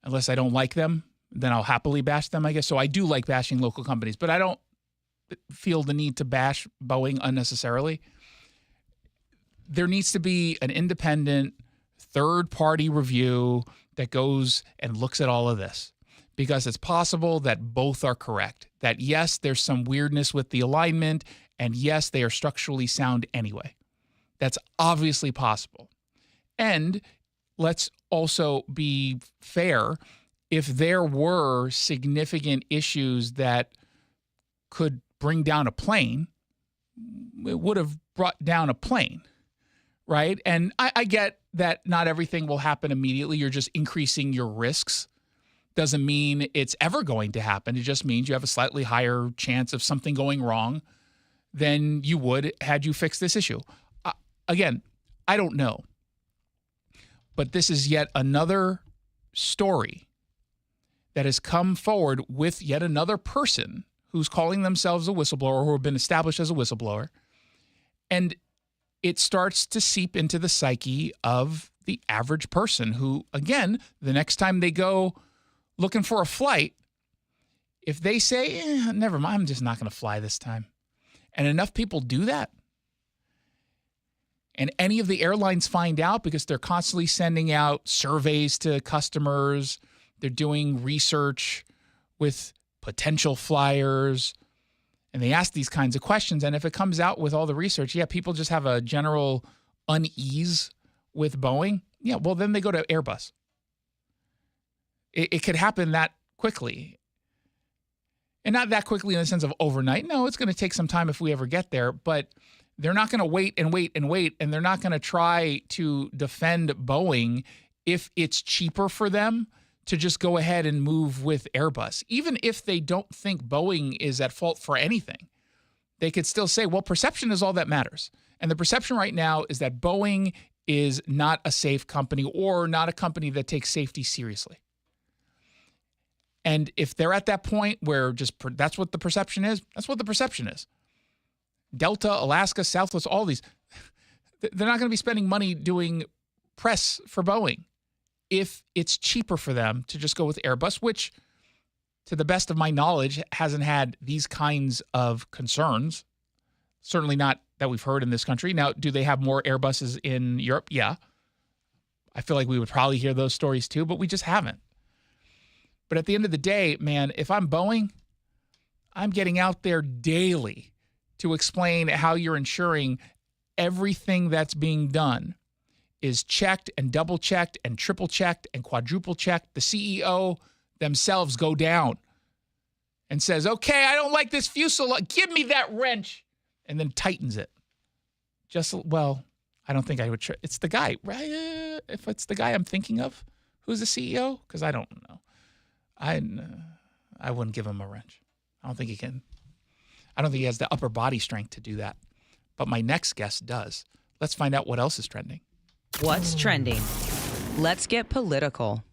unless I don't like them, then I'll happily bash them, I guess. So I do like bashing local companies, but I don't feel the need to bash Boeing unnecessarily. There needs to be an independent third-party review that goes and looks at all of this, because it's possible that both are correct. That yes, there's some weirdness with the alignment, and yes, they are structurally sound anyway. That's obviously possible. And let's also be fair. If there were significant issues that could bring down a plane, it would have brought down a plane, right? And I get that not everything will happen immediately. You're just increasing your risks. Doesn't mean it's ever going to happen. It just means you have a slightly higher chance of something going wrong than you would had you fixed this issue. Again, I don't know. But this is yet another story that has come forward with yet another person who's calling themselves a whistleblower, who have been established as a whistleblower. And it starts to seep into the psyche of the average person who, again, the next time they go looking for a flight, if they say, never mind, I'm just not going to fly this time. And enough people do that. And any of the airlines find out because they're constantly sending out surveys to customers. They're doing research with potential flyers. And they ask these kinds of questions. And if it comes out with all the research, yeah, people just have a general unease with Boeing. Yeah, well, then they go to Airbus. It could happen that quickly. And not that quickly in the sense of overnight. No, it's going to take some time if we ever get there. But they're not going to wait and wait and wait. And they're not going to try to defend Boeing if it's cheaper for them to just go ahead and move with Airbus. Even if they don't think Boeing is at fault for anything, they could still say, well, perception is all that matters. And the perception right now is that Boeing is not a safe company or not a company that takes safety seriously. And if they're at that point where that's what the perception is, that's what the perception is. Delta, Alaska, Southwest, all these, they're not going to be spending money doing press for Boeing if it's cheaper for them to just go with Airbus, which, to the best of my knowledge, hasn't had these kinds of concerns. Certainly not that we've heard in this country. Now, do they have more Airbuses in Europe? Yeah. I feel like we would probably hear those stories too, but we just haven't. But at the end of the day, man, if I'm Boeing, I'm getting out there daily to explain how you're ensuring everything that's being done is checked and double checked and triple checked and quadruple checked. The CEO themselves go down and says, okay, I don't like this fuselage. Give me that wrench. And then tightens it. I don't think I would. It's the guy, right? If it's the guy I'm thinking of, who's the CEO? Because I don't know. I wouldn't give him a wrench. I don't think he can. I don't think he has the upper body strength to do that. But my next guest does. Let's find out what else is trending. What's trending? Let's get political.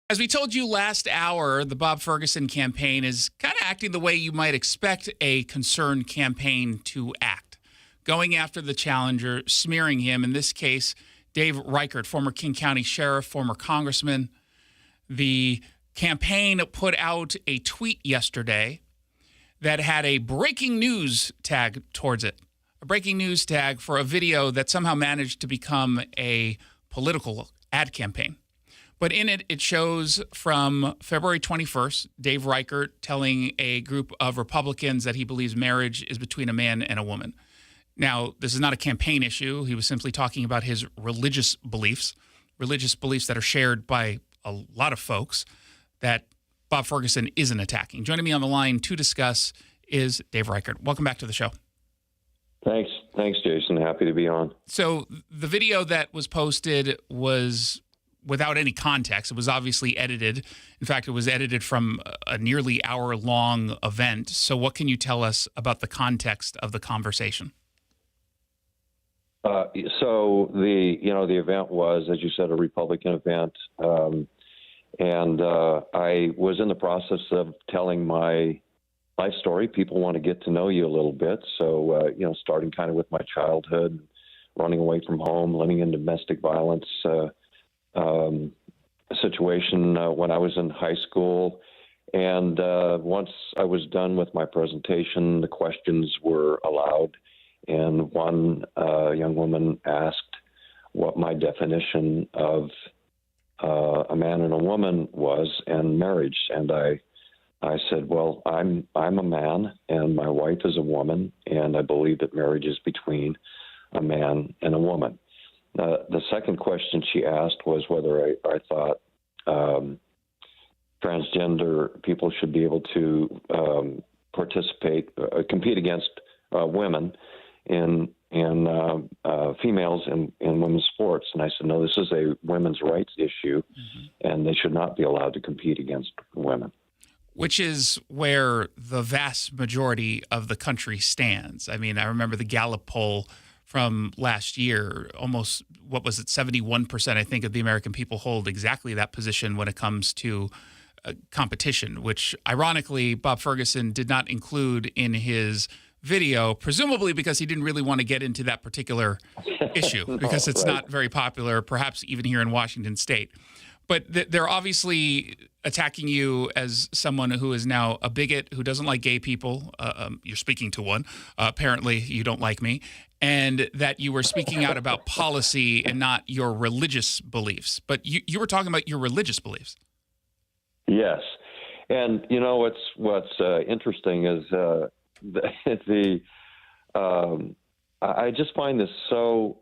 As we told you last hour, the Bob Ferguson campaign is kind of acting the way you might expect a concerned campaign to act. Going after the challenger, smearing him. In this case, Dave Reichert, former King County Sheriff, former Congressman. The campaign put out a tweet yesterday that had a breaking news tag towards it. A breaking news tag for a video that somehow managed to become a political ad campaign. But in it, it shows from February 21st, Dave Reichert telling a group of Republicans that he believes marriage is between a man and a woman. Now, this is not a campaign issue. He was simply talking about his religious beliefs that are shared by a lot of folks that Bob Ferguson isn't attacking. Joining me on the line to discuss is Dave Reichert. Welcome back to the show. Thanks, Jason. Happy to be on. So the video that was posted was without any context. It was obviously edited. In fact, it was edited from a nearly hour-long event. So what can you tell us about the context of the conversation? So the event was, as you said, a Republican event. And I was in the process of telling my life story. People want to get to know you a little bit. So, starting kind of with my childhood, running away from home, living in domestic violence, situation when I was in high school. And once I was done with my presentation, the questions were allowed. And one young woman asked what my definition of a man and a woman was and marriage. And I said, well, I'm a man and my wife is a woman, and I believe that marriage is between a man and a woman. The second question she asked was whether I thought transgender people should be able to compete against women in females in women's sports. And I said, no, this is a women's rights issue, and they should not be allowed to compete against women. Which is where the vast majority of the country stands. I mean, I remember the Gallup poll from last year, almost, 71%, I think, of the American people hold exactly that position when it comes to competition, which ironically, Bob Ferguson did not include in his video, presumably because he didn't really want to get into that particular issue, because it's not very popular, perhaps even here in Washington State. But they're obviously attacking you as someone who is now a bigot, who doesn't like gay people. You're speaking to one. Apparently, you don't like me. And that you were speaking out about policy and not your religious beliefs. But you were talking about your religious beliefs. Yes. And, you know, what's interesting is I just find this so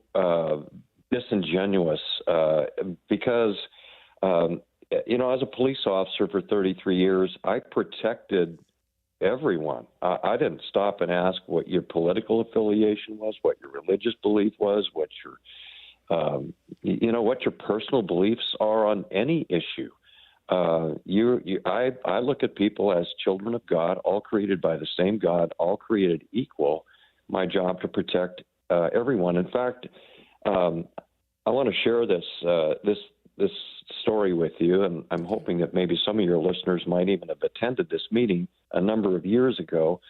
disingenuous because you know, as a police officer for 33 years, I protected everyone. I didn't stop and ask what your political affiliation was, what your religious belief was, what your personal beliefs are on any issue. I look at people as children of God, all created by the same God, all created equal. My job to protect everyone. In fact, I want to share this story with you, and I'm hoping that maybe some of your listeners might even have attended this meeting a number of years ago.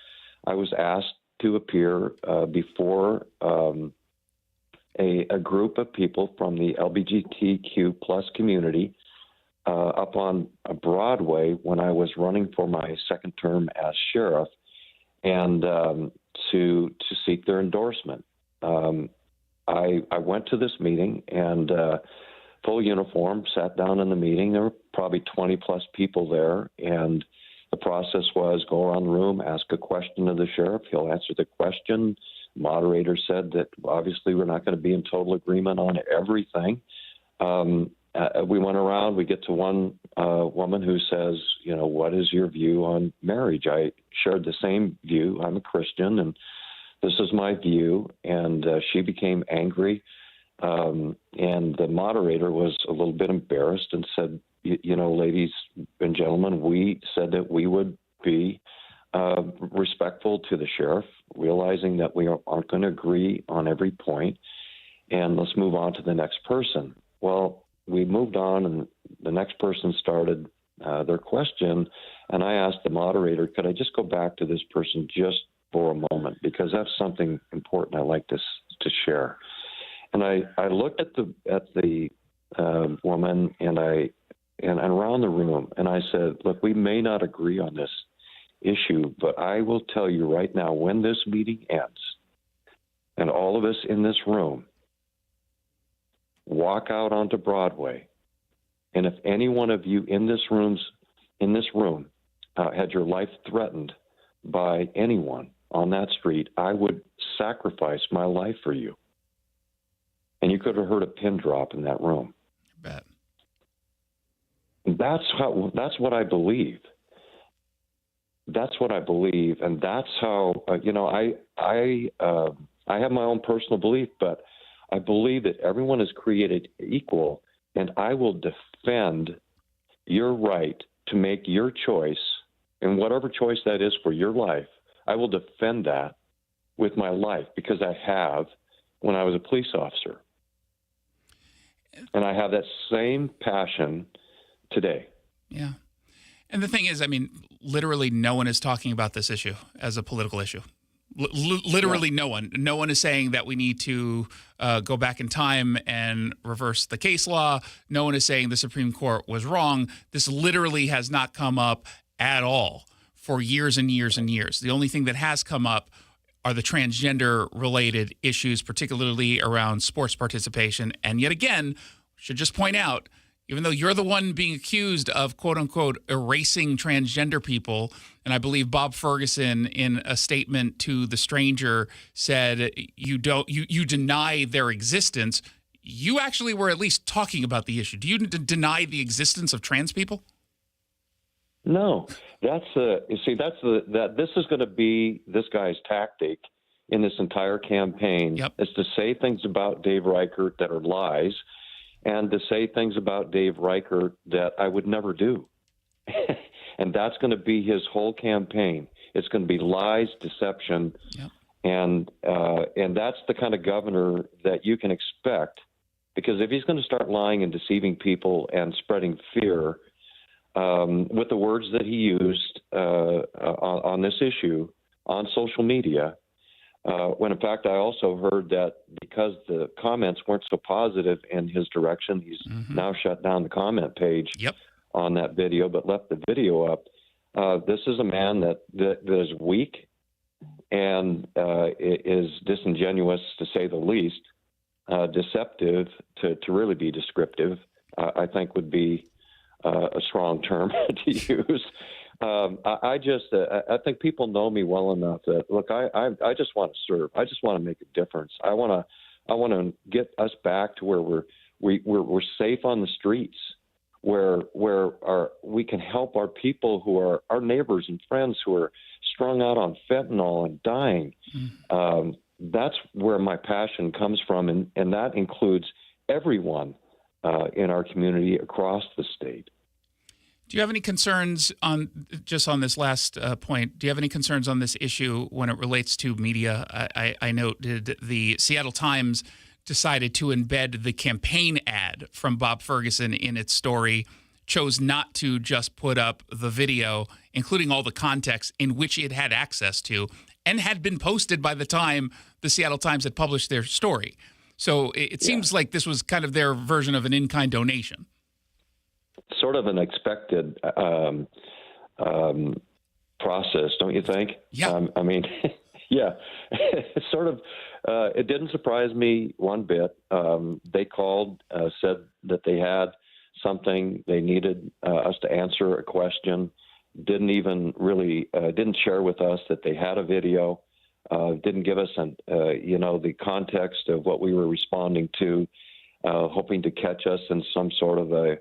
I was asked to appear before a group of people from the LGBTQ plus community up on Broadway when I was running for my second term as sheriff, and to seek their endorsement. I went to this meeting and full uniform, sat down in the meeting. There were probably 20 plus people there, and the process was go around the room, ask a question of the sheriff. He'll answer the question. Moderator said that obviously we're not going to be in total agreement on everything. We went around. We get to one woman who says, you know, what is your view on marriage? I shared the same view. I'm a Christian, and this is my view. And she became angry. And the moderator was a little bit embarrassed and said, you know, ladies and gentlemen, we said that we would be respectful to the sheriff, realizing that we aren't going to agree on every point, and let's move on to the next person. Well, we moved on, and the next person started their question, and I asked the moderator, could I just go back to this person just for a moment, because that's something important I'd like to share. And I looked at the woman and around the room, and I said, look, we may not agree on this issue, but I will tell you right now, when this meeting ends and all of us in this room walk out onto Broadway, and if any one of you in this room had your life threatened by anyone on that street, I would sacrifice my life for you. And you could have heard a pin drop in that room. I bet. That's what I believe. That's what I believe, and that's how I have my own personal belief, but I believe that everyone is created equal, and I will defend your right to make your choice, and whatever choice that is for your life. I will defend that with my life, because I have when I was a police officer. And I have that same passion today. Yeah. And the thing is, I mean, literally no one is talking about this issue as a political issue. Literally no one. No one is saying that we need to go back in time and reverse the case law. No one is saying the Supreme Court was wrong. This literally has not come up at all for years and years and years. The only thing that has come up are the transgender-related issues, particularly around sports participation. And yet again, should just point out, even though you're the one being accused of quote-unquote erasing transgender people, and I believe Bob Ferguson in a statement to The Stranger said you deny their existence, you actually were at least talking about the issue. Do you deny the existence of trans people? No, this is going to be this guy's tactic in this entire campaign. Yep. Is to say things about Dave Reichert that are lies, and to say things about Dave Reichert that I would never do. And that's going to be his whole campaign. It's going to be lies, deception, yep. and that's the kind of governor that you can expect. Because if he's going to start lying and deceiving people and spreading fear with the words that he used on this issue on social media, when in fact I also heard that because the comments weren't so positive in his direction, he's now shut down the comment page on that video, but left the video up. This is a man that is weak and is disingenuous, to say the least, deceptive, to really be descriptive, I think would be a strong term to use. I think people know me well enough that, look, I just want to serve. I just want to make a difference. I want to get us back to where we're safe on the streets, where we can help our people who are our neighbors and friends who are strung out on fentanyl and dying. That's where my passion comes from, and that includes everyone in our community across the state. Do you have any concerns on this last point? Do you have any concerns on this issue when it relates to media? I noted the Seattle Times decided to embed the campaign ad from Bob Ferguson in its story, chose not to just put up the video, including all the context in which it had access to and had been posted by the time the Seattle Times had published their story. So it seems like this was kind of their version of an in-kind donation. Sort of an expected process, don't you think? Yeah. I mean, yeah, it's sort of, it didn't surprise me one bit. They called, said that they had something they needed us to answer a question, didn't even really, didn't share with us that they had a video, didn't give us the context of what we were responding to, hoping to catch us in some sort of a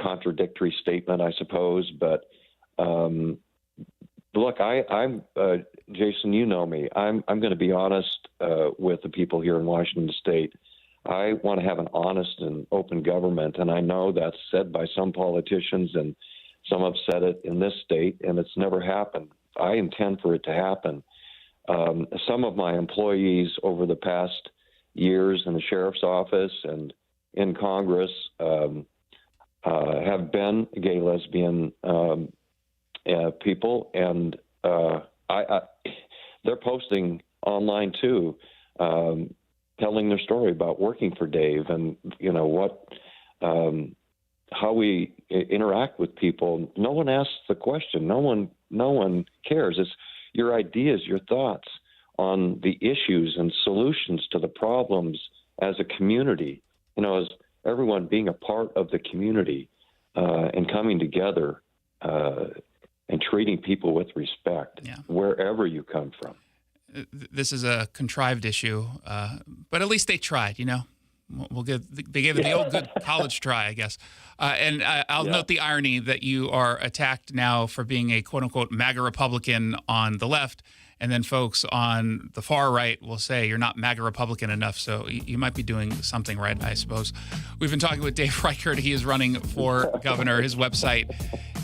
contradictory statement, I suppose. But look, I'm Jason, you know me. I'm going to be honest with the people here in Washington State. I want to have an honest and open government, and I know that's said by some politicians, and some have said it in this state, and it's never happened. I intend for it to happen. Some of my employees over the past years in the sheriff's office and in Congress have been gay, lesbian people, and they're posting online too, telling their story about working for Dave and how we interact with people. No one asks the question. No one cares. It's your ideas, your thoughts on the issues and solutions to the problems as a community. As everyone being a part of the community and coming together and treating people with respect wherever you come from. This is a contrived issue, but at least they tried, They gave it the old good college try, I guess. And I'll note the irony that you are attacked now for being a quote-unquote MAGA Republican on the left, and then folks on the far right will say you're not MAGA Republican enough, so you might be doing something right, I suppose. We've been talking with Dave Reichert. He is running for governor. His website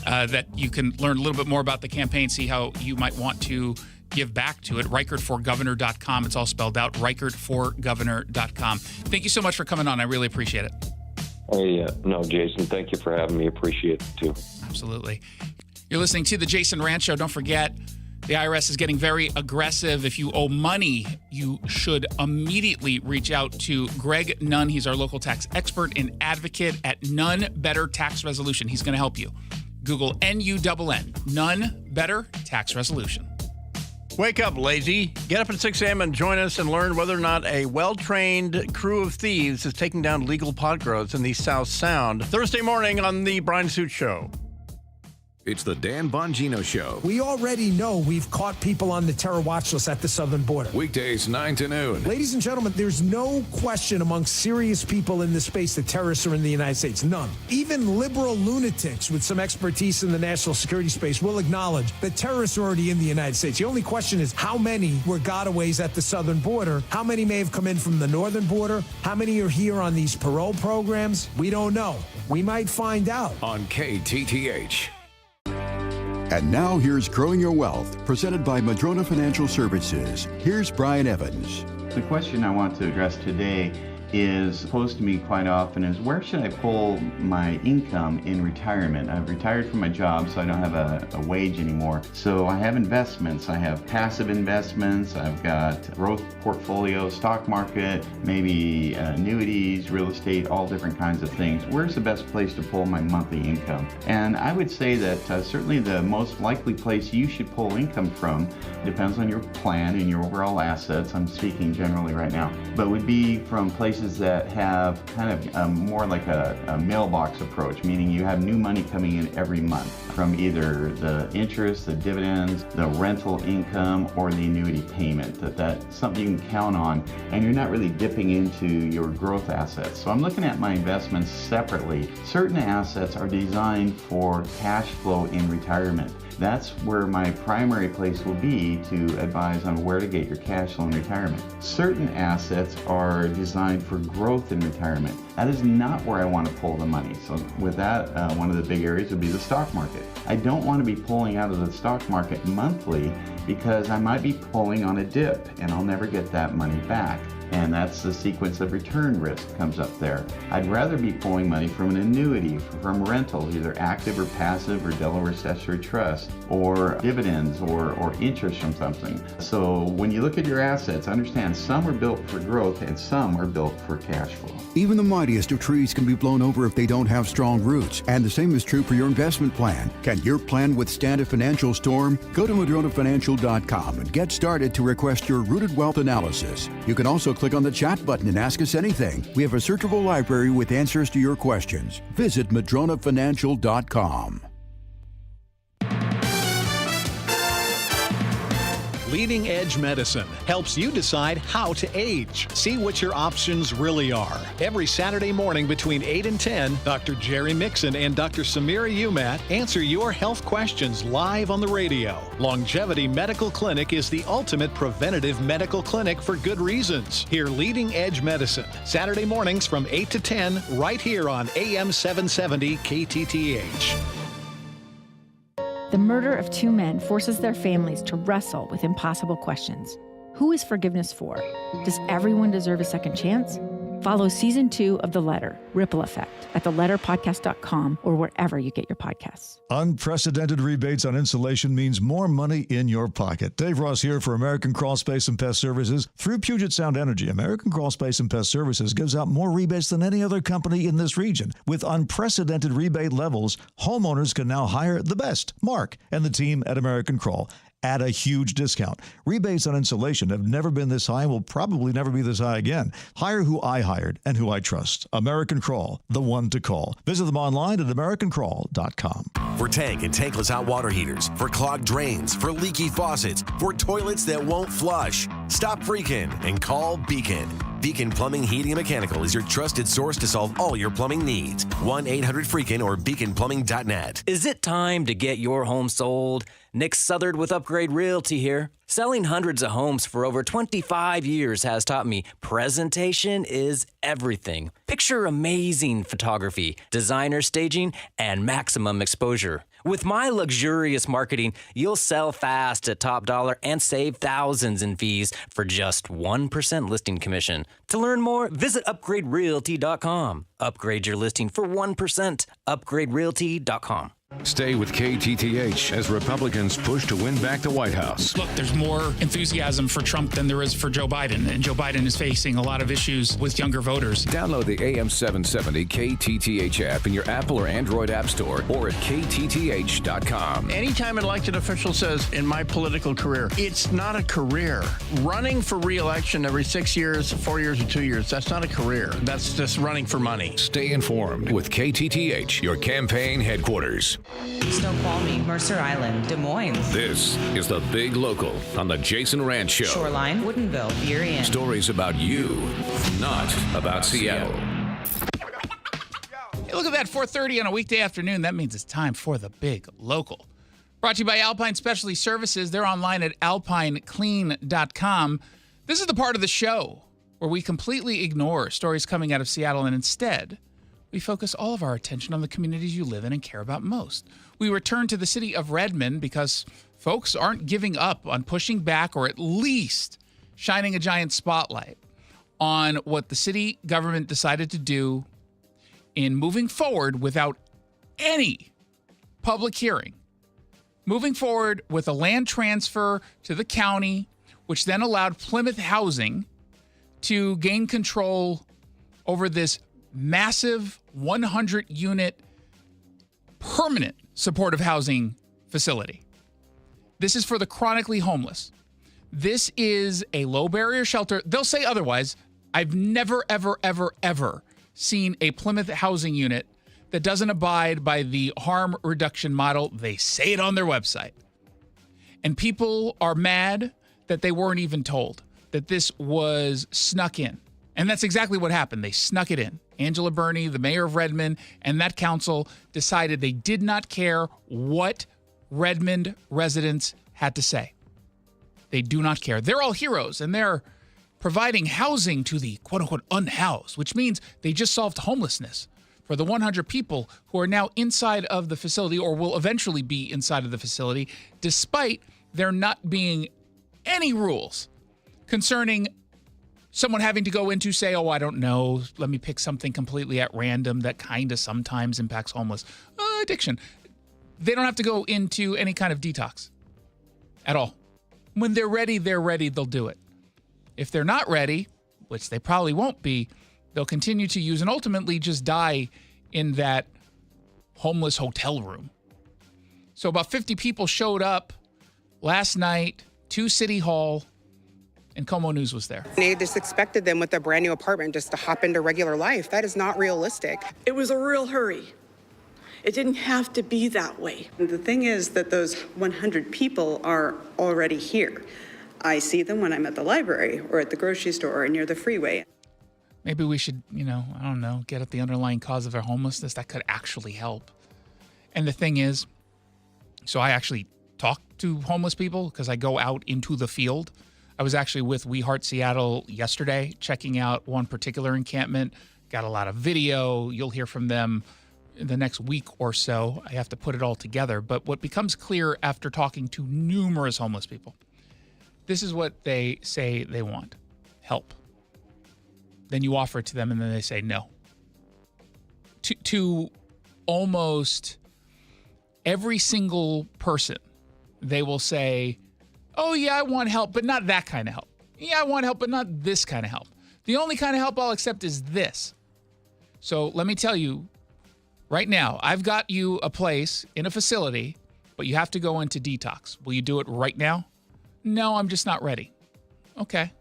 that you can learn a little bit more about the campaign, see how you might want to give back to it, reichertforgovernor.com. It's all spelled out, reichertforgovernor.com. Thank you so much for coming on. I really appreciate it. Hey, no, Jason, thank you for having me. Appreciate it, too. Absolutely. You're listening to The Jason Rantz Show. Don't forget The IRS is getting very aggressive. If you owe money, you should immediately reach out to Greg Nunn. He's our local tax expert and advocate at Nunn Better Tax Resolution. He's going to help you. Google N-U-N-N, Nunn Better Tax Resolution. Wake up, lazy. Get up at 6 a.m. and join us and learn whether or not a well-trained crew of thieves is taking down legal pot grows in the South Sound. Thursday morning on The Brian Suit Show. It's the Dan Bongino Show. We already know we've caught people on the terror watch list at the southern border. Weekdays 9 to noon. Ladies and gentlemen, there's no question among serious people in this space that terrorists are in the United States. None. Even liberal lunatics with some expertise in the national security space will acknowledge that terrorists are already in the United States. The only question is how many were gotaways at the southern border? How many may have come in from the northern border? How many are here on these parole programs? We don't know. We might find out. On KTTH. And now here's Growing Your Wealth, presented by Madrona Financial Services. Here's Brian Evans. The question I want to address today is posed to me quite often is where should I pull my income in retirement? I've retired from my job, so I don't have a wage anymore. So I have investments. I have passive investments. I've got growth portfolio, stock market, maybe annuities, real estate, all different kinds of things. Where's the best place to pull my monthly income? And I would say that certainly the most likely place you should pull income from depends on your plan and your overall assets. I'm speaking generally right now, but would be from places that have kind of more like a mailbox approach, meaning you have new money coming in every month from either the interest, the dividends, the rental income, or the annuity payment. That's something you can count on, and you're not really dipping into your growth assets. So I'm looking at my investments separately. Certain assets are designed for cash flow in retirement. That's where my primary place will be to advise on where to get your cash flow in retirement. Certain assets are designed for growth in retirement. That is not where I want to pull the money. So with that, one of the big areas would be the stock market. I don't want to be pulling out of the stock market monthly because I might be pulling on a dip and I'll never get that money back. And that's the sequence of return risk comes up there. I'd rather be pulling money from an annuity, from rental, either active or passive or Delaware Statutory Trust, or dividends or interest from something. So when you look at your assets, understand some are built for growth and some are built for cash flow. Even the mightiest of trees can be blown over if they don't have strong roots. And the same is true for your investment plan. Can your plan withstand a financial storm? Go to MadronaFinancial.com and get started to request your Rooted Wealth analysis. You can also click on the chat button and ask us anything. We have a searchable library with answers to your questions. Visit MadronaFinancial.com. Leading Edge Medicine helps you decide how to age. See what your options really are. Every Saturday morning between 8 and 10, Dr. Jerry Mixon and Dr. Samira Umat answer your health questions live on the radio. Longevity Medical Clinic is the ultimate preventative medical clinic for good reasons. Hear Leading Edge Medicine, Saturday mornings from 8 to 10, right here on AM 770 KTTH. The murder of two men forces their families to wrestle with impossible questions. Who is forgiveness for? Does everyone deserve a second chance? Follow Season 2 of The Letter, Ripple Effect, at theletterpodcast.com or wherever you get your podcasts. Unprecedented rebates on insulation means more money in your pocket. Dave Ross here for American Crawl Space and Pest Services. Through Puget Sound Energy, American Crawl Space and Pest Services gives out more rebates than any other company in this region. With unprecedented rebate levels, homeowners can now hire the best, Mark, and the team at American Crawl at a huge discount. Rebates on insulation have never been this high and will probably never be this high again. Hire who I hired and who I trust. American Crawl, the one to call. Visit them online at americancrawl.com. For tank and tankless hot water heaters, for clogged drains, for leaky faucets, for toilets that won't flush, stop freaking and call Beacon. Beacon Plumbing, Heating, and Mechanical is your trusted source to solve all your plumbing needs. 1-800-FREAKIN or beaconplumbing.net. Is it time to get your home sold? Nick Southard with Upgrade Realty here. Selling hundreds of homes for over 25 years has taught me presentation is everything. Picture amazing photography, designer staging, and maximum exposure. With my luxurious marketing, you'll sell fast at top dollar and save thousands in fees for just 1% listing commission. To learn more, visit upgraderealty.com. Upgrade your listing for 1%. Upgraderealty.com. Stay with KTTH as Republicans push to win back the White House. Look, there's more enthusiasm for Trump than there is for Joe Biden, and Joe Biden is facing a lot of issues with younger voters. Download the AM 770 KTTH app in your Apple or Android app store or at KTTH.com. Anytime an elected official says, in my political career, it's not a career. Running for re-election every 6 years, 4 years, or 2 years, that's not a career. That's just running for money. Stay informed with KTTH, your campaign headquarters. Snoqualmie, Mercer Island, Des Moines. This is the Big Local on the Jason Rantz Show. Shoreline, Woodinville, Burien. Stories about you, not about Seattle. Hey, look at that, 4:30 on a weekday afternoon. That means it's time for the Big Local. Brought to you by Alpine Specialty Services. They're online at alpineclean.com. This is the part of the show where we completely ignore stories coming out of Seattle, and instead, we focus all of our attention on the communities you live in and care about most. We return to the city of Redmond because folks aren't giving up on pushing back, or at least shining a giant spotlight on what the city government decided to do in moving forward without any public hearing. Moving forward with a land transfer to the county, which then allowed Plymouth Housing to gain control over this massive 100-unit permanent supportive housing facility. This is for the chronically homeless. This is a low-barrier shelter. They'll say otherwise. I've never, ever, ever, ever seen a Plymouth housing unit that doesn't abide by the harm reduction model. They say it on their website. And people are mad that they weren't even told that this was snuck in. And that's exactly what happened. They snuck it in. Angela Burney, the mayor of Redmond, and that council decided they did not care what Redmond residents had to say. They do not care. They're all heroes, and they're providing housing to the quote-unquote unhoused, which means they just solved homelessness for the 100 people who are now inside of the facility or will eventually be inside of the facility, despite there not being any rules concerning someone having to go into, say, oh, I don't know, let me pick something completely at random that kind of sometimes impacts homeless. Addiction. They don't have to go into any kind of detox at all. When they're ready, they'll do it. If they're not ready, which they probably won't be, they'll continue to use and ultimately just die in that homeless hotel room. So about 50 people showed up last night to City Hall, and Como News was there. They just expected them with a brand new apartment just to hop into regular life. That is not realistic. It was a real hurry. It didn't have to be that way. The thing is that those 100 people are already here. I see them when I'm at the library or at the grocery store or near the freeway. Maybe we should, I don't know, get at the underlying cause of their homelessness. That could actually help. And the thing is, so I actually talk to homeless people because I go out into the field. I was actually with We Heart Seattle yesterday, checking out one particular encampment. Got a lot of video. You'll hear from them in the next week or so. I have to put it all together. But what becomes clear after talking to numerous homeless people, this is what they say they want: help. Then you offer it to them and then they say no. To almost every single person, they will say, oh yeah, I want help, but not that kind of help. Yeah, I want help, but not this kind of help. The only kind of help I'll accept is this. So let me tell you right now, I've got you a place in a facility, but you have to go into detox. Will you do it right now? No, I'm just not ready. Okay.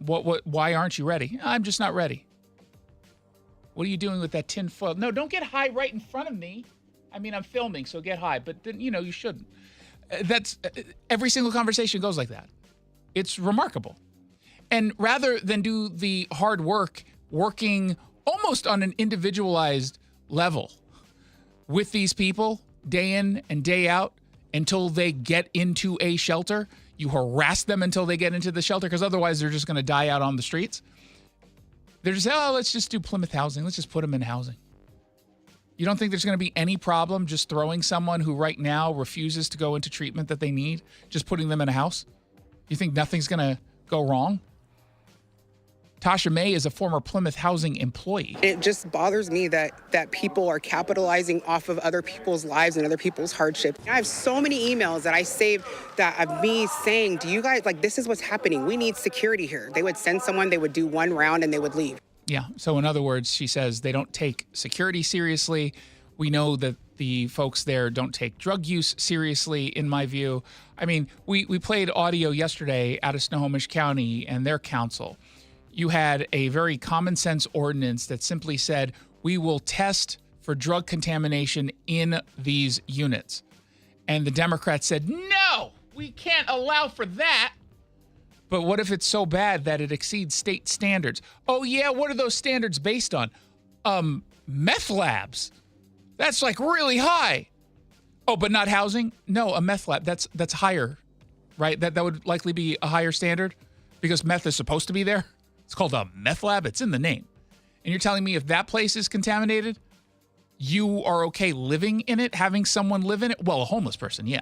Why aren't you ready? I'm just not ready. What are you doing with that tin foil? No, don't get high right in front of me. I mean, I'm filming, so get high, but then, you shouldn't. That's every single conversation goes like that. It's remarkable. And rather than do the hard work, working almost on an individualized level with these people day in and day out until they get into a shelter, you harass them until they get into the shelter because otherwise they're just going to die out on the streets. They're just, let's just do Plymouth housing. Let's just put them in housing. You don't think there's going to be any problem just throwing someone who right now refuses to go into treatment that they need, just putting them in a house? You think nothing's going to go wrong? Tasha May is a former Plymouth Housing employee. It just bothers me that people are capitalizing off of other people's lives and other people's hardship. I have so many emails that I saved that of me saying, do you guys, like, this is what's happening. We need security here. They would send someone, they would do one round, and they would leave. Yeah. So in other words, she says they don't take security seriously. We know that the folks there don't take drug use seriously, in my view. I mean, we played audio yesterday out of Snohomish County and their council. You had a very common sense ordinance that simply said, we will test for drug contamination in these units. And the Democrats said, no, we can't allow for that. But what if it's so bad that it exceeds state standards? Oh, yeah, what are those standards based on? Meth labs. That's like really high. Oh, but not housing? No, a meth lab. That's higher, right? That would likely be a higher standard because meth is supposed to be there. It's called a meth lab. It's in the name. And you're telling me if that place is contaminated, you are okay living in it, having someone live in it? Well, a homeless person, yeah.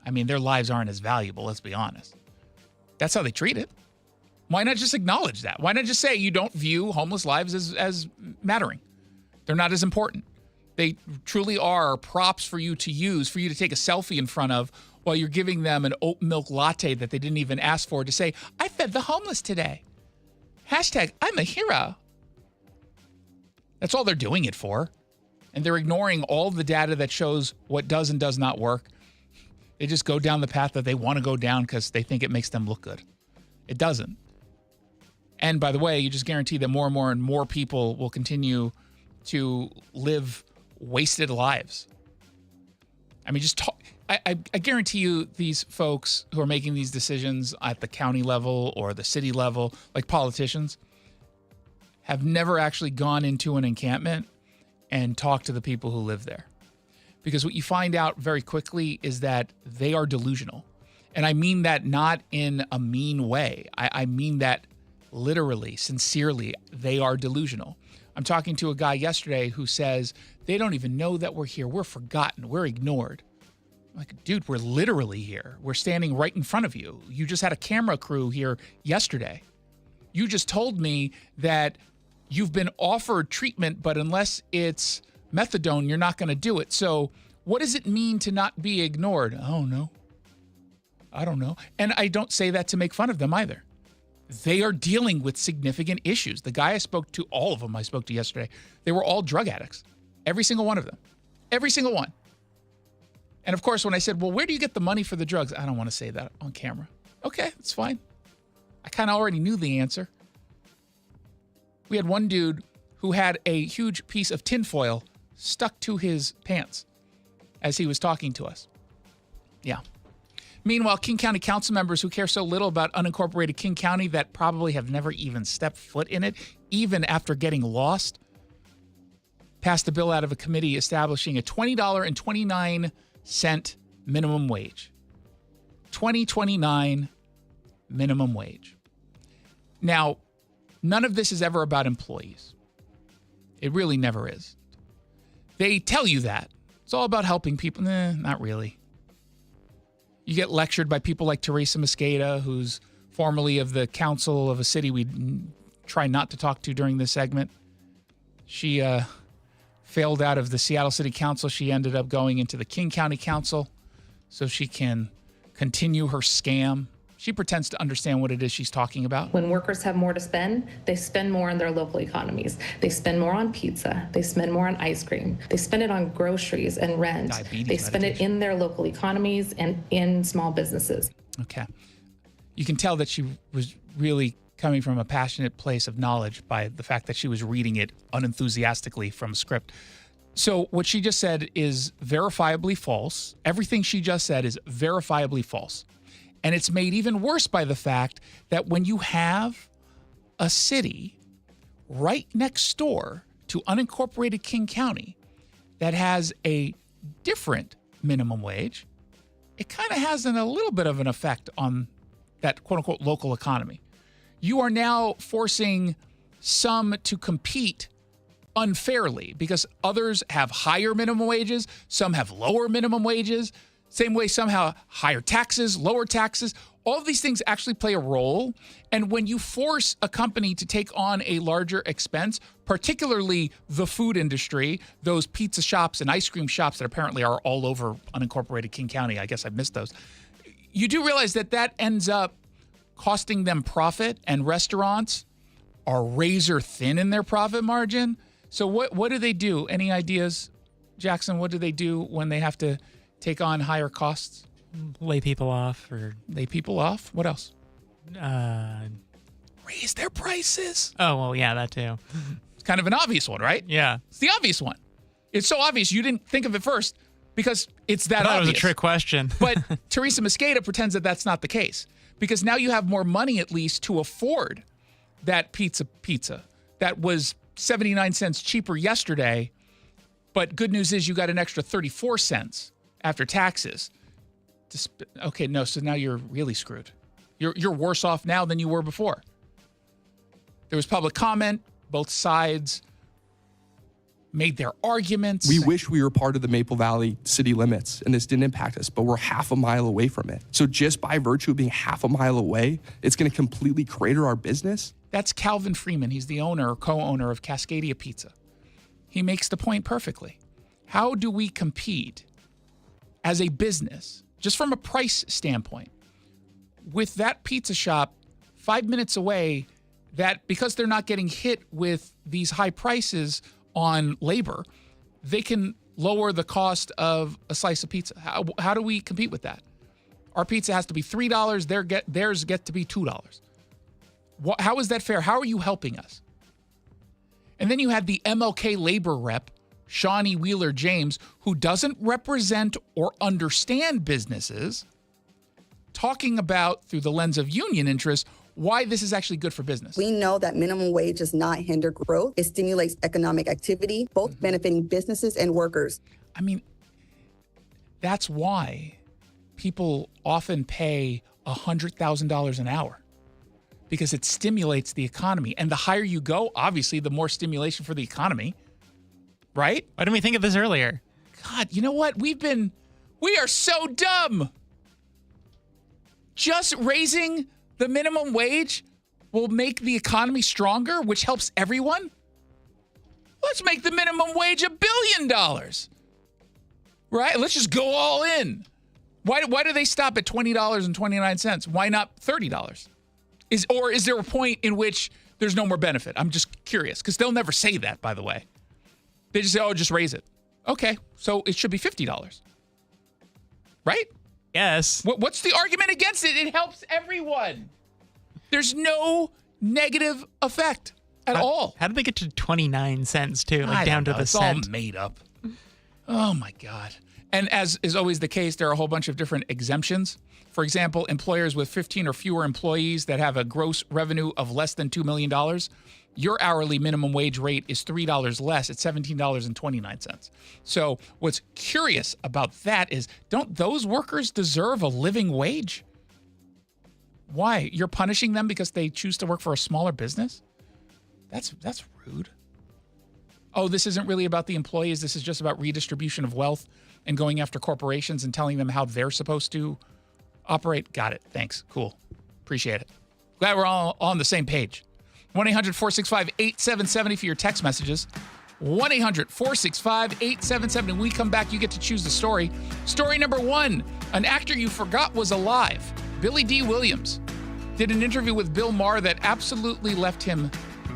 I mean, their lives aren't as valuable, let's be honest. That's how they treat it. Why not just acknowledge that? Why not just say you don't view homeless lives as mattering? They're not as important. They truly are props for you to use, for you to take a selfie in front of while you're giving them an oat milk latte that they didn't even ask for to say, I fed the homeless today. Hashtag, I'm a hero. That's all they're doing it for. And they're ignoring all the data that shows what does and does not work. They just go down the path that they want to go down because they think it makes them look good. It doesn't. And by the way, you just guarantee that more and more people will continue to live wasted lives. I mean, just talk. I guarantee you these folks who are making these decisions at the county level or the city level, like politicians, have never actually gone into an encampment and talked to the people who live there. Because what you find out very quickly is that they are delusional. And I mean that not in a mean way. I mean that literally, sincerely, they are delusional. I'm talking to a guy yesterday who says, they don't even know that we're here. We're forgotten. We're ignored. I'm like, dude, we're literally here. We're standing right in front of you. You just had a camera crew here yesterday. You just told me that you've been offered treatment, but unless it's methadone, you're not going to do it. So what does it mean to not be ignored? Oh, no. I don't know. And I don't say that to make fun of them either. They are dealing with significant issues. The guy I spoke to, all of them I spoke to yesterday, they were all drug addicts. Every single one of them. Every single one. And of course, when I said, well, where do you get the money for the drugs? I don't want to say that on camera. Okay, that's fine. I kind of already knew the answer. We had one dude who had a huge piece of tinfoil stuck to his pants as he was talking to us. Yeah. Meanwhile, King County council members who care so little about unincorporated King County that probably have never even stepped foot in it, even after getting lost, passed a bill out of a committee establishing a $20.29 minimum wage. $20.29 minimum wage. Now, none of this is ever about employees. It really never is. They tell you that. It's all about helping people. Not really. You get lectured by people like Teresa Mosqueda, who's formerly of the council of a city we try not to talk to during this segment. She failed out of the Seattle City Council. She ended up going into the King County Council so she can continue her scam. She pretends to understand what it is she's talking about. When workers have more to spend, they spend more on their local economies. They spend more on pizza. They spend more on ice cream. They spend it on groceries and rent. They spend it in their local economies and in small businesses. Okay. You can tell that she was really coming from a passionate place of knowledge by the fact that she was reading it unenthusiastically from a script. So what she just said is verifiably false. Everything she just said is verifiably false. And it's made even worse by the fact that when you have a city right next door to unincorporated King County that has a different minimum wage, it kind of has a little bit of an effect on that quote-unquote local economy. You are now forcing some to compete unfairly because others have higher minimum wages, some have lower minimum wages. Same way, somehow higher taxes, lower taxes. All of these things actually play a role. And when you force a company to take on a larger expense, particularly the food industry, those pizza shops and ice cream shops that apparently are all over unincorporated King County, I guess I've missed those, you do realize that ends up costing them profit, and restaurants are razor thin in their profit margin. So what do they do? Any ideas, Jackson? What do they do when they have to take on higher costs? Lay people off. Lay people off? What else? Raise their prices. Oh, well, yeah, that too. It's kind of an obvious one, right? Yeah. It's the obvious one. It's so obvious you didn't think of it first because it's that I thought obvious. It was a trick question. But Teresa Mosqueda pretends that that's not the case because now you have more money at least to afford that pizza that was 79 cents cheaper yesterday. But good news is you got an extra 34 cents after taxes. Okay, no, so now you're really screwed. You're worse off now than you were before. There was public comment. Both sides made their arguments. We wish we were part of the Maple Valley city limits and this didn't impact us, but we're half a mile away from it. So just by virtue of being half a mile away, it's going to completely crater our business. That's Calvin Freeman. He's the owner or co-owner of Cascadia Pizza. He makes the point perfectly. How do we compete as a business, just from a price standpoint, with that pizza shop 5 minutes away that because they're not getting hit with these high prices on labor, they can lower the cost of a slice of pizza? How do we compete with that? Our pizza has to be $3. Theirs get to be $2. How is that fair? How are you helping us? And then you had the MLK labor rep, Shawnee Wheeler James, who doesn't represent or understand businesses, talking about, through the lens of union interests, why this is actually good for business. We know that minimum wage does not hinder growth. It stimulates economic activity, both benefiting businesses and workers. I mean, that's why people often pay $100,000 an hour, because it stimulates the economy. And the higher you go, obviously, the more stimulation for the economy, right? Why didn't we think of this earlier? God, you know what? We are so dumb. Just raising the minimum wage will make the economy stronger, which helps everyone. Let's make the minimum wage $1 billion, right? Let's just go all in. Why do they stop at $20.29? Why not $30? Is there a point in which there's no more benefit? I'm just curious, because they'll never say that, by the way. They just say, oh, just raise it. Okay, so it should be $50. Right? Yes. What's the argument against it? It helps everyone. There's no negative effect at all. How did they get to 29 cents, too? I Down don't to know. the It's cent? all made up. Oh, my God. And as is always the case, there are a whole bunch of different exemptions. For example, employers with 15 or fewer employees that have a gross revenue of less than $2 million, your hourly minimum wage rate is $3 less at $17.29. So what's curious about that is, don't those workers deserve a living wage? Why? You're punishing them because they choose to work for a smaller business? That's rude. Oh, this isn't really about the employees. This is just about redistribution of wealth and going after corporations and telling them how they're supposed to operate. Got it. Thanks. Cool. Appreciate it. Glad we're all on the same page. 1-800-465-8770 for your text messages. 1-800-465-8770. When we come back, you get to choose the story. Story number 1, an actor you forgot was alive, Billy D. Williams, did an interview with Bill Maher that absolutely left him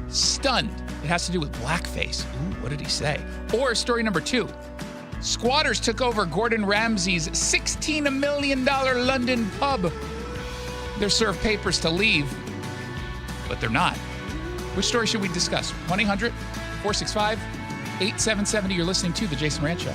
stunned. It has to do with blackface. Ooh, what did he say? Or story number 2, squatters took over Gordon Ramsay's $16 million London pub. They're served papers to leave, but they're not. Which story should we discuss? 1-800-465-8770. You're listening to The Jason Rantz Show.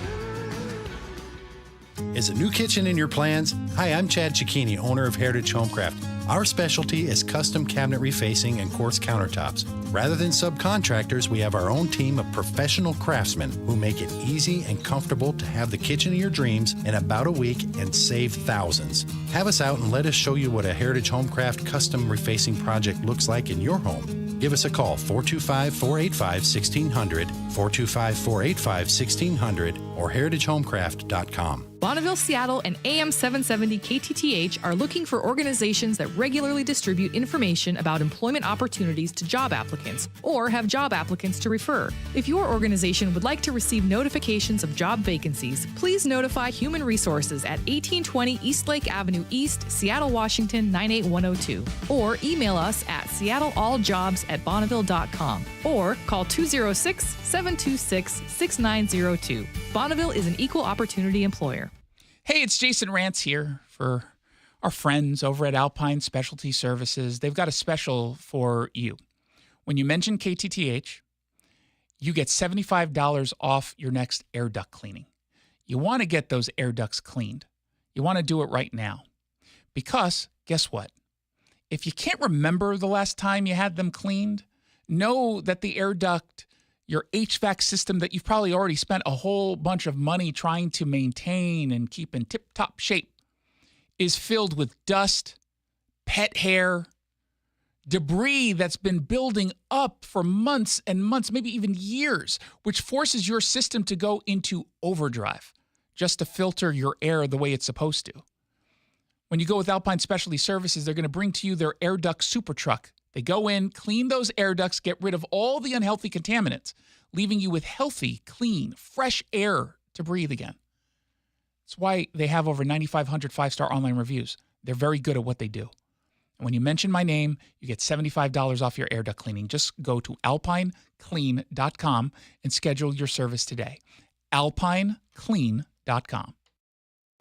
Is a new kitchen in your plans? Hi, I'm Chad Cicchini, owner of Heritage Homecraft. Our specialty is custom cabinet refacing and quartz countertops. Rather than subcontractors, we have our own team of professional craftsmen who make it easy and comfortable to have the kitchen of your dreams in about a week and save thousands. Have us out and let us show you what a Heritage Homecraft custom refacing project looks like in your home. Give us a call, 425-485-1600, 425-485-1600, or heritagehomecraft.com. Bonneville, Seattle, and AM 770 KTTH are looking for organizations that regularly distribute information about employment opportunities to job applicants or have job applicants to refer. If your organization would like to receive notifications of job vacancies, please notify Human Resources at 1820 Eastlake Avenue East, Seattle, Washington 98102, or email us at seattlealljobs@bonneville.com or call 206-726-6902. Bonneville is an equal opportunity employer. Hey, it's Jason Rantz here for our friends over at Alpine Specialty Services. They've got a special for you. When you mention KTTH, you get $75 off your next air duct cleaning. You want to get those air ducts cleaned. You want to do it right now. Because, guess what? If you can't remember the last time you had them cleaned, know that the air duct, your HVAC system that you've probably already spent a whole bunch of money trying to maintain and keep in tip-top shape, is filled with dust, pet hair, debris that's been building up for months and months, maybe even years, which forces your system to go into overdrive just to filter your air the way it's supposed to. When you go with Alpine Specialty Services, they're going to bring to you their air duct super truck. They go in, clean those air ducts, get rid of all the unhealthy contaminants, leaving you with healthy, clean, fresh air to breathe again. That's why they have over 9,500 five-star online reviews. They're very good at what they do. And when you mention my name, you get $75 off your air duct cleaning. Just go to alpineclean.com and schedule your service today. alpineclean.com.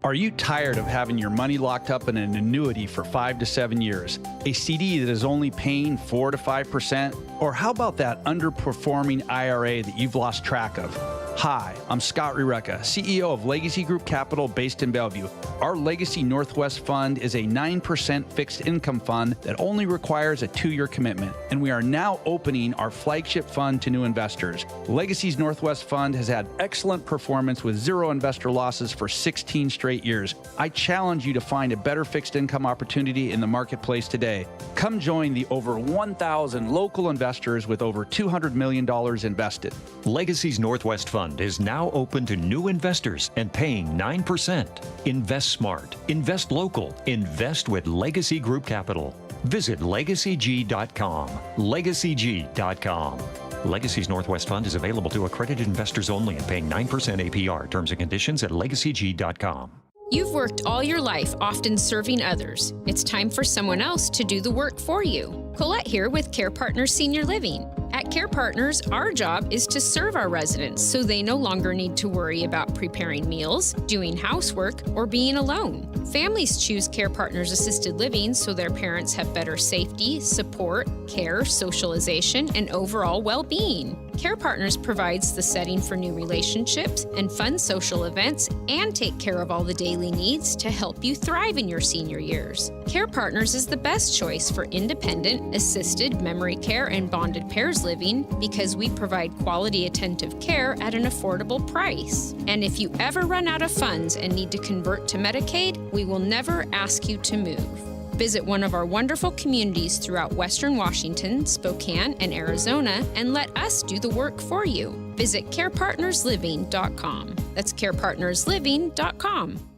Are you tired of having your money locked up in an annuity for 5 to 7 years? A CD that is only paying 4 to 5%? Or how about that underperforming IRA that you've lost track of? Hi, I'm Scott Rureka, CEO of Legacy Group Capital based in Bellevue. Our Legacy Northwest Fund is a 9% fixed income fund that only requires a 2-year commitment, and we are now opening our flagship fund to new investors. Legacy's Northwest Fund has had excellent performance with 0 investor losses for 16 straight years. I challenge you to find a better fixed income opportunity in the marketplace today. Come join the over 1,000 local investors with over $200 million invested. Legacy's Northwest Fund is now open to new investors and paying 9%. Invest smart, invest local, invest with Legacy Group Capital. Visit legacyg.com. legacyg.com. Legacy's Northwest Fund is available to accredited investors only and paying 9% APR. Terms and conditions at legacyg.com. You've worked all your life, often serving others. It's time for someone else to do the work for you. Colette here with Care Partners Senior Living. At Care Partners, our job is to serve our residents so they no longer need to worry about preparing meals, doing housework, or being alone. Families choose Care Partners Assisted Living so their parents have better safety, support, care, socialization, and overall well-being. Care Partners provides the setting for new relationships and fun social events and take care of all the daily needs to help you thrive in your senior years. Care Partners is the best choice for independent, assisted, memory care, and bonded pairs living because we provide quality attentive care at an affordable price. And if you ever run out of funds and need to convert to Medicaid, we will never ask you to move. Visit one of our wonderful communities throughout Western Washington, Spokane, and Arizona, and let us do the work for you. Visit carepartnersliving.com. That's carepartnersliving.com.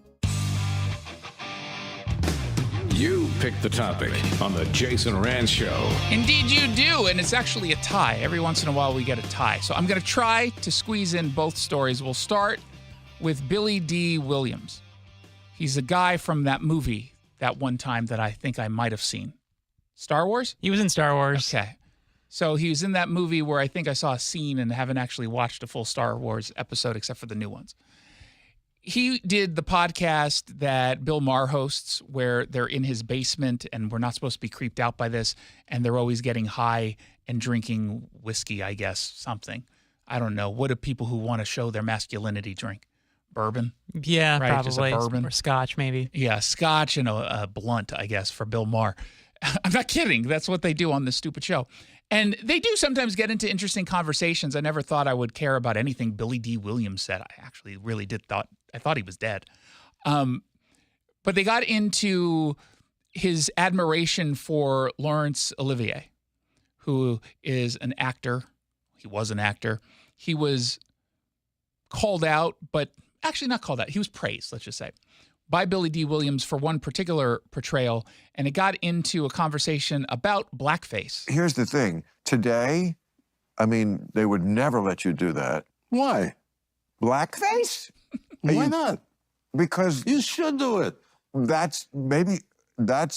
You picked the topic on the Jason Rantz Show. Indeed you do, and it's actually a tie. Every once in a while we get a tie. So I'm going to try to squeeze in both stories. We'll start with Billy D. Williams. He's a guy from that movie that one time that I think I might have seen. Star Wars? He was in Star Wars. Okay. So he was in that movie where I think I saw a scene and haven't actually watched a full Star Wars episode except for the new ones. He did the podcast that Bill Maher hosts where they're in his basement and we're not supposed to be creeped out by this, and they're always getting high and drinking whiskey, I guess, something. I don't know. What do people who want to show their masculinity drink? Bourbon? Yeah, right? probably. Just a bourbon. Or scotch, maybe. Yeah, scotch and a blunt, I guess, for Bill Maher. I'm not kidding. That's what they do on this stupid show. And they do sometimes get into interesting conversations. I never thought I would care about anything Billy D. Williams said. I actually really I thought he was dead. But they got into his admiration for Laurence Olivier, who is an actor. He was an actor. He was called out, but actually not called out. He was praised, let's just say, by Billy D. Williams for one particular portrayal, and it got into a conversation about blackface. Here's the thing. Today, I mean, they would never let you do that. Why? Blackface? Why not? Because you should do it. That's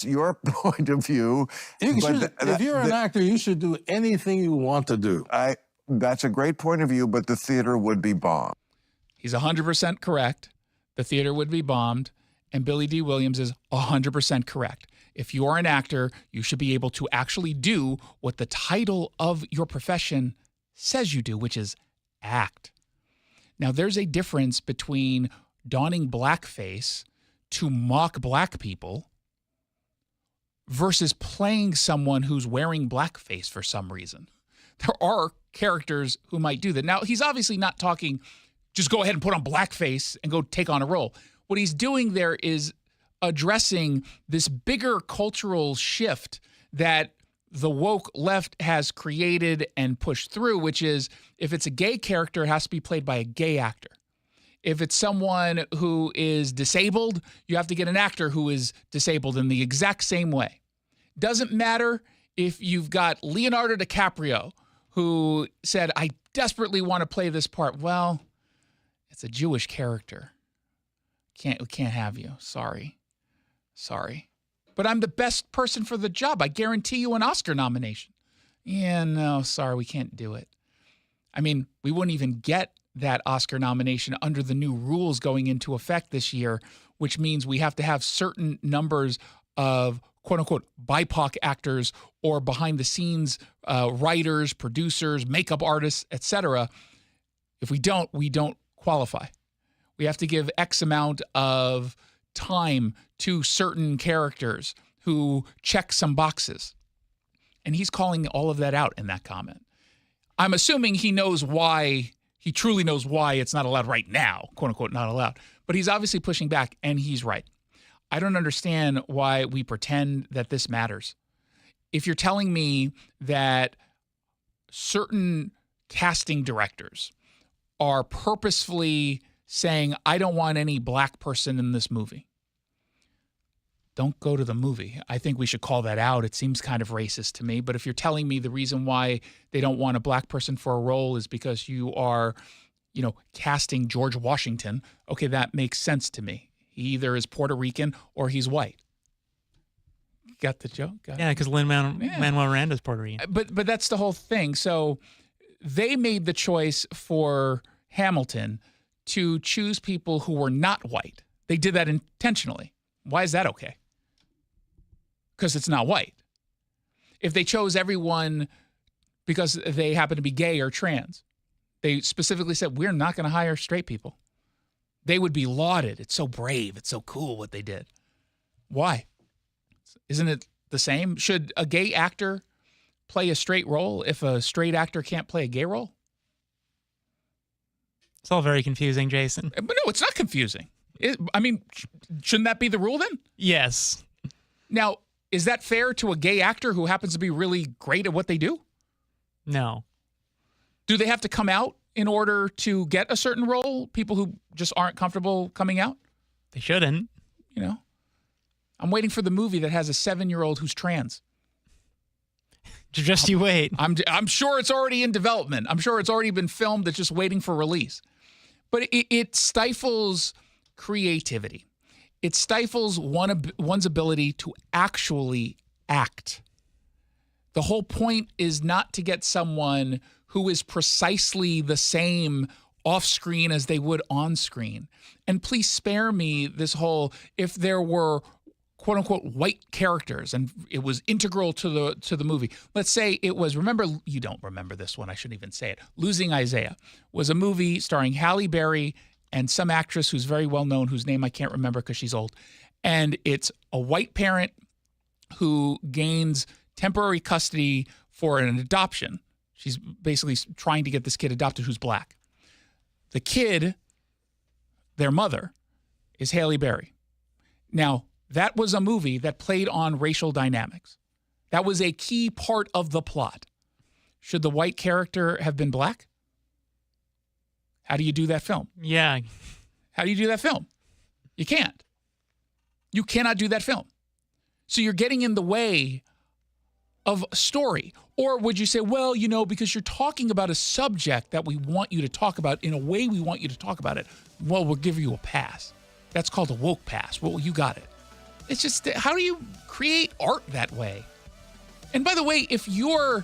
your point of view. If you're an actor, you should do anything you want to do. That's a great point of view, but the theater would be bombed. He's 100% correct. The theater would be bombed, and Billy D. Williams is 100% correct. If you are an actor, you should be able to actually do what the title of your profession says you do, which is act. Now, there's a difference between donning blackface to mock black people versus playing someone who's wearing blackface for some reason. There are characters who might do that. Now, he's obviously not talking, just go ahead and put on blackface and go take on a role. What he's doing there is addressing this bigger cultural shift that the woke left has created and pushed through, which is if it's a gay character, it has to be played by a gay actor. If it's someone who is disabled, you have to get an actor who is disabled in the exact same way. Doesn't matter if you've got Leonardo DiCaprio who said, I desperately want to play this part. Well, it's a Jewish character. We can't have you. Sorry. But I'm the best person for the job. I guarantee you an Oscar nomination. Yeah, no, sorry, we can't do it. I mean, we wouldn't even get that Oscar nomination under the new rules going into effect this year, which means we have to have certain numbers of quote-unquote BIPOC actors or behind-the-scenes writers, producers, makeup artists, etc. If we don't qualify. We have to give X amount of time to certain characters who check some boxes. And he's calling all of that out in that comment. I'm assuming he knows why, he truly knows why it's not allowed right now, quote unquote, not allowed. But he's obviously pushing back, and he's right. I don't understand why we pretend that this matters. If you're telling me that certain casting directors are purposefully saying, I don't want any black person in this movie, don't go to the movie. I think we should call that out. It seems kind of racist to me. But if you're telling me the reason why they don't want a black person for a role is because you are, casting George Washington, okay, that makes sense to me. He either is Puerto Rican or he's white. Got the joke? Yeah, because Lin-Manuel Miranda's Puerto Rican. But that's the whole thing. So they made the choice for Hamilton to choose people who were not white. They did that intentionally. Why is that okay? Because it's not white. If they chose everyone because they happen to be gay or trans, they specifically said, we're not going to hire straight people. They would be lauded. It's so brave. It's so cool what they did. Why? Isn't it the same? Should a gay actor play a straight role if a straight actor can't play a gay role? It's all very confusing, Jason. But no, it's not confusing. Shouldn't that be the rule then? Yes. Now, is that fair to a gay actor who happens to be really great at what they do? No. Do they have to come out in order to get a certain role? People who just aren't comfortable coming out? They shouldn't. I'm waiting for the movie that has a 7-year-old who's trans. Just you wait. I'm sure it's already in development. I'm sure it's already been filmed. It's just waiting for release. But it stifles creativity. It stifles one's ability to actually act. The whole point is not to get someone who is precisely the same off screen as they would on screen. And please spare me this whole, if there were quote unquote white characters and it was integral to the movie. Let's say it was, remember, you don't remember this one, I shouldn't even say it. Losing Isaiah was a movie starring Halle Berry and some actress who's very well known, whose name I can't remember because she's old. And it's a white parent who gains temporary custody for an adoption. She's basically trying to get this kid adopted who's black. The kid, their mother, is Halle Berry. Now, that was a movie that played on racial dynamics. That was a key part of the plot. Should the white character have been black? How do you do that film? Yeah. How do you do that film? You can't. You cannot do that film. So you're getting in the way of a story. Or would you say, well, because you're talking about a subject that we want you to talk about in a way we want you to talk about it, well, we'll give you a pass. That's called a woke pass. Well, you got it. It's just, how do you create art that way? And by the way, if you're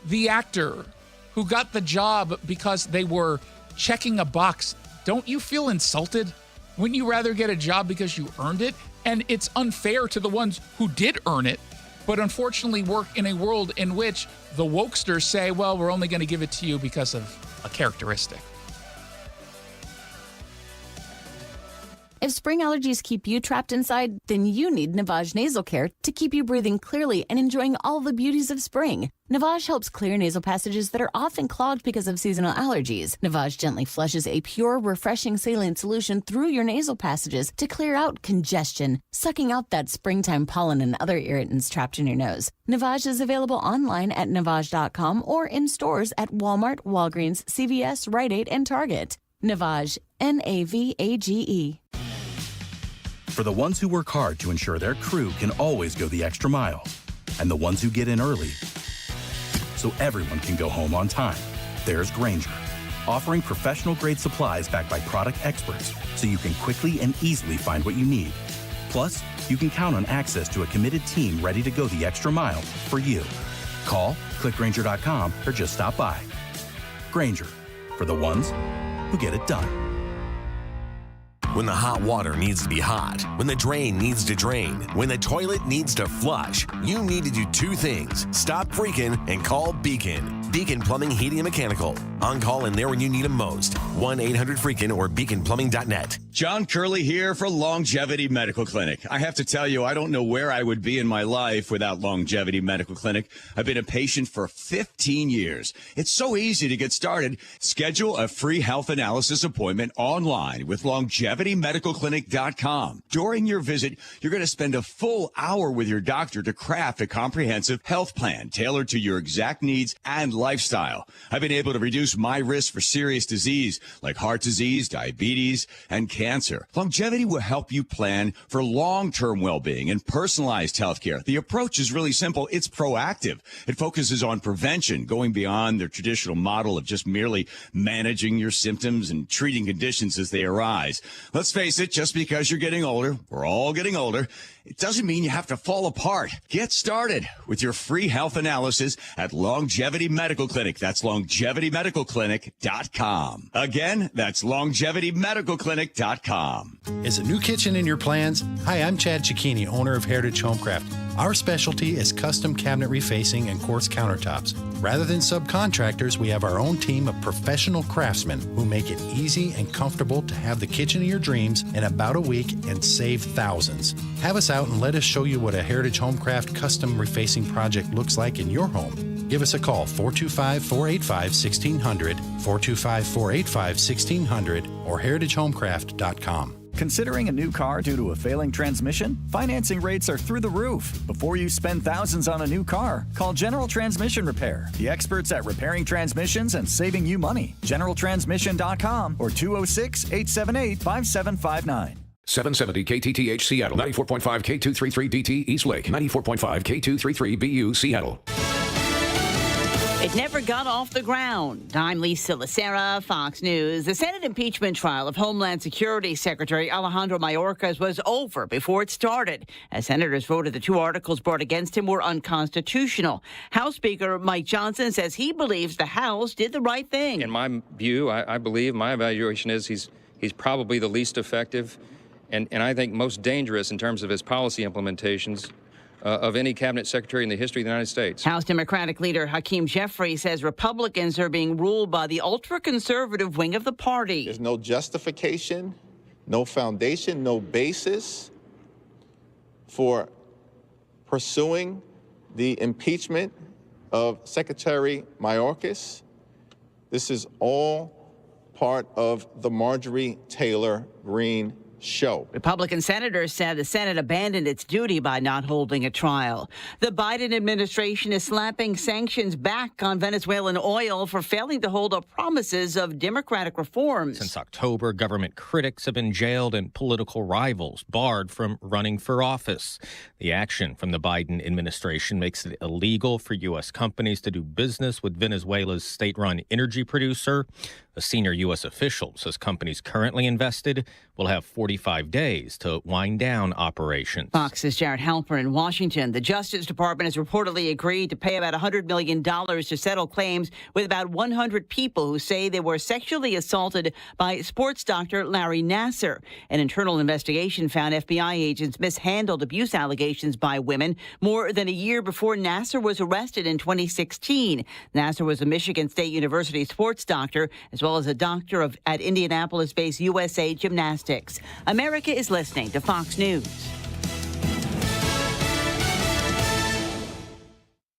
the actor who got the job because they were checking a box, don't you feel insulted? Wouldn't you rather get a job because you earned it? And it's unfair to the ones who did earn it, but unfortunately work in a world in which the wokesters say, well, we're only going to give it to you because of a characteristic. If spring allergies keep you trapped inside, then you need Navage Nasal Care to keep you breathing clearly and enjoying all the beauties of spring. Navage helps clear nasal passages that are often clogged because of seasonal allergies. Navage gently flushes a pure, refreshing saline solution through your nasal passages to clear out congestion, sucking out that springtime pollen and other irritants trapped in your nose. Navage is available online at Navage.com or in stores at Walmart, Walgreens, CVS, Rite Aid, and Target. Navage, Navage. For the ones who work hard to ensure their crew can always go the extra mile, and the ones who get in early so everyone can go home on time, there's Grainger, offering professional-grade supplies backed by product experts so you can quickly and easily find what you need. Plus, you can count on access to a committed team ready to go the extra mile for you. Call, click Grainger.com, or just stop by. Grainger, for the ones who get it done. When the hot water needs to be hot, when the drain needs to drain, when the toilet needs to flush, you need to do two things. Stop freaking and call Beacon. Beacon Plumbing, Heating, and Mechanical. On call and there when you need them most. 1-800-FREAKIN or beaconplumbing.net. John Curley here for Longevity Medical Clinic. I have to tell you, I don't know where I would be in my life without Longevity Medical Clinic. I've been a patient for 15 years. It's so easy to get started. Schedule a free health analysis appointment online with LongevityMedicalClinic.com. During your visit, you're going to spend a full hour with your doctor to craft a comprehensive health plan tailored to your exact needs and lifestyle. I've been able to reduce my risk for serious disease like heart disease, diabetes, and cancer. Longevity will help you plan for long-term well-being and personalized health care. The approach is really simple. It's proactive. It focuses on prevention, going beyond the traditional model of just merely managing your symptoms and treating conditions as they arise. Let's face it, just because you're getting older, we're all getting older, it doesn't mean you have to fall apart. Get started with your free health analysis at Longevity Medical Clinic. That's LongevityMedicalClinic.com. Again, that's LongevityMedicalClinic.com. Is a new kitchen in your plans? Hi, I'm Chad Cicchini, owner of Heritage Homecraft. Our specialty is custom cabinet refacing and quartz countertops. Rather than subcontractors, we have our own team of professional craftsmen who make it easy and comfortable to have the kitchen of your dreams in about a week and save thousands. Have us out and let us show you what a Heritage Homecraft custom refacing project looks like in your home. Give us a call, 425-485-1600, 425-485-1600, or heritagehomecraft.com. Considering a new car due to a failing transmission? Financing rates are through the roof. Before you spend thousands on a new car, call General Transmission Repair, the experts at repairing transmissions and saving you money. GeneralTransmission.com or 206-878-5759. 770 KTTH Seattle, 94.5 K233DT East Lake, 94.5 K233BU Seattle. It never got off the ground. I'm Lisa Lacera, Fox News. The Senate impeachment trial of Homeland Security Secretary Alejandro Mayorkas was over before it started, as senators voted the two articles brought against him were unconstitutional. House Speaker Mike Johnson says he believes the House did the right thing. In my view, I believe, my evaluation is he's probably the least effective and I think most dangerous in terms of his policy implementations of any cabinet secretary in the history of the United States. House Democratic leader Hakeem Jeffrey says Republicans are being ruled by the ultra-conservative wing of the party. There's no justification, no foundation, no basis for pursuing the impeachment of Secretary Mayorkas. This is all part of the Marjorie Taylor Greene show. Republican senators said the Senate abandoned its duty by not holding a trial. The Biden administration is slapping sanctions back on Venezuelan oil for failing to hold up promises of democratic reforms. Since October, government critics have been jailed and political rivals barred from running for office. The action from the Biden administration makes it illegal for U.S. companies to do business with Venezuela's state-run energy producer. A senior U.S. official says companies currently invested will have 45 days to wind down operations. Fox's Jared Halper in Washington. The Justice Department has reportedly agreed to pay about $100 million to settle claims with about 100 people who say they were sexually assaulted by sports doctor Larry Nassar. An internal investigation found FBI agents mishandled abuse allegations by women more than a year before Nassar was arrested in 2016. Nassar was a Michigan State University sports doctor, as well as a doctor at Indianapolis-based USA Gymnastics. America is listening to Fox News.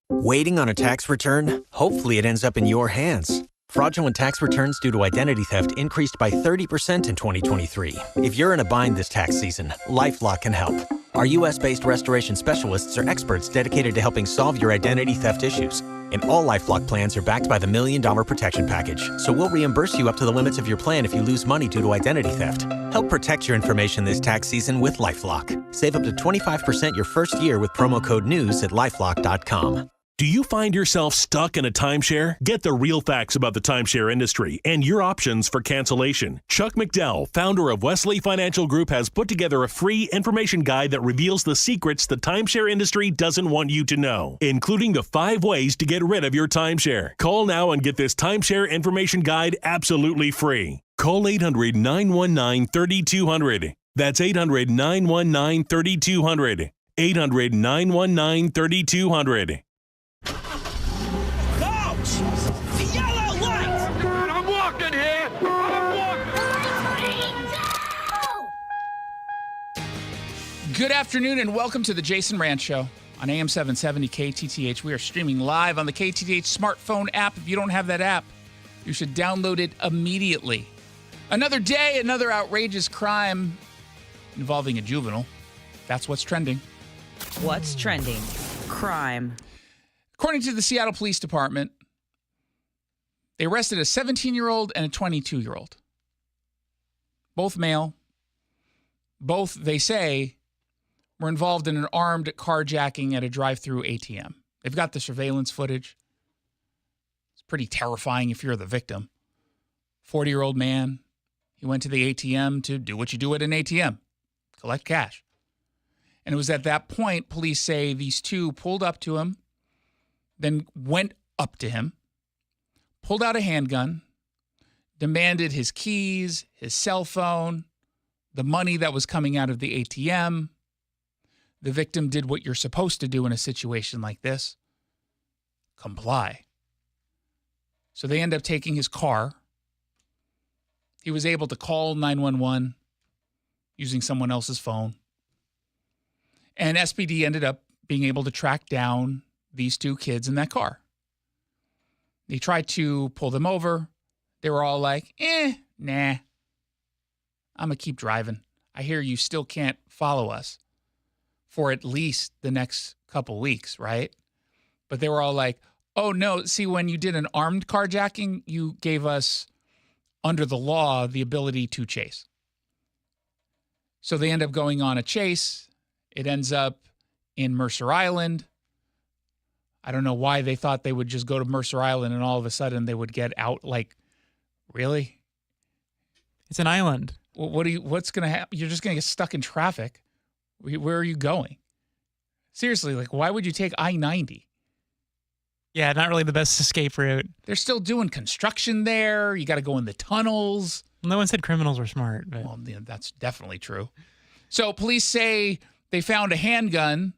Waiting on a tax return? Hopefully it ends up in your hands. Fraudulent tax returns due to identity theft increased by 30% in 2023. If you're in a bind this tax season, LifeLock can help. Our U.S.-based restoration specialists are experts dedicated to helping solve your identity theft issues. And all LifeLock plans are backed by the $1 Million Protection Package. So we'll reimburse you up to the limits of your plan if you lose money due to identity theft. Help protect your information this tax season with LifeLock. Save up to 25% your first year with promo code NEWS at LifeLock.com. Do you find yourself stuck in a timeshare? Get the real facts about the timeshare industry and your options for cancellation. Chuck McDowell, founder of Wesley Financial Group, has put together a free information guide that reveals the secrets the timeshare industry doesn't want you to know, including the 5 ways to get rid of your timeshare. Call now and get this timeshare information guide absolutely free. Call 800-919-3200. That's 800-919-3200. 800-919-3200. Good afternoon and welcome to the Jason Rantz Show on AM 770 KTTH. We are streaming live on the KTTH smartphone app. If you don't have that app, you should download it immediately. Another day, another outrageous crime involving a juvenile. That's what's trending. What's trending? Crime. According to the Seattle Police Department, they arrested a 17-year-old and a 22-year-old. Both male. Both, they say, were involved in an armed carjacking at a drive-through ATM. They've got the surveillance footage. It's pretty terrifying if you're the victim. 40-year-old man, he went to the ATM to do what you do at an ATM, collect cash. And it was at that point, police say these two pulled up to him, then went up to him, pulled out a handgun, demanded his keys, his cell phone, the money that was coming out of the ATM. The victim did what you're supposed to do in a situation like this. Comply. So they end up taking his car. He was able to call 911 using someone else's phone. And SPD ended up being able to track down these two kids in that car. They tried to pull them over. They were all like, nah. I'm going to keep driving. I hear you still can't follow us for at least the next couple weeks, right? But they were all like, oh, no, see, when you did an armed carjacking, you gave us, under the law, the ability to chase. So they end up going on a chase. It ends up in Mercer Island. I don't know why they thought they would just go to Mercer Island and all of a sudden they would get out. Like, really? It's an island. What's going to happen? You're just going to get stuck in traffic. Where are you going? Seriously, like, why would you take I-90? Yeah, not really the best escape route. They're still doing construction there. You got to go in the tunnels. No one said criminals were smart. But. Well, yeah, that's definitely true. So police say they found a handgun,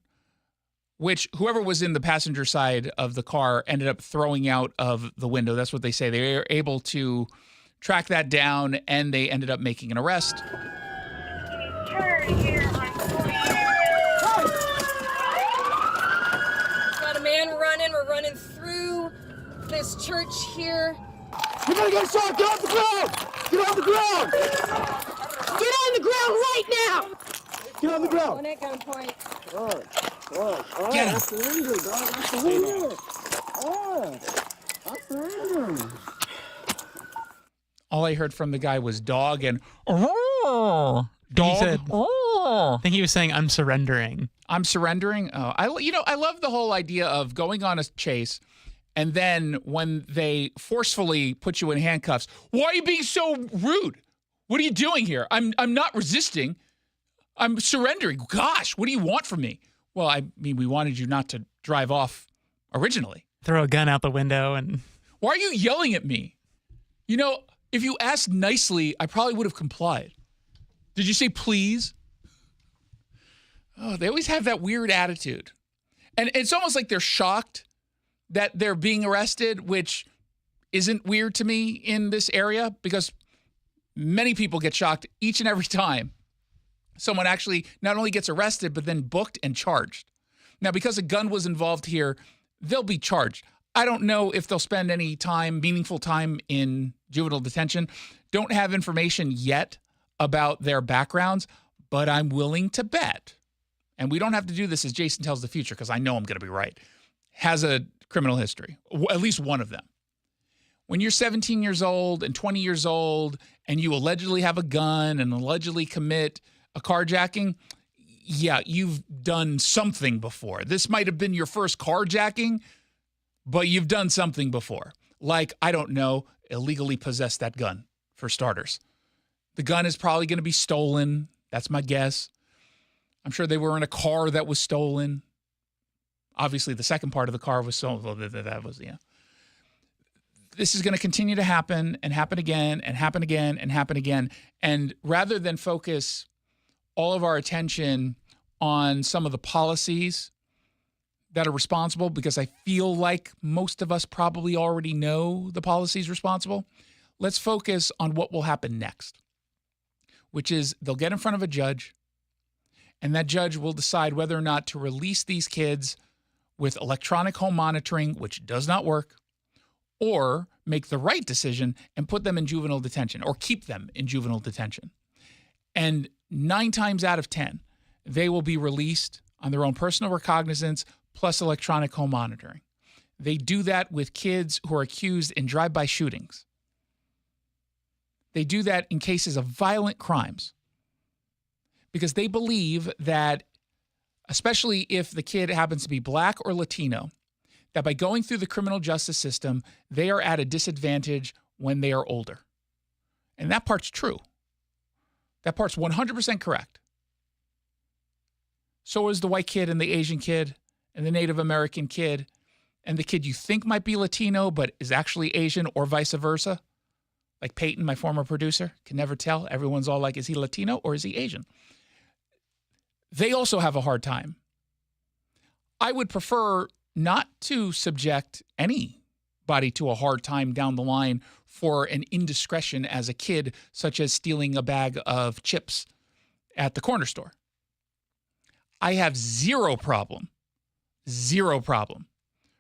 which whoever was in the passenger side of the car ended up throwing out of the window. That's what they say. They were able to track that down, and they ended up making an arrest. Got a man running. We're running through this church here. You're gonna get shot. Get off the ground. Get off the ground. Get on the ground right Get on the ground. One at gunpoint. Get him. I surrender, dog. I surrender. I surrender. All I heard from the guy was dog and Dog. He said, I think he was saying, I'm surrendering. I'm surrendering. Oh, I love the whole idea of going on a chase, and then when they forcefully put you in handcuffs, why are you being so rude? What are you doing here? I'm not resisting. I'm surrendering. Gosh, what do you want from me? Well, I mean, we wanted you not to drive off originally. Throw a gun out the window and. Why are you yelling at me? If you asked nicely, I probably would have complied. Did you say please? Oh, they always have that weird attitude. And it's almost like they're shocked that they're being arrested, which isn't weird to me in this area because many people get shocked each and every time someone actually not only gets arrested, but then booked and charged. Now, because a gun was involved here, they'll be charged. I don't know if they'll spend any time, meaningful time in juvenile detention. Don't have information yet about their backgrounds, but I'm willing to bet, and we don't have to do this as Jason tells the future because I know I'm going to be right, has a criminal history, at least one of them. When you're 17 years old and 20 years old and you allegedly have a gun and allegedly commit a carjacking, yeah, you've done something before. This might have been your first carjacking, but you've done something before. Like, I don't know, illegally possess that gun, for starters. The gun is probably going to be stolen. That's my guess. I'm sure they were in a car that was stolen. Obviously, the second part of the car was stolen. That was, yeah. This is going to continue to happen and happen again and happen again and happen again. And rather than focus all of our attention on some of the policies that are responsible, because I feel like most of us probably already know the policies responsible, let's focus on what will happen next, which is they'll get in front of a judge, and that judge will decide whether or not to release these kids with electronic home monitoring, which does not work, or make the right decision and put them in juvenile detention or keep them in juvenile detention. And 9 times out of 10, they will be released on their own personal recognizance plus electronic home monitoring. They do that with kids who are accused in drive-by shootings. They do that in cases of violent crimes because they believe that, especially if the kid happens to be Black or Latino, that by going through the criminal justice system, they are at a disadvantage when they are older. And that part's true. That part's 100% correct. So is the white kid and the Asian kid and the Native American kid and the kid you think might be Latino but is actually Asian, or vice versa. Like Peyton, my former producer, can never tell. Everyone's all like, is he Latino or is he Asian? They also have a hard time. I would prefer not to subject anybody to a hard time down the line for an indiscretion as a kid, such as stealing a bag of chips at the corner store. I have zero problem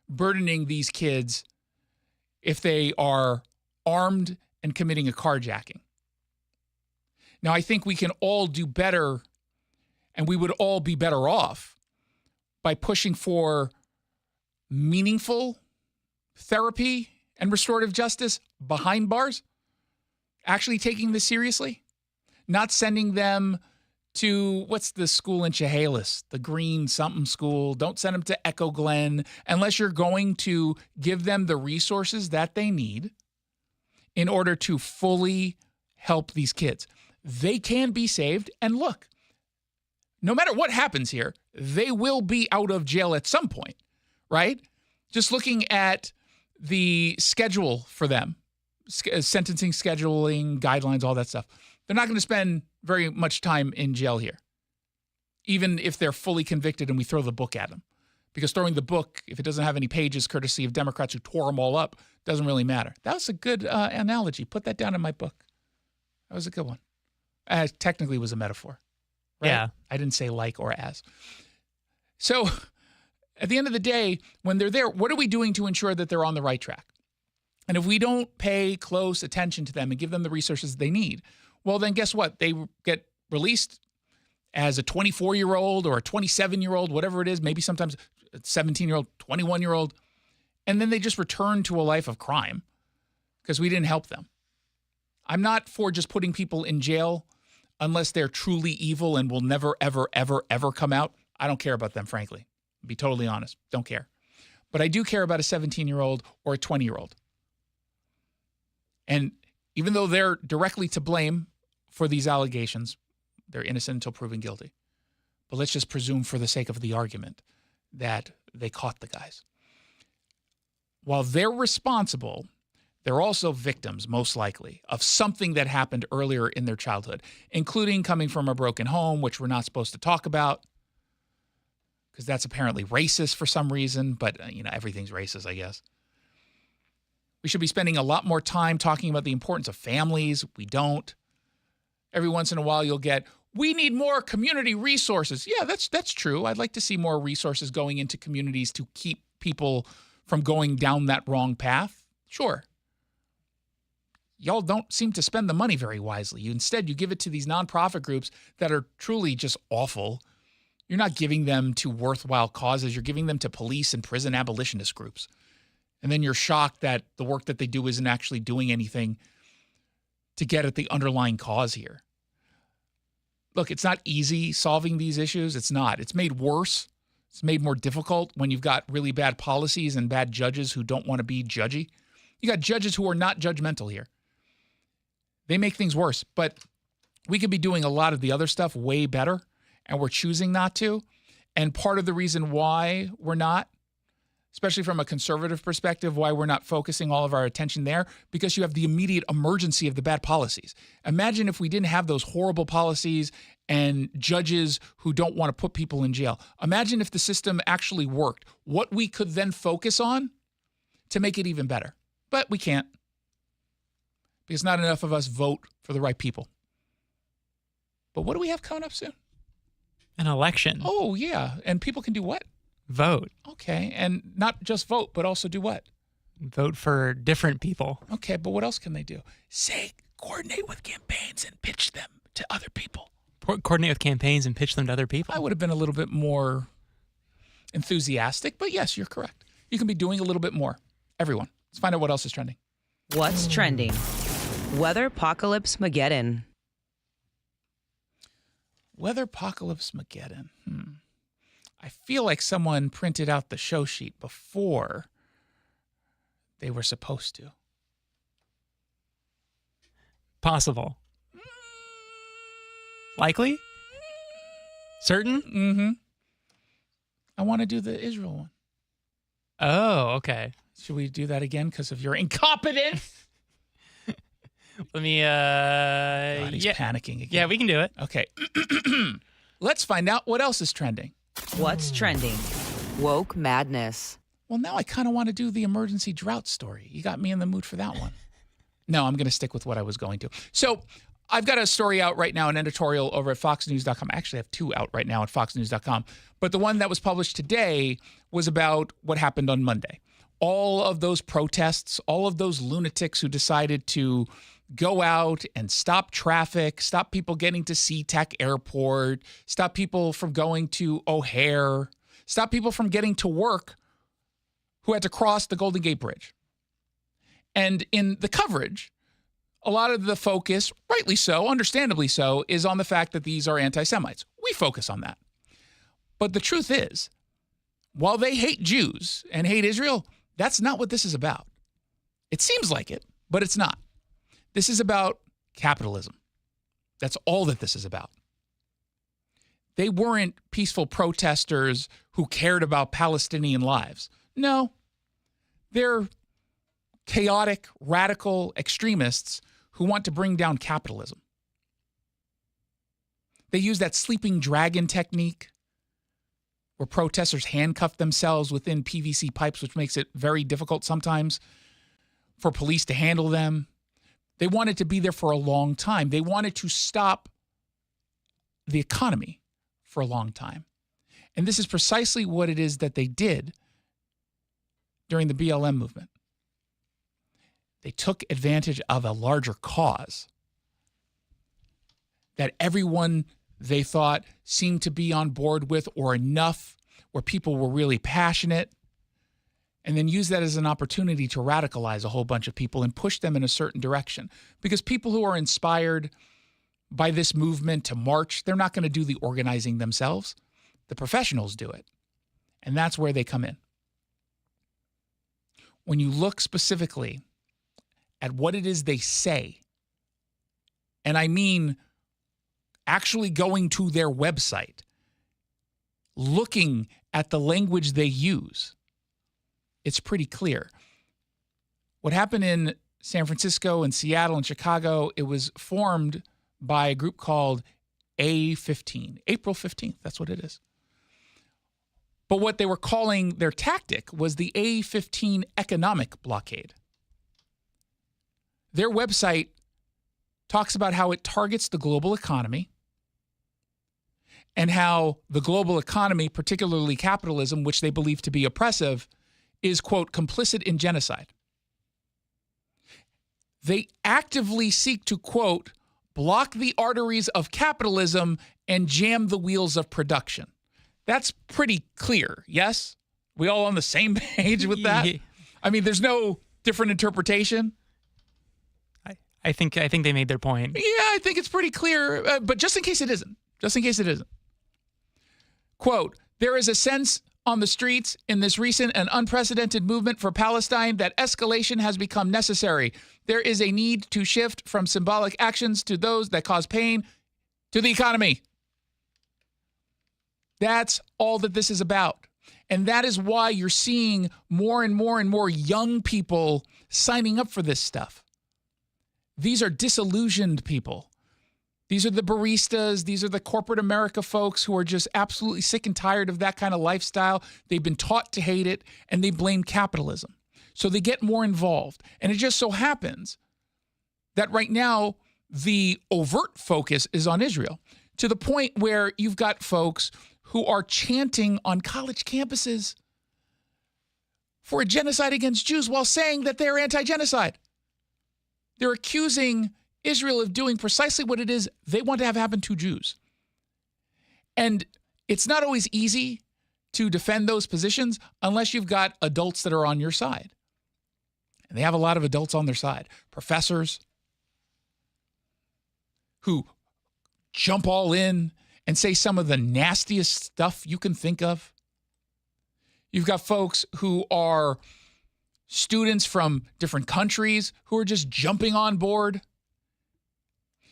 burdening these kids if they are armed and committing a carjacking. Now, I think we can all do better, and we would all be better off by pushing for meaningful therapy and restorative justice behind bars, actually taking this seriously, not sending them to, what's the school in Chehalis, the Green something school. Don't send them to Echo Glen unless you're going to give them the resources that they need in order to fully help these kids. They can be saved. And look, no matter what happens here, they will be out of jail at some point, right? Just looking at the schedule for them, sentencing, scheduling, guidelines, all that stuff. They're not going to spend very much time in jail here, even if they're fully convicted and we throw the book at them. Because throwing the book, if it doesn't have any pages, courtesy of Democrats who tore them all up, doesn't really matter. That was a good analogy. Put that down in my book. That was a good one. Technically, it was a metaphor. Right? Yeah. I didn't say like or as. So at the end of the day, when they're there, what are we doing to ensure that they're on the right track? And if we don't pay close attention to them and give them the resources they need, well, then guess what? They get released as a 24-year-old or a 27-year-old, whatever it is, maybe sometimes a 17-year-old, 21-year-old, and then they just return to a life of crime because we didn't help them. I'm not for just putting people in jail unless they're truly evil and will never, ever, ever, ever come out. I don't care about them, frankly. To be totally honest. Don't care. But I do care about a 17-year-old or a 20-year-old. And even though they're directly to blame for these allegations, they're innocent until proven guilty. But let's just presume for the sake of the argument that they caught the guys. While they're responsible, they're also victims, most likely, of something that happened earlier in their childhood, including coming from a broken home, which we're not supposed to talk about because that's apparently racist for some reason, but everything's racist, I guess. We should be spending a lot more time talking about the importance of families. We don't. Every once in a while you'll get, we need more community resources. Yeah, that's true. I'd like to see more resources going into communities to keep people from going down that wrong path. Sure. Y'all don't seem to spend the money very wisely. Instead, you give it to these nonprofit groups that are truly just awful. You're not giving them to worthwhile causes. You're giving them to police and prison abolitionist groups. And then you're shocked that the work that they do isn't actually doing anything to get at the underlying cause here. Look, it's not easy solving these issues. It's not. It's made worse. It's made more difficult when you've got really bad policies and bad judges who don't want to be judgy. You got judges who are not judgmental here. They make things worse, but we could be doing a lot of the other stuff way better, and we're choosing not to. And part of the reason why we're not, especially from a conservative perspective, why we're not focusing all of our attention there, because you have the immediate emergency of the bad policies. Imagine if we didn't have those horrible policies and judges who don't want to put people in jail. Imagine if the system actually worked, what we could then focus on to make it even better. But we can't, because not enough of us vote for the right people. But what do we have coming up soon? An election. Oh, yeah. And people can do what? Vote. Okay. And not just vote, but also do what? Vote for different people. Okay, but what else can they do? Say, coordinate with campaigns and pitch them to other people. Coordinate with campaigns and pitch them to other people. I would have been a little bit more enthusiastic, but yes, you're correct. You can be doing a little bit more. Everyone. Let's find out what else is trending. What's trending? Weather-pocalypse-mageddon. Weather-pocalypse-mageddon. I feel like someone printed out the show sheet before they were supposed to. Possible. Likely? Certain? Mm-hmm. I want to do the Israel one. Oh, okay. Should we do that again because of your incompetence? Let me, God, he's panicking again. Yeah, we can do it. Okay. Let's find out what else is trending. What's trending? Woke madness. Well, now I kind of want to do the emergency drought story. You got me in the mood for that one. No, I'm going to stick with what I was going to. So I've got a story out right now, an editorial over at foxnews.com. I actually have two out right now at foxnews.com. But the one that was published today was about what happened on Monday. All of those protests, all of those lunatics who decided to go out and stop traffic, stop people getting to SeaTac Airport, stop people from going to O'Hare, stop people from getting to work who had to cross the Golden Gate Bridge. And in the coverage, a lot of the focus, rightly so, understandably so, is on the fact that these are anti-Semites. We focus on that. But the truth is, while they hate Jews and hate Israel, that's not what this is about. It seems like it, but it's not. This is about capitalism. That's all that this is about. They weren't peaceful protesters who cared about Palestinian lives. No, they're chaotic, radical extremists who want to bring down capitalism. They use that sleeping dragon technique where protesters handcuff themselves within PVC pipes, which makes it very difficult sometimes for police to handle them. They wanted to be there for a long time. They wanted to stop the economy for a long time. And this is precisely what it is that they did during the BLM movement. They took advantage of a larger cause that everyone they thought seemed to be on board with, or enough where people were really passionate, and then use that as an opportunity to radicalize a whole bunch of people and push them in a certain direction. Because people who are inspired by this movement to march, they're not going to do the organizing themselves. The professionals do it. And that's where they come in. When you look specifically at what it is they say, and I mean actually going to their website, looking at the language they use, it's pretty clear. What happened in San Francisco and Seattle and Chicago, it was formed by a group called A15, April 15th, that's what it is. But what they were calling their tactic was the A15 economic blockade. Their website talks about how it targets the global economy and how the global economy, particularly capitalism, which they believe to be oppressive, is, quote, complicit in genocide. They actively seek to, quote, block the arteries of capitalism and jam the wheels of production. That's pretty clear, yes? We all on the same page with that? I mean, there's no different interpretation. I think they made their point. Yeah, I think it's pretty clear, but just in case it isn't. Quote, there is a sense on the streets in this recent and unprecedented movement for Palestine that escalation has become necessary. There is a need to shift from symbolic actions to those that cause pain to the economy. That's all that this is about. And that is why you're seeing more and more and more young people signing up for this stuff. These are disillusioned people. These are the baristas. These are the corporate America folks who are just absolutely sick and tired of that kind of lifestyle. They've been taught to hate it, and they blame capitalism. So they get more involved. And it just so happens that right now, the overt focus is on Israel, to the point where you've got folks who are chanting on college campuses for a genocide against Jews while saying that they're anti-genocide. They're accusing Israel of doing precisely what it is they want to have happen to Jews. And it's not always easy to defend those positions unless you've got adults that are on your side. And they have a lot of adults on their side. Professors who jump all in and say some of the nastiest stuff you can think of. You've got folks who are students from different countries who are just jumping on board.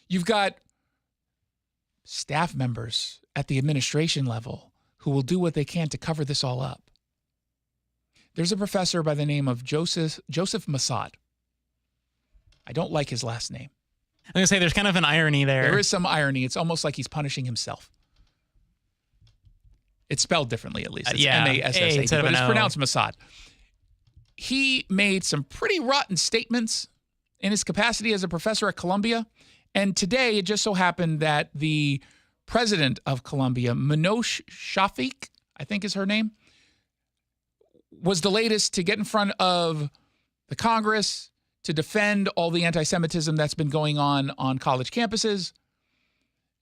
You've got staff members at the administration level who will do what they can to cover this all up. There's a professor by the name of Joseph Massad. I don't like his last name. I'm going to say there's kind of an irony there. There is some irony. It's almost like he's punishing himself. It's spelled differently, at least. It's M-A-S-S-A-D, but it's pronounced Massad. He made some pretty rotten statements in his capacity as a professor at Columbia. And today, it just so happened that the president of Columbia, Minosh Shafiq, I think is her name, was the latest to get in front of the Congress to defend all the anti-Semitism that's been going on college campuses.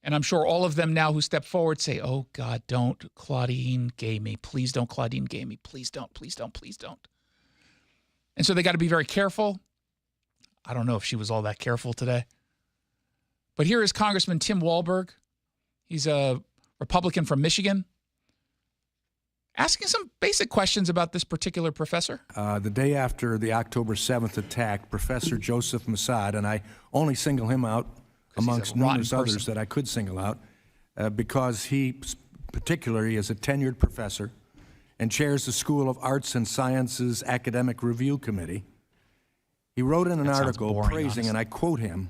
And I'm sure all of them now who step forward say, oh, God, don't Claudine gay me. Please don't Claudine gay me. Please don't, please don't, please don't. And so they got to be very careful. I don't know if she was all that careful today. But here is Congressman Tim Walberg. He's a Republican from Michigan, asking some basic questions about this particular professor. The day after the October 7th attack, Professor Joseph Massad, and I only single him out amongst numerous others that I could single out, because he particularly is a tenured professor and chairs the School of Arts and Sciences Academic Review Committee. He wrote in an article praising, and I quote him,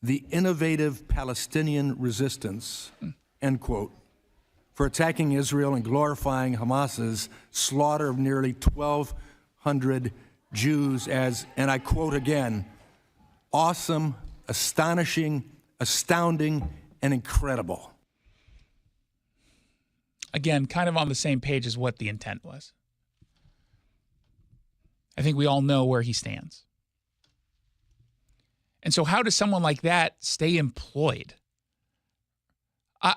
the innovative Palestinian resistance, end quote, for attacking Israel and glorifying Hamas's slaughter of nearly 1,200 Jews as, and I quote again, awesome, astonishing, astounding, and incredible. Again, kind of on the same page as what the intent was. I think we all know where he stands. And so how does someone like that stay employed?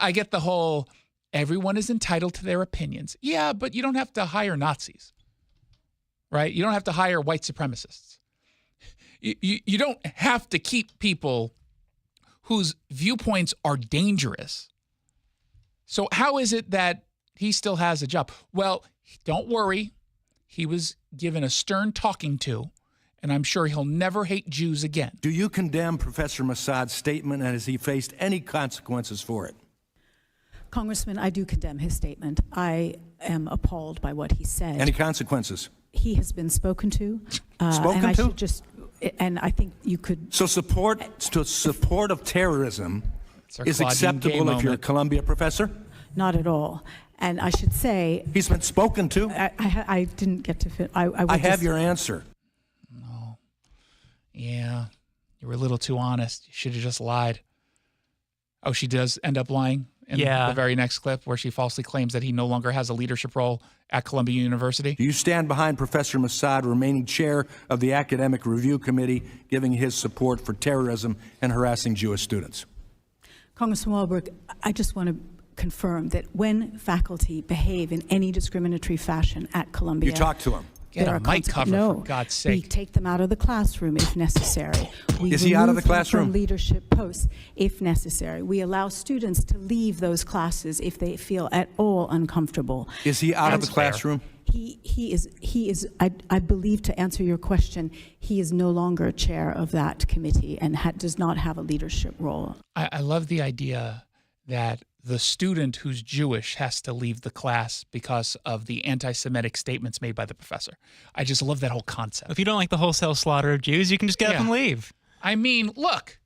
I get the whole everyone is entitled to their opinions. Yeah, but you don't have to hire Nazis, right? You don't have to hire white supremacists. You don't have to keep people whose viewpoints are dangerous. So how is it that he still has a job? Well, don't worry. He was given a stern talking to, and I'm sure he'll never hate Jews again. Do you condemn Professor Massad's statement, and has he faced any consequences for it? Congressman, I do condemn his statement. I am appalled by what he said. Any consequences? He has been spoken to. Spoken and I to? should just, and I think you could. So support of terrorism is acceptable if you're a Columbia professor? Not at all. And I should say, he's been spoken to. I didn't get to fit. I have your answer. No. Yeah, you were a little too honest. You should have just lied. Oh, she does end up lying in the very next clip where she falsely claims that he no longer has a leadership role at Columbia University. Do you stand behind Professor Massad remaining chair of the Academic Review Committee, giving his support for terrorism and harassing Jewish students? Congressman Walberg, I just want to confirm that when faculty behave in any discriminatory fashion at Columbia, you talk to him. Get a mic cover, for God's sake. We take them out of the classroom if necessary. We Is he out of the remove them classroom? from leadership posts if necessary. We allow students to leave those classes if they feel at all uncomfortable. Is he out of the classroom? He is. I believe, to answer your question, he is no longer chair of that committee and does not have a leadership role. I love the idea that the student who's Jewish has to leave the class because of the anti-Semitic statements made by the professor. I just love that whole concept. If you don't like the wholesale slaughter of Jews, you can just get up and leave. I mean, look,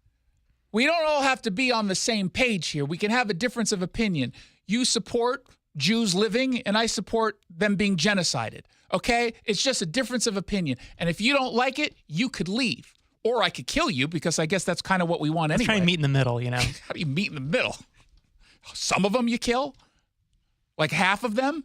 we don't all have to be on the same page here. We can have a difference of opinion. You support Jews living, and I support them being genocided, okay? It's just a difference of opinion. And if you don't like it, you could leave. Or I could kill you, because I guess that's kind of what we want anyway. Let's try and meet in the middle, you know? How do you meet in the middle? Some of them you kill? Like half of them?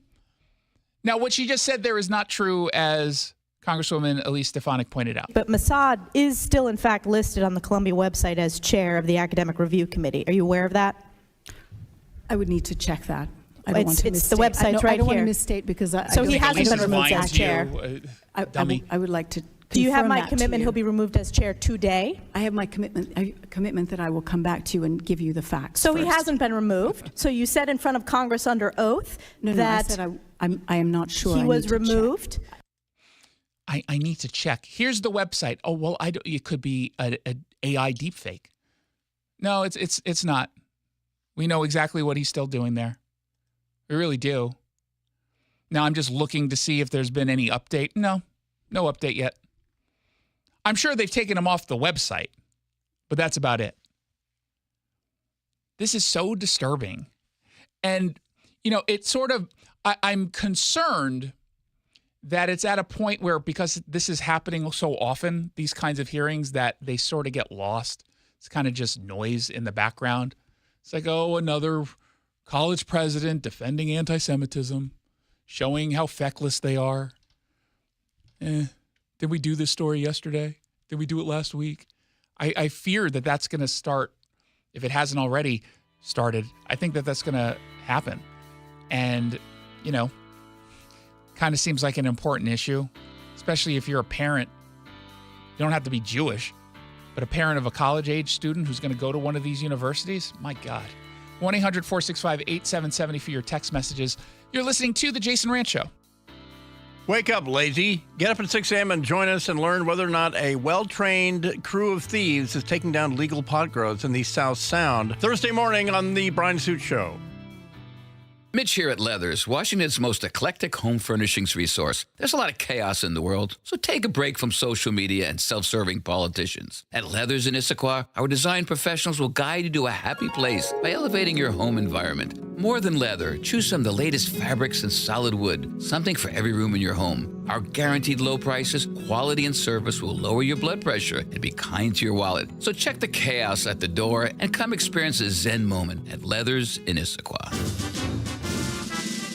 Now, what she just said there is not true, as Congresswoman Elise Stefanik pointed out. But Massad is still, in fact, listed on the Columbia website as chair of the Academic Review Committee. Are you aware of that? I would need to check that. I don't want to it's misstate. the website's right I don't want to here. misstate because So he hasn't been removed as chair. I would like to. Do you have confirm my that commitment to you. he'll be removed as chair today? I have my commitment that I will come back to you and give you the facts. So he first. hasn't been removed. So you said in front of Congress under oath No, I said I am not sure. he I was need to check. removed. I need to check. Here's the website. Oh, well, it could be an AI deepfake. No, it's not. We know exactly what he's still doing there. We really do. Now I'm just looking to see if there's been any update. No update yet. I'm sure they've taken him off the website, but that's about it. This is so disturbing. And, it's sort of, I'm concerned that it's at a point where, because this is happening so often, these kinds of hearings, that they sort of get lost. It's kind of just noise in the background. It's like, oh, another college president defending anti-Semitism, showing how feckless they are. Did we do this story yesterday? Did we do it last week? I fear that that's going to start, if it hasn't already started. I think that that's going to happen. And, kind of seems like an important issue, especially if you're a parent. You don't have to be Jewish, but a parent of a college-age student who's going to go to one of these universities. My God. 1-800-465-8770 for your text messages. You're listening to The Jason Rantz Show. Wake up, lazy. Get up at 6 a.m. and join us and learn whether or not a well-trained crew of thieves is taking down legal pot grows in the South Sound. Thursday morning on The Brian Suit Show. Mitch here at Leathers, Washington's most eclectic home furnishings resource. There's a lot of chaos in the world, so take a break from social media and self-serving politicians. At Leathers in Issaquah, our design professionals will guide you to a happy place by elevating your home environment. More than leather, choose from the latest fabrics and solid wood, something for every room in your home. Our guaranteed low prices, quality, and service will lower your blood pressure and be kind to your wallet. So check the chaos at the door and come experience a Zen moment at Leathers in Issaquah.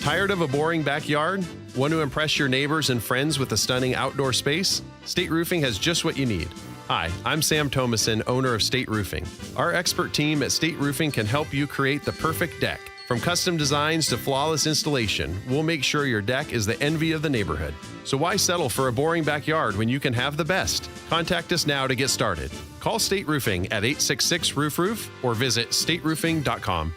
Tired of a boring backyard? Want to impress your neighbors and friends with a stunning outdoor space? State Roofing has just what you need. Hi, I'm Sam Thomason, owner of State Roofing. Our expert team at State Roofing can help you create the perfect deck. From custom designs to flawless installation, we'll make sure your deck is the envy of the neighborhood. So why settle for a boring backyard when you can have the best? Contact us now to get started. Call State Roofing at 866-ROOF-ROOF or visit stateroofing.com.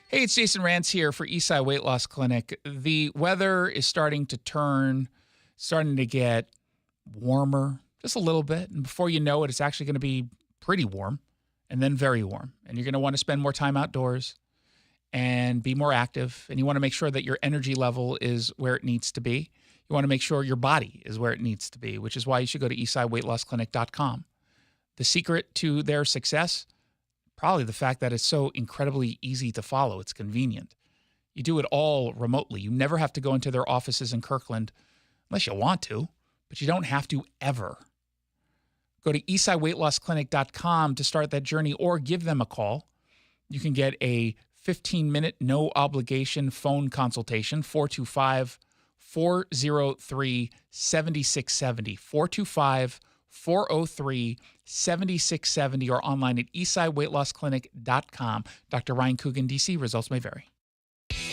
Hey, it's Jason Rantz here for Eastside Weight Loss Clinic. The weather is starting to turn, starting to get warmer just a little bit. And before you know it, it's actually going to be pretty warm and then very warm. And you're going to want to spend more time outdoors and be more active. And you want to make sure that your energy level is where it needs to be. You want to make sure your body is where it needs to be, which is why you should go to eastsideweightlossclinic.com. The secret to their success, probably the fact that it's so incredibly easy to follow. It's convenient. You do it all remotely. You never have to go into their offices in Kirkland unless you want to, but you don't have to ever. Go to eastsideweightlossclinic.com to start that journey or give them a call. You can get a 15-minute, no-obligation phone consultation, 425-403-7670, 425-403-7670, or online at eastsideweightlossclinic.com. Dr. Ryan Coogan, D.C. Results may vary.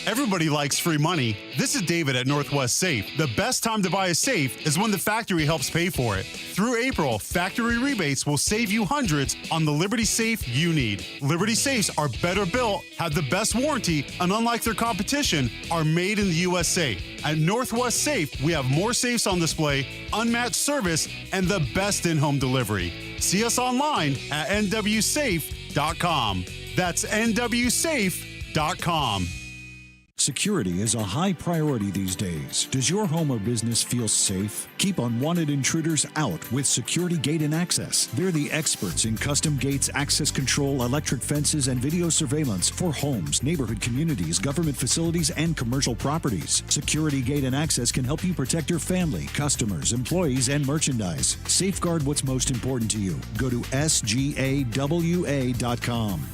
Everybody likes free money. This is David at Northwest Safe. The best time to buy a safe is when the factory helps pay for it. Through April, factory rebates will save you hundreds on the Liberty Safe you need. Liberty Safes are better built, have the best warranty, and unlike their competition, are made in the USA. At Northwest Safe, we have more safes on display, unmatched service, and the best in-home delivery. See us online at nwsafe.com. That's nwsafe.com. Security is a high priority these days. Does your home or business feel safe? Keep unwanted intruders out with Security Gate and Access. They're the experts in custom gates, access control, electric fences, and video surveillance for homes, neighborhood communities, government facilities, and commercial properties. Security Gate and Access can help you protect your family, customers, employees, and merchandise. Safeguard what's most important to you. Go to sgawa.com.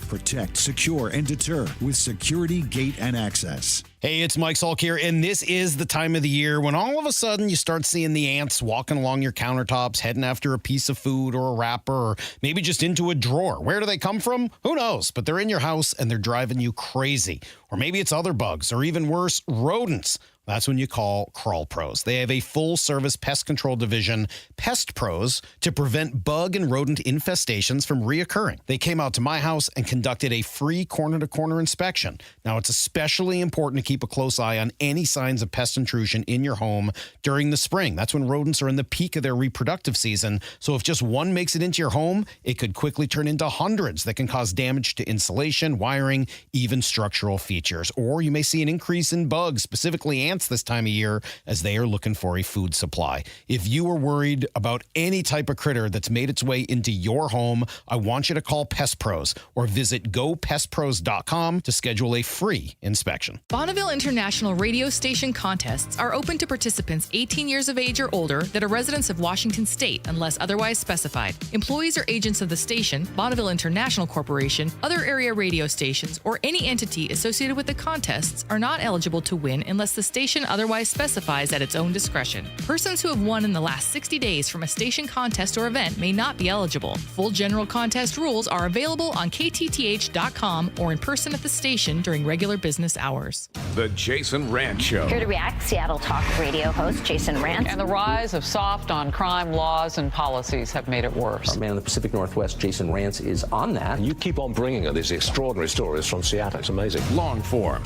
Protect, secure, and deter with Security Gate and Access. Hey, it's Mike Salk here, and this is the time of the year when all of a sudden you start seeing the ants walking along your countertops, heading after a piece of food or a wrapper, or maybe just into a drawer. Where do they come from? Who knows? But they're in your house and they're driving you crazy. Or maybe it's other bugs, or even worse, rodents. That's when you call Crawl Pros. They have a full-service pest control division, Pest Pros, to prevent bug and rodent infestations from reoccurring. They came out to my house and conducted a free corner-to-corner inspection. Now, it's especially important to keep a close eye on any signs of pest intrusion in your home during the spring. That's when rodents are in the peak of their reproductive season. So if just one makes it into your home, it could quickly turn into hundreds that can cause damage to insulation, wiring, even structural features. Or you may see an increase in bugs, specifically ants, this time of year, as they are looking for a food supply. If you are worried about any type of critter that's made its way into your home, I want you to call Pest Pros or visit gopestpros.com to schedule a free inspection. Bonneville International radio station contests are open to participants 18 years of age or older that are residents of Washington State unless otherwise specified. Employees or agents of the station, Bonneville International Corporation, other area radio stations, or any entity associated with the contests are not eligible to win unless the station otherwise specifies at its own discretion. Persons who have won in the last 60 days from a station contest or event may not be eligible. Full general contest rules are available on KTTH.com or in person at the station during regular business hours. The Jason Rantz Show. Here to react, Seattle Talk radio host Jason Rantz. And the rise of soft on crime laws and policies have made it worse. Our man in the Pacific Northwest, Jason Rantz, is on that. You keep on bringing her these extraordinary stories from Seattle. It's amazing. Long form.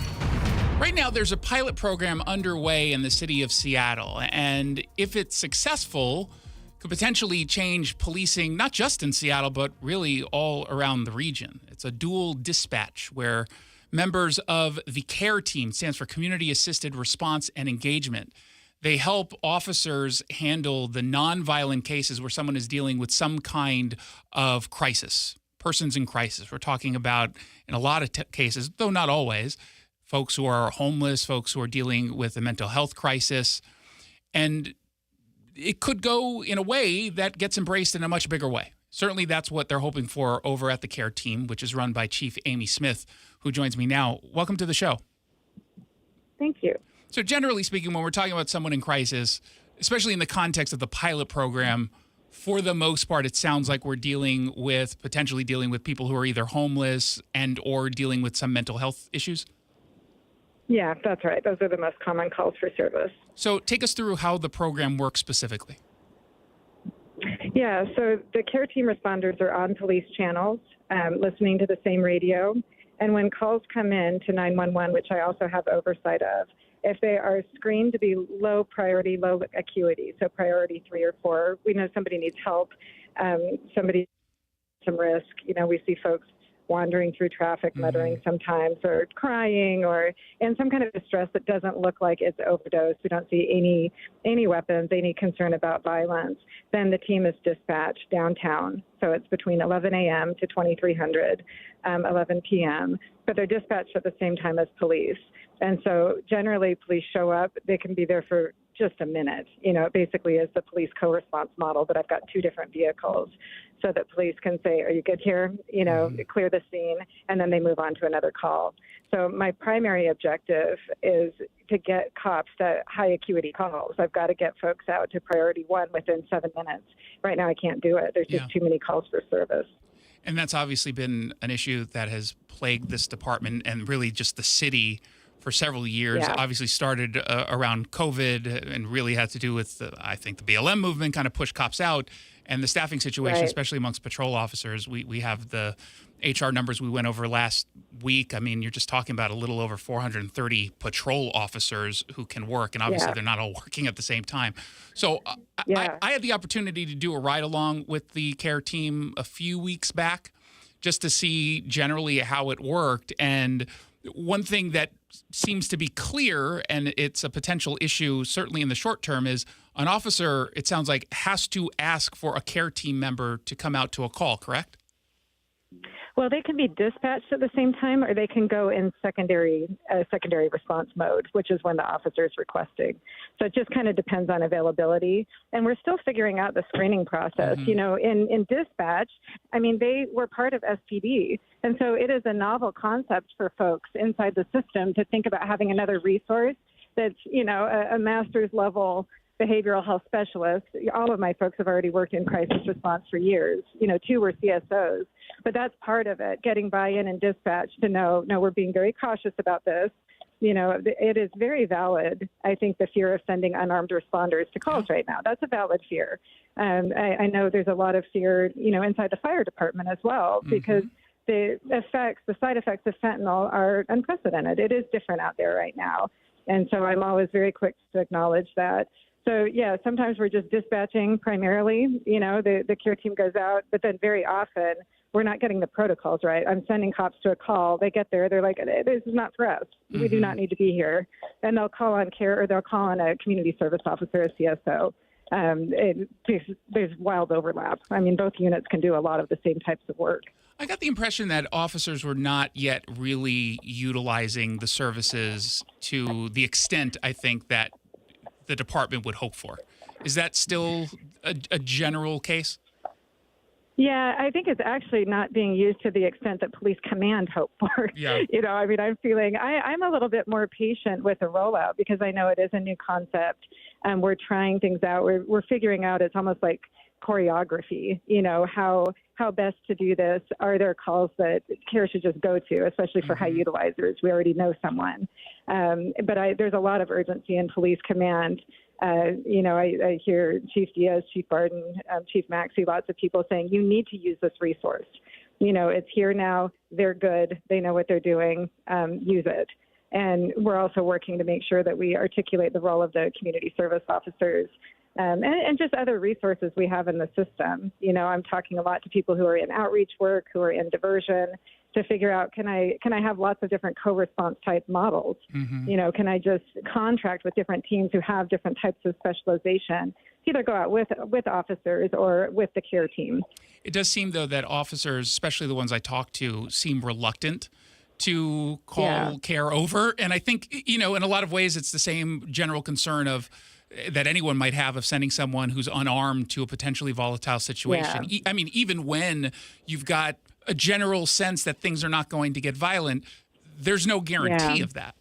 Right now, there's a pilot program underway in the city of Seattle, and if it's successful, could potentially change policing, not just in Seattle, but really all around the region. It's a dual dispatch where members of the CARE team, stands for Community Assisted Response and Engagement. They help officers handle the nonviolent cases where someone is dealing with some kind of crisis, persons in crisis. We're talking about, in a lot of cases, though not always, folks who are homeless, folks who are dealing with a mental health crisis. And it could go in a way that gets embraced in a much bigger way. Certainly that's what they're hoping for over at the CARE team, which is run by Chief Amy Smith, who joins me now. Welcome to the show. Thank you. So generally speaking, when we're talking about someone in crisis, especially in the context of the pilot program, for the most part, it sounds like we're potentially dealing with people who are either homeless and or dealing with some mental health issues. Yeah, that's right. Those are the most common calls for service. So take us through how the program works specifically. Yeah, so the care team responders are on police channels, listening to the same radio. And when calls come in to 911, which I also have oversight of, if they are screened to be low priority, low acuity, so priority 3 or 4, we know somebody needs help, somebody some risk. We see folks wandering through traffic, muttering sometimes, or crying, or in some kind of distress that doesn't look like it's overdose. We don't see any weapons, any concern about violence. Then the team is dispatched downtown. So it's between 11 a.m. to 2300, 11 p.m. But they're dispatched at the same time as police. And so generally police show up. They can be there for just a minute. It basically is the police co-response model, but I've got 2 different vehicles so that police can say, are you good here? Clear the scene, and then they move on to another call. So my primary objective is to get cops to high acuity calls. I've got to get folks out to priority 1 within 7 minutes. Right now I can't do it. There's just too many calls for service. And that's obviously been an issue that has plagued this department and really just the city for several years. Yeah. Obviously started around COVID and really had to do with, I think, the BLM movement kind of pushed cops out, and the staffing situation, Right. especially amongst patrol officers. We have the HR numbers we went over last week. I mean, you're just talking about a little over 430 patrol officers who can work, and obviously they're not all working at the same time. So I had the opportunity to do a ride-along with the care team a few weeks back just to see generally how it worked. And one thing that seems to be clear, and it's a potential issue certainly in the short term, is an officer, it sounds like, has to ask for a care team member to come out to a call, correct? Well, they can be dispatched at the same time, or they can go in secondary response mode, which is when the officer is requesting. So it just kind of depends on availability. And we're still figuring out the screening process. In dispatch, they were part of SPD. And so it is a novel concept for folks inside the system to think about having another resource that's, a master's level behavioral health specialist. All of my folks have already worked in crisis response for years. 2 were CSOs. But that's part of it, getting buy-in and dispatch to know, no, we're being very cautious about this. It is very valid, I think, the fear of sending unarmed responders to calls right now. That's a valid fear. I know there's a lot of fear, inside the fire department as well, because the side effects of fentanyl are unprecedented. It is different out there right now. And so I'm always very quick to acknowledge that. So, sometimes we're just dispatching primarily. The care team goes out, but then very often we're not getting the protocols right. I'm sending cops to a call. They get there. They're like, this is not for us. We do not need to be here. And they'll call on care, or they'll call on a community service officer, a CSO. There's wild overlap. Both units can do a lot of the same types of work. I got the impression that officers were not yet really utilizing the services to the extent, I think, that the department would hope for. Is that still a general case? Yeah, I think it's actually not being used to the extent that police command hope for. Yeah. I'm feeling, I'm a little bit more patient with the rollout because I know it is a new concept. We're trying things out. We're figuring out, it's almost like choreography, how best to do this. Are there calls that care should just go to, especially for high utilizers? We already know someone. But there's a lot of urgency in police command. I hear Chief Diaz, Chief Barden, Chief Maxey, lots of people saying, you need to use this resource. It's here now. They're good. They know what they're doing. Use it. And we're also working to make sure that we articulate the role of the community service officers and just other resources we have in the system. I'm talking a lot to people who are in outreach work, who are in diversion, to figure out, can I have lots of different co-response type models? Can I just contract with different teams who have different types of specialization, either go out with officers or with the care team? It does seem, though, that officers, especially the ones I talk to, seem reluctant to call care over. And I think, in a lot of ways, it's the same general concern that anyone might have of sending someone who's unarmed to a potentially volatile situation. Yeah. Even when you've got a general sense that things are not going to get violent, there's no guarantee of that.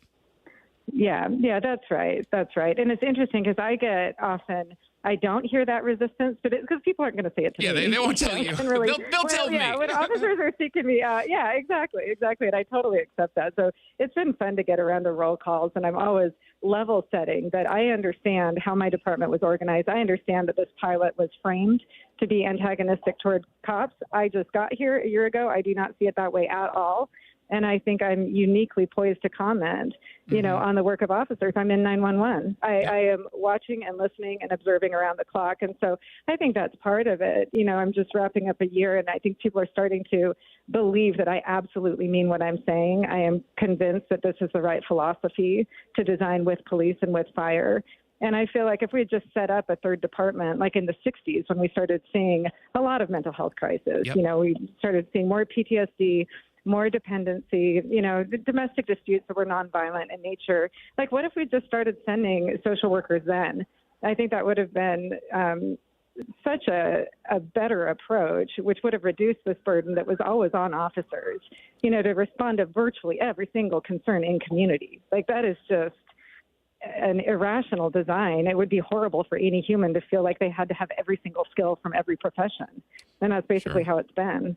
Yeah, that's right. And it's interesting because I get often I don't hear that resistance, but because people aren't going to say it to me. Yeah, they won't tell you. Really, they'll tell me. Yeah, when officers are seeking me out. Yeah, exactly. And I totally accept that. So it's been fun to get around to roll calls, and I'm always level setting that I understand how my department was organized. I understand that this pilot was framed to be antagonistic toward cops. I just got here a year ago. I do not see it that way at all. And I think I'm uniquely poised to comment, on the work of officers. I'm in 911. I am watching and listening and observing around the clock. And so I think that's part of it. I'm just wrapping up a year, and I think people are starting to believe that I absolutely mean what I'm saying. I am convinced that this is the right philosophy to design with police and with fire. And I feel like if we had just set up a third department, like in the 60s when we started seeing a lot of mental health crisis, we started seeing more PTSD, more dependency, the domestic disputes that were nonviolent in nature. Like, what if we just started sending social workers then? I think that would have been such a better approach, which would have reduced this burden that was always on officers, to respond to virtually every single concern in community. Like, that is just an irrational design. It would be horrible for any human to feel like they had to have every single skill from every profession. And that's basically how it's been.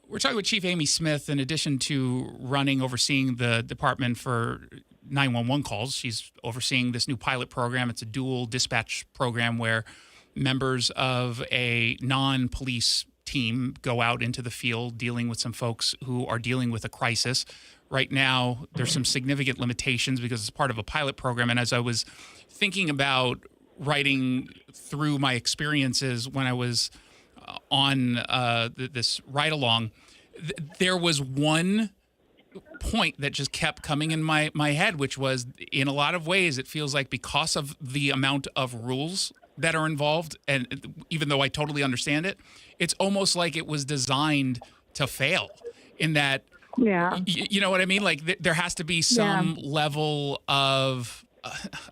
We're talking with Chief Amy Smith. In addition to overseeing the department for 911 calls, she's overseeing this new pilot program. It's a dual dispatch program where members of a non-police team go out into the field dealing with some folks who are dealing with a crisis. Right now, there's some significant limitations because it's part of a pilot program. And as I was thinking about writing through my experiences when I was on this ride-along, there was one point that just kept coming in my head, which was, in a lot of ways, it feels like because of the amount of rules that are involved, and even though I totally understand it, it's almost like it was designed to fail in that, you know what I mean? Like, there has to be some level of,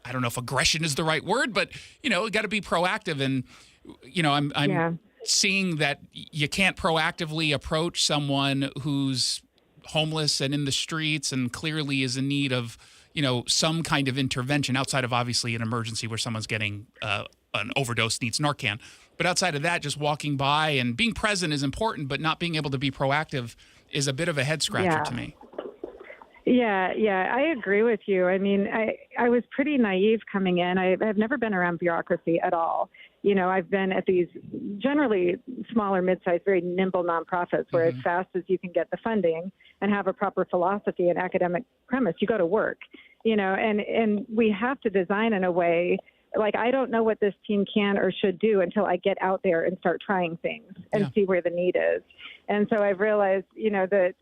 I don't know if aggression is the right word, but, got to be proactive. And, I'm seeing that you can't proactively approach someone who's homeless and in the streets and clearly is in need of, some kind of intervention outside of obviously an emergency where someone's getting an overdose, needs Narcan. But outside of that, just walking by and being present is important, but not being able to be proactive is a bit of a head scratcher to me. Yeah, I agree with you. I mean, I was pretty naive coming in. I've never been around bureaucracy at all. I've been at these generally smaller, mid-sized, very nimble nonprofits where as fast as you can get the funding and have a proper philosophy and academic premise, you go to work, and we have to design in a way, like, I don't know what this team can or should do until I get out there and start trying things and see where the need is. And so I've realized, that,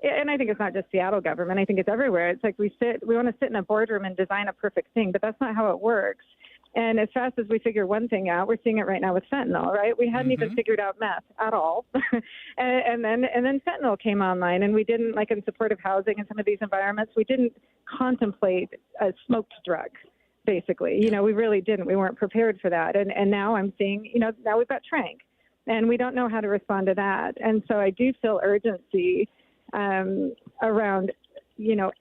and I think it's not just Seattle government, I think it's everywhere. It's like we want to sit in a boardroom and design a perfect thing, but that's not how it works. And as fast as we figure one thing out, we're seeing it right now with fentanyl, right? We hadn't even figured out meth at all. and then fentanyl came online, and we didn't, like in supportive housing and some of these environments, we didn't contemplate a smoked drug, basically. We really didn't. We weren't prepared for that. And now I'm seeing, now we've got tranq, and we don't know how to respond to that. And so I do feel urgency around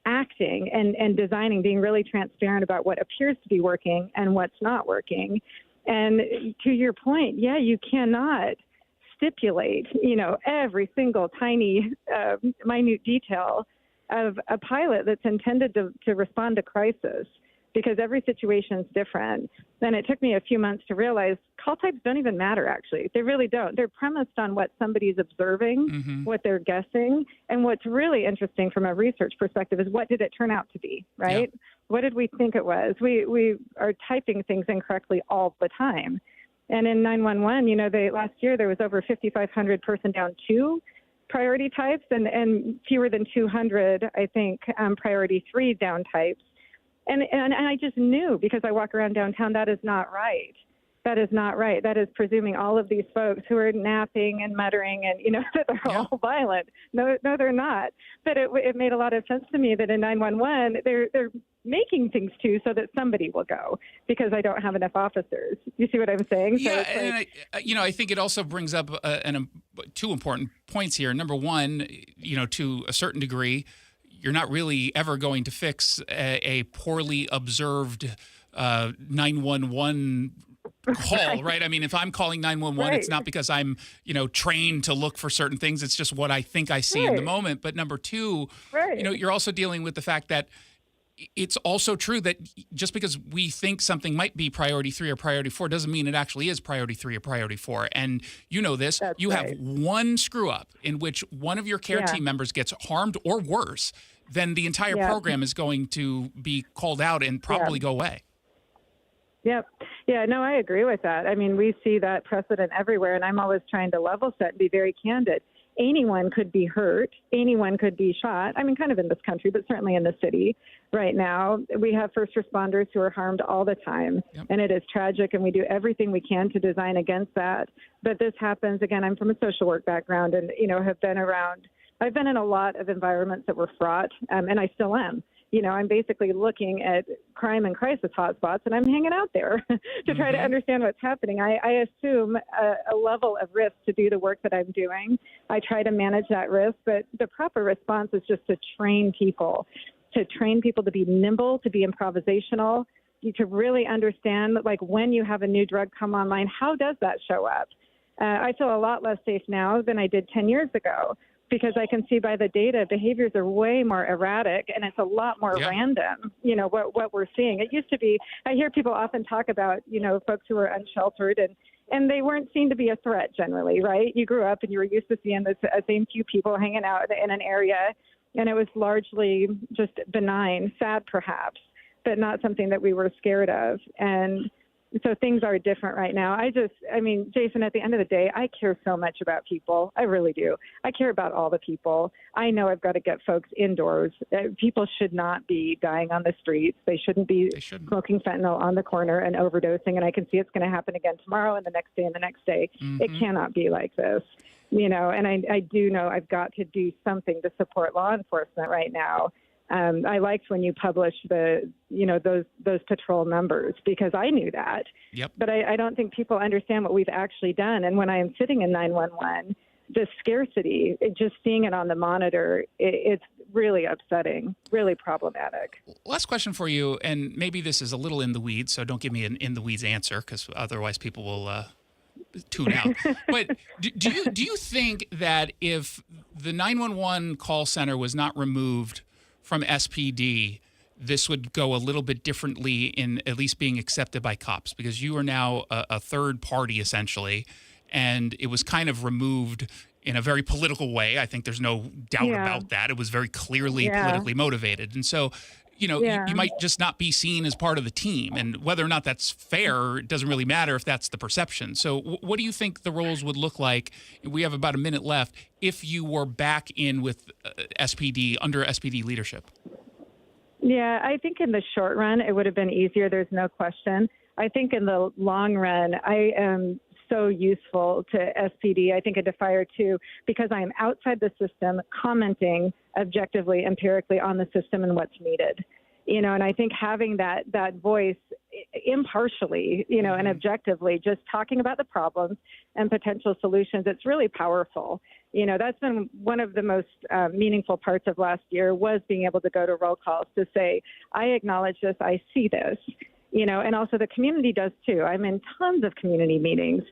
acting and designing, being really transparent about what appears to be working and what's not working. And to your point, you cannot stipulate, every single tiny, minute detail of a pilot that's intended to respond to crisis, because every situation is different. And it took me a few months to realize call types don't even matter, actually. They really don't. They're premised on what somebody's observing, what they're guessing. And what's really interesting from a research perspective is what did it turn out to be, right? Yeah. What did we think it was? We are typing things incorrectly all the time. And in 911, last year there was over 5,500 person down 2 priority types and fewer than 200, I think, priority 3 down types. And I just knew, because I walk around downtown, that is not right. That is not right. That is presuming all of these folks who are napping and muttering and, that they're all violent. No, they're not. But it made a lot of sense to me that in 911, they're making things too so that somebody will go, because I don't have enough officers. You see what I'm saying? Yeah, so it's and I think it also brings up 2 important points here. Number one, to a certain degree, you're not really ever going to fix a poorly observed 911 call, right? I mean, if I'm calling 911, it's not because I'm, trained to look for certain things. It's just what I think I see in the moment. But number two, you're also dealing with the fact that it's also true that just because we think something might be priority 3 or priority 4 doesn't mean it actually is priority 3 or priority 4. And you know this, you have one screw up in which one of your care team members gets harmed or worse, then the entire program is going to be called out and probably go away. Yep. Yeah, no, I agree with that. I mean, we see that precedent everywhere, and I'm always trying to level set and be very candid. Anyone could be hurt. Anyone could be shot. I mean, kind of in this country, but certainly in the city right now. We have first responders who are harmed all the time, and it is tragic, and we do everything we can to design against that. But this happens, again, I'm from a social work background and, have been around. I've been in a lot of environments that were fraught, and I still am. I'm basically looking at crime and crisis hotspots, and I'm hanging out there to try to understand what's happening. I assume a level of risk to do the work that I'm doing. I try to manage that risk, but the proper response is just to train people to be nimble, to be improvisational, to really understand, like, when you have a new drug come online, how does that show up? I feel a lot less safe now than I did 10 years ago, because I can see by the data, behaviors are way more erratic, and it's a lot more random, what we're seeing. It used to be, I hear people often talk about, folks who are unsheltered, and they weren't seen to be a threat generally, right? You grew up and you were used to seeing the same few people hanging out in an area, and it was largely just benign, sad perhaps, but not something that we were scared of. And so things are different right now. Jason, at the end of the day, I care so much about people. I really do. I care about all the people. I know I've got to get folks indoors. People should not be dying on the streets. They shouldn't be smoking fentanyl on the corner and overdosing. And I can see it's going to happen again tomorrow and the next day and the next day. Mm-hmm. It cannot be like this, and I do know I've got to do something to support law enforcement right now. I liked when you published those patrol numbers, because I knew that. Yep. But I don't think people understand what we've actually done. And when I am sitting in 911, the scarcity, just seeing it on the monitor, it's really upsetting, really problematic. Last question for you, and maybe this is a little in the weeds, so don't give me an in the weeds answer, because otherwise people will tune out. But do you think that if the 911 call center was not removed from SPD, this would go a little bit differently in at least being accepted by cops? Because you are now a third party, essentially, and it was kind of removed in a very political way. I think there's no doubt about that. It was very clearly politically motivated. And so, you might just not be seen as part of the team. And whether or not that's fair, it doesn't really matter if that's the perception. So what do you think the roles would look like? We have about a minute left. If you were back in with SPD, under SPD leadership. Yeah, I think in the short run, it would have been easier. There's no question. I think in the long run, I am so useful to SPD. I think a defier too, because I am outside the system, commenting objectively, empirically on the system and what's needed. And I think having that voice impartially, and objectively, just talking about the problems and potential solutions, it's really powerful. That's been one of the most meaningful parts of last year, was being able to go to roll calls to say, I acknowledge this, I see this. And also the community does too. I'm in tons of community meetings,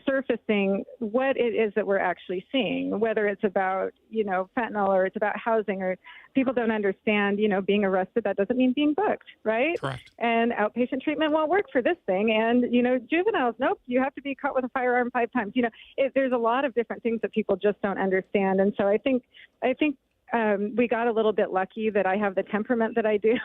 surfacing what it is that we're actually seeing, whether it's about, fentanyl, or it's about housing, or people don't understand, being arrested, that doesn't mean being booked, right? Correct. And outpatient treatment won't work for this thing. And, juveniles, nope, you have to be caught with a firearm 5 times. There's a lot of different things that people just don't understand. And so I think we got a little bit lucky that I have the temperament that I do,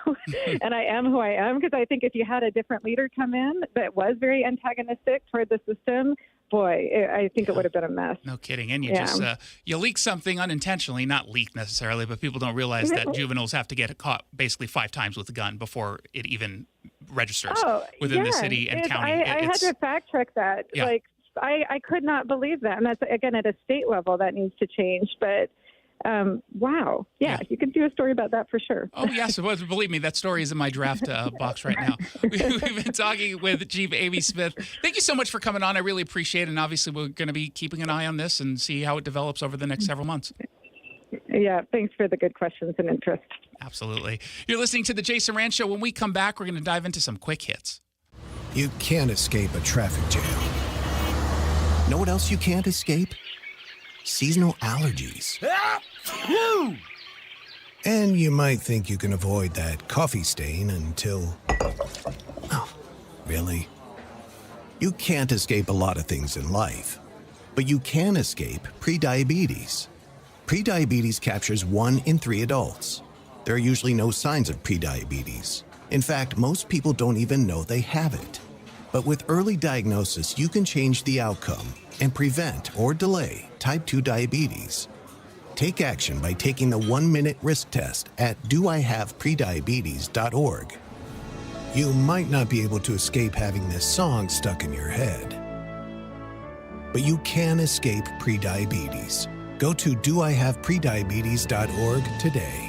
and I am who I am, because I think if you had a different leader come in that was very antagonistic toward the system, boy, I think it would have been a mess. No kidding. And you just you leak something unintentionally, not leak necessarily, but people don't realize that juveniles have to get caught basically 5 times with a gun before it even registers within the city and county. I had to fact check that. Yeah. I could not believe that. And that's, again, at a state level, that needs to change. But wow. Yeah, you could do a story about that for sure. Oh, yes. Believe me, that story is in my draft box right now. We've been talking with Chief Amy Smith. Thank you so much for coming on. I really appreciate it. And obviously, we're going to be keeping an eye on this and see how it develops over the next several months. Yeah, thanks for the good questions and interest. Absolutely. You're listening to The Jason Rantz Show. When we come back, we're going to dive into some quick hits. You can't escape a traffic jam. Know what else you can't escape? Seasonal allergies. And you might think you can avoid that coffee stain until... Oh, really? You can't escape a lot of things in life, but you can escape prediabetes. Prediabetes captures 1 in 3 adults. There are usually no signs of prediabetes. In fact, most people don't even know they have it. But with early diagnosis, you can change the outcome and prevent or delay type 2 diabetes. Take action by taking the 1-minute risk test at doihaveprediabetes.org. You might not be able to escape having this song stuck in your head, but you can escape prediabetes. Go to doihaveprediabetes.org today.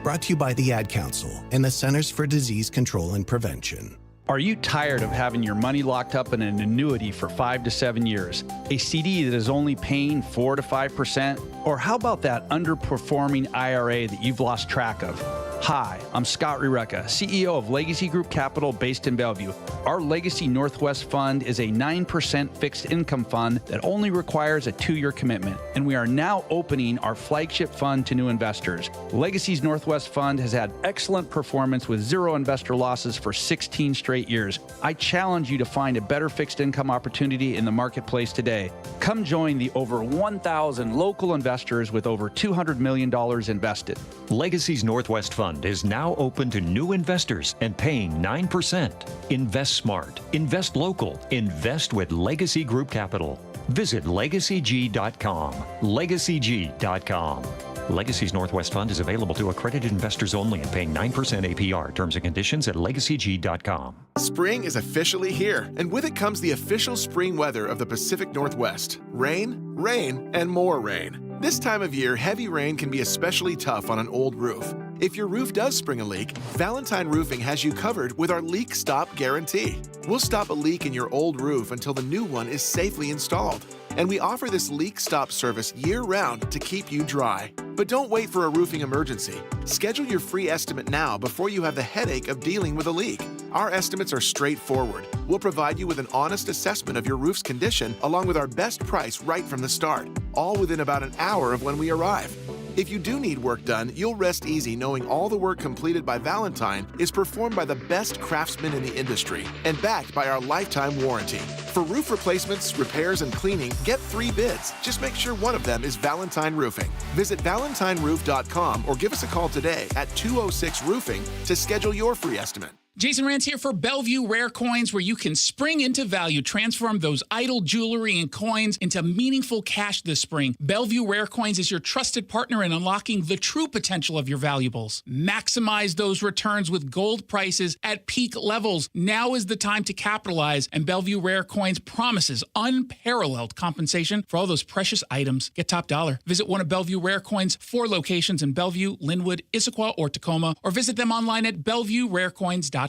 Brought to you by the Ad Council and the Centers for Disease Control and Prevention. Are you tired of having your money locked up in an annuity for 5 to 7 years? A CD that is only paying 4 to 5%? Or how about that underperforming IRA that you've lost track of? Hi, I'm Scott Rureka, CEO of Legacy Group Capital based in Bellevue. Our Legacy Northwest Fund is a 9% fixed income fund that only requires a 2-year commitment. And we are now opening our flagship fund to new investors. Legacy's Northwest Fund has had excellent performance with 0 investor losses for 16 straight years. I challenge you to find a better fixed income opportunity in the marketplace today. Come join the over 1,000 local investors with over $200 million invested. Legacy's Northwest Fund is now open to new investors and paying 9%. Invest smart, invest local, invest with Legacy Group Capital. Visit legacyg.com. Legacyg.com. Legacy's Northwest Fund is available to accredited investors only and paying 9% APR. Terms and conditions at legacyg.com. Spring is officially here, and with it comes the official spring weather of the Pacific Northwest. Rain, rain, and more rain. This time of year, heavy rain can be especially tough on an old roof. If your roof does spring a leak, Valentine Roofing has you covered with our Leak Stop Guarantee. We'll stop a leak in your old roof until the new one is safely installed. And we offer this leak stop service year-round to keep you dry. But don't wait for a roofing emergency. Schedule your free estimate now before you have the headache of dealing with a leak. Our estimates are straightforward. We'll provide you with an honest assessment of your roof's condition along with our best price right from the start, all within about an hour of when we arrive. If you do need work done, you'll rest easy knowing all the work completed by Valentine is performed by the best craftsmen in the industry and backed by our lifetime warranty. For roof replacements, repairs, and cleaning, get 3 bids. Just make sure one of them is Valentine Roofing. Visit valentineroof.com or give us a call today at 206-ROOFING to schedule your free estimate. Jason Rantz here for Bellevue Rare Coins, where you can spring into value. Transform those idle jewelry and coins into meaningful cash this spring. Bellevue Rare Coins is your trusted partner in unlocking the true potential of your valuables. Maximize those returns with gold prices at peak levels. Now is the time to capitalize, and Bellevue Rare Coins promises unparalleled compensation for all those precious items. Get top dollar. Visit one of Bellevue Rare Coins' 4 locations in Bellevue, Linwood, Issaquah, or Tacoma, or visit them online at BellevueRareCoins.com.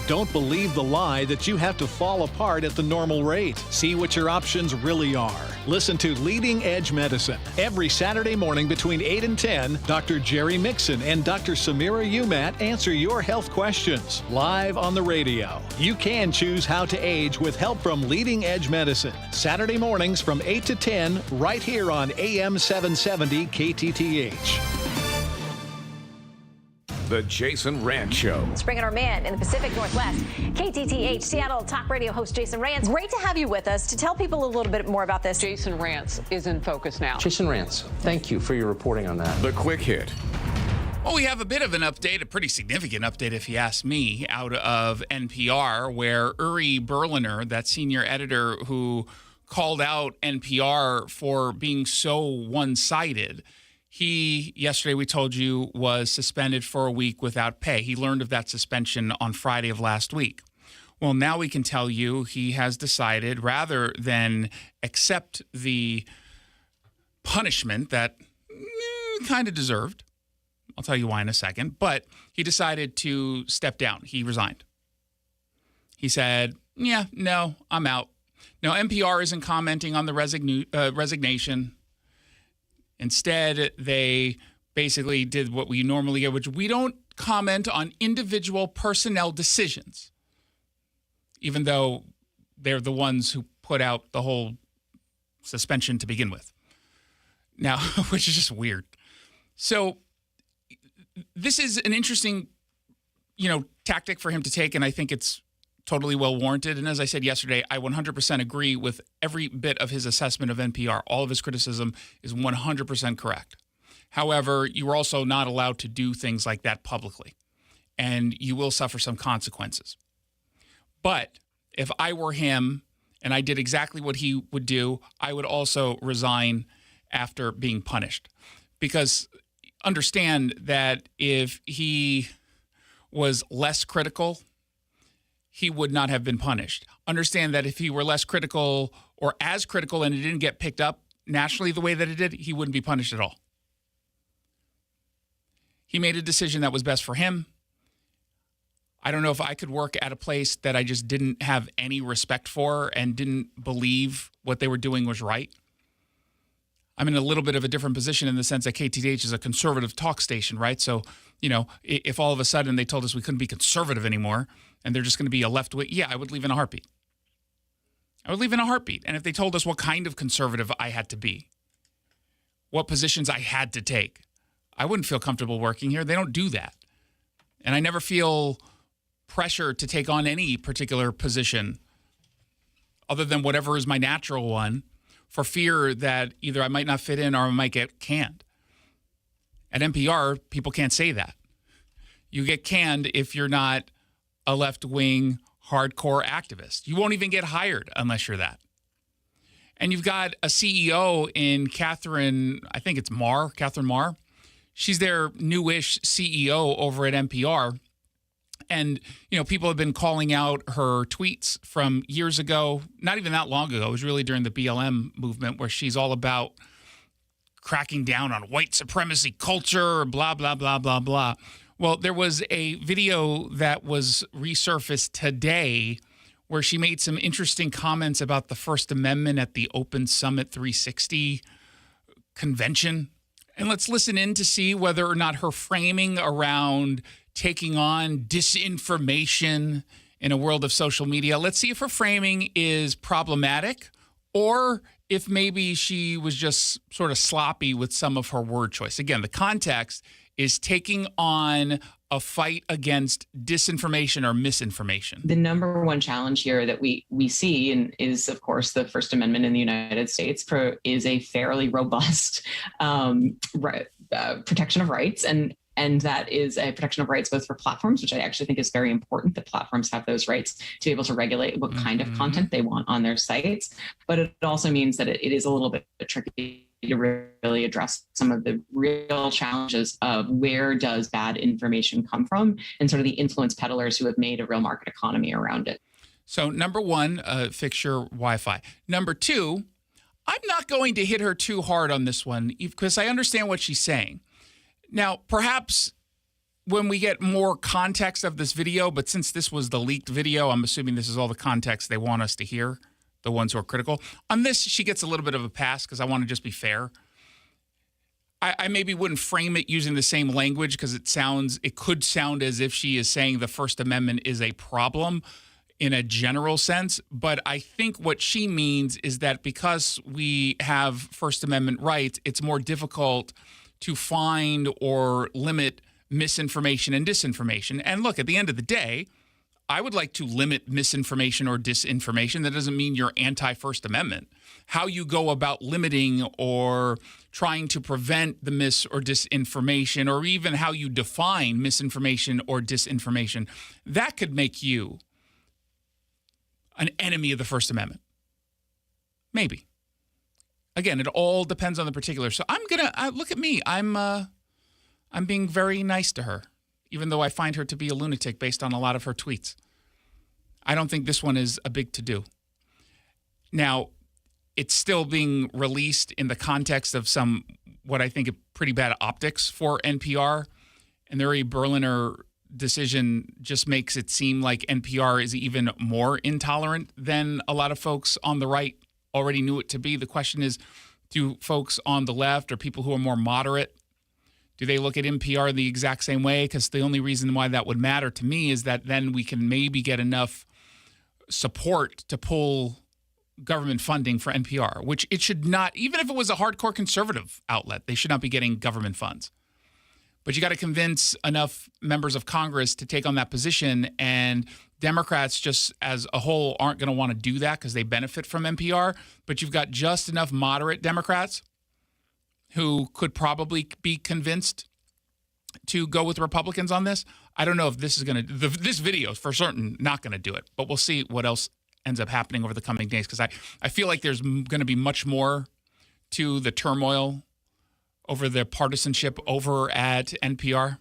Don't believe the lie that you have to fall apart at the normal rate. See what your options really are. Listen to Leading Edge Medicine. Every Saturday morning between 8 and 10, Dr. Jerry Mixon and Dr. Samira Umat answer your health questions live on the radio. You can choose how to age with help from Leading Edge Medicine. Saturday mornings from 8 to 10, right here on AM 770 KTTH. The Jason Rantz Show. Let's bring in our man in the Pacific Northwest, KTTH Seattle talk radio host Jason Rantz. Great to have you with us to tell people a little bit more about this. Jason Rantz is in focus now. Jason Rantz, thank you for your reporting on that. The quick hit. Well, we have a bit of an update, a pretty significant update if you ask me, out of NPR, where Uri Berliner, that senior editor who called out NPR for being so one-sided, he, yesterday we told you, was suspended for a week without pay. He learned of that suspension on Friday of last week. Well, now we can tell you he has decided, rather than accept the punishment that kind of deserved, I'll tell you why in a second, but he decided to step down. He resigned. He said, yeah, no, I'm out. Now, NPR isn't commenting on the resignation. Instead, they basically did what we normally get, which we don't comment on individual personnel decisions, even though they're the ones who put out the whole suspension to begin with. Now, which is just weird. So this is an interesting, tactic for him to take, and I think it's totally well warranted. And as I said yesterday, I 100% agree with every bit of his assessment of NPR. All of his criticism is 100% correct. However, you are also not allowed to do things like that publicly, and you will suffer some consequences. But if I were him and I did exactly what he would do, I would also resign after being punished. Because understand that if he was less critical, he would not have been punished. Understand that if he were less critical or as critical and it didn't get picked up nationally the way that it did, he wouldn't be punished at all. He made a decision that was best for him. I don't know if I could work at a place that I just didn't have any respect for and didn't believe what they were doing was right. I'm in a little bit of a different position in the sense that KTTH is a conservative talk station, right? So, if all of a sudden they told us we couldn't be conservative anymore and they're just going to be a left wing, I would leave in a heartbeat. I would leave in a heartbeat. And if they told us what kind of conservative I had to be, what positions I had to take, I wouldn't feel comfortable working here. They don't do that. And I never feel pressure to take on any particular position other than whatever is my natural one, for fear that either I might not fit in or I might get canned. At NPR, people can't say that. You get canned if you're not a left-wing hardcore activist. You won't even get hired unless you're that. And you've got a CEO in Catherine Marr. She's their newish CEO over at NPR. And, people have been calling out her tweets from years ago, not even that long ago. It was really during the BLM movement where she's all about cracking down on white supremacy culture, blah, blah, blah, blah, blah. Well, there was a video that was resurfaced today where she made some interesting comments about the First Amendment at the Open Summit 360 convention. And let's listen in to see whether or not her framing around taking on disinformation in a world of social media. Let's see if her framing is problematic or if maybe she was just sort of sloppy with some of her word choice. Again, the context is taking on a fight against disinformation or misinformation. The number one challenge here that we see and is, of course, the First Amendment in the United States is a fairly robust protection of rights. And that is a protection of rights both for platforms, which I actually think is very important, that platforms have those rights to be able to regulate what kind of content they want on their sites. But it also means that it is a little bit tricky to really address some of the real challenges of where does bad information come from and sort of the influence peddlers who have made a real market economy around it. So number one, fix your Wi-Fi. Number two, I'm not going to hit her too hard on this one because I understand what she's saying. Now, perhaps when we get more context of this video, but since this was the leaked video, I'm assuming this is all the context they want us to hear, the ones who are critical. On this, she gets a little bit of a pass because I want to just be fair. I maybe wouldn't frame it using the same language because it could sound as if she is saying the First Amendment is a problem in a general sense. But I think what she means is that because we have First Amendment rights, it's more difficult to find or limit misinformation and disinformation. And look, at the end of the day, I would like to limit misinformation or disinformation. That doesn't mean you're anti-First Amendment. How you go about limiting or trying to prevent the mis or disinformation, or even how you define misinformation or disinformation, that could make you an enemy of the First Amendment. Maybe. Again, it all depends on the particular. So look at me. I'm being very nice to her, even though I find her to be a lunatic based on a lot of her tweets. I don't think this one is a big to-do. Now, it's still being released in the context of what I think are pretty bad optics for NPR. And the Uri Berliner decision just makes it seem like NPR is even more intolerant than a lot of folks on the right already knew it to be. The question is, do folks on the left or people who are more moderate, Do they look at NPR the exact same way? Because the only reason why that would matter to me is that then we can maybe get enough support to pull government funding for NPR, which it should not, even if it was a hardcore conservative outlet, they should not be getting government funds. But you got to convince enough members of Congress to take on that position, and Democrats just as a whole aren't going to want to do that because they benefit from NPR. But you've got just enough moderate Democrats who could probably be convinced to go with Republicans on this. I don't know if this is going to, this video is for certain not going to do it, but we'll see what else ends up happening over the coming days, because I feel like there's going to be much more to the turmoil over the partisanship over at NPR.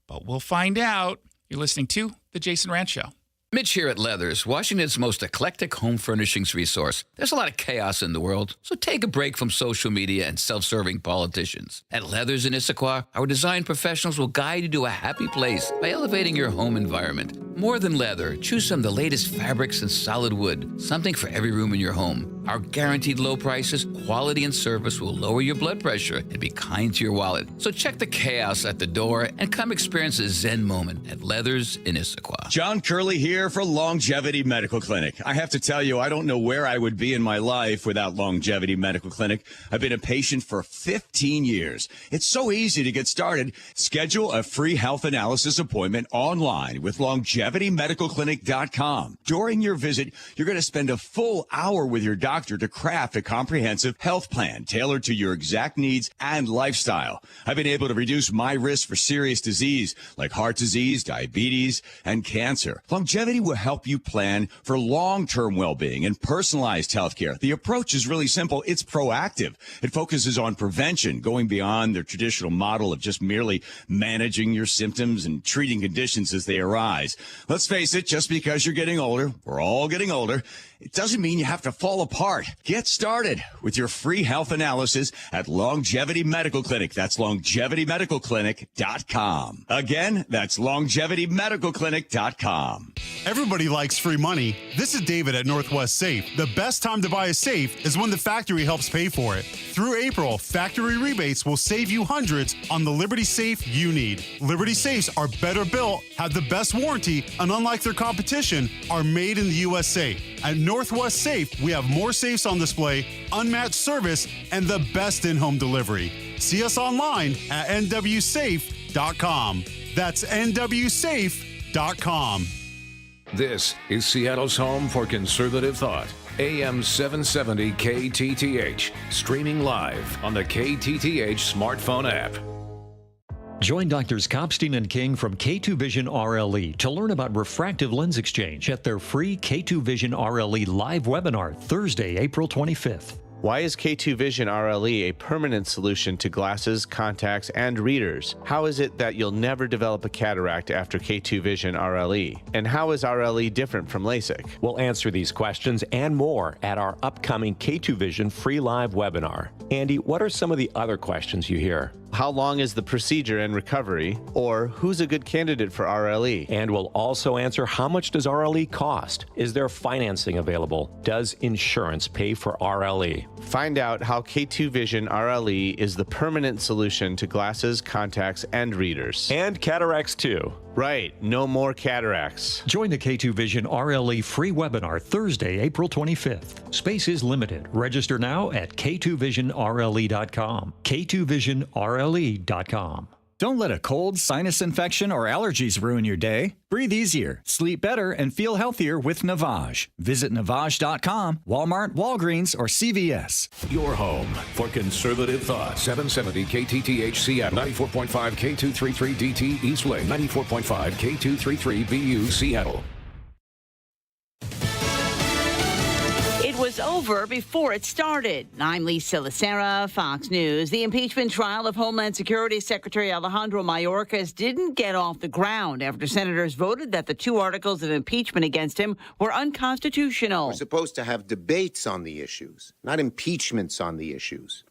But we'll find out. You're listening to The Jason Rantz Show. Mitch here at Leathers, Washington's most eclectic home furnishings resource. There's a lot of chaos in the world, so take a break from social media and self-serving politicians. At Leathers in Issaquah, our design professionals will guide you to a happy place by elevating your home environment. More than leather, choose from the latest fabrics and solid wood, something for every room in your home. Our guaranteed low prices, quality, and service will lower your blood pressure and be kind to your wallet. So check the chaos at the door and come experience a Zen moment at Leathers in Issaquah. John Curley here for Longevity Medical Clinic. I have to tell you, I don't know where I would be in my life without Longevity Medical Clinic. I've been a patient for 15 years. It's so easy to get started. Schedule a free health analysis appointment online with LongevityMedicalClinic.com. During your visit, you're going to spend a full hour with your doctor to craft a comprehensive health plan tailored to your exact needs and lifestyle. I've been able to reduce my risk for serious disease like heart disease, diabetes, and cancer. Longevity will help you plan for long-term well-being and personalized health care. The approach is really simple. It's proactive. It focuses on prevention, going beyond the traditional model of just merely managing your symptoms and treating conditions as they arise. Let's face it, just because you're getting older, we're all getting older, it doesn't mean you have to fall apart. Get started with your free health analysis at Longevity Medical Clinic. That's LongevityMedicalClinic.com. Again, that's LongevityMedicalClinic.com. Everybody likes free money. This is David at Northwest Safe. The best time to buy a safe is when the factory helps pay for it. Through April, factory rebates will save you hundreds on the Liberty safe you need. Liberty safes are better built, have the best warranty, and unlike their competition, are made in the USA. At Northwest Safe, we have more safes on display, unmatched service, and the best in-home delivery. See us online at nwsafe.com. That's nwsafe.com. This is Seattle's home for conservative thought. AM 770 KTTH. Streaming live on the KTTH smartphone app. Join Drs. Kopstein and King from K2 Vision RLE to learn about refractive lens exchange at their free K2 Vision RLE live webinar Thursday, April 25th. Why is K2 Vision RLE a permanent solution to glasses, contacts, and readers? How is it that you'll never develop a cataract after K2 Vision RLE? And how is RLE different from LASIK? We'll answer these questions and more at our upcoming K2 Vision free live webinar. Andy, what are some of the other questions you hear? How long is the procedure and recovery? Or who's a good candidate for RLE? And we'll also answer, how much does RLE cost? Is there financing available? Does insurance pay for RLE? Find out how K2 Vision RLE is the permanent solution to glasses, contacts, and readers. And cataracts too. Right, no more cataracts. Join the K2 Vision RLE free webinar Thursday, April 25th. Space is limited. Register now at K2VisionRLE.com. K2VisionRLE.com. Don't let a cold, sinus infection, or allergies ruin your day. Breathe easier, sleep better, and feel healthier with Navage. Visit Navage.com, Walmart, Walgreens, or CVS. Your home for conservative thought. 770 KTTH Seattle, 94.5 K233DT East Lake, 94.5 K233BU Seattle. It was over before it started. I'm Lisa Lacera, Fox News. The impeachment trial of Homeland Security Secretary Alejandro Mayorkas didn't get off the ground after senators voted that the two articles of impeachment against him were unconstitutional. We're supposed to have debates on the issues, not impeachments on the issues.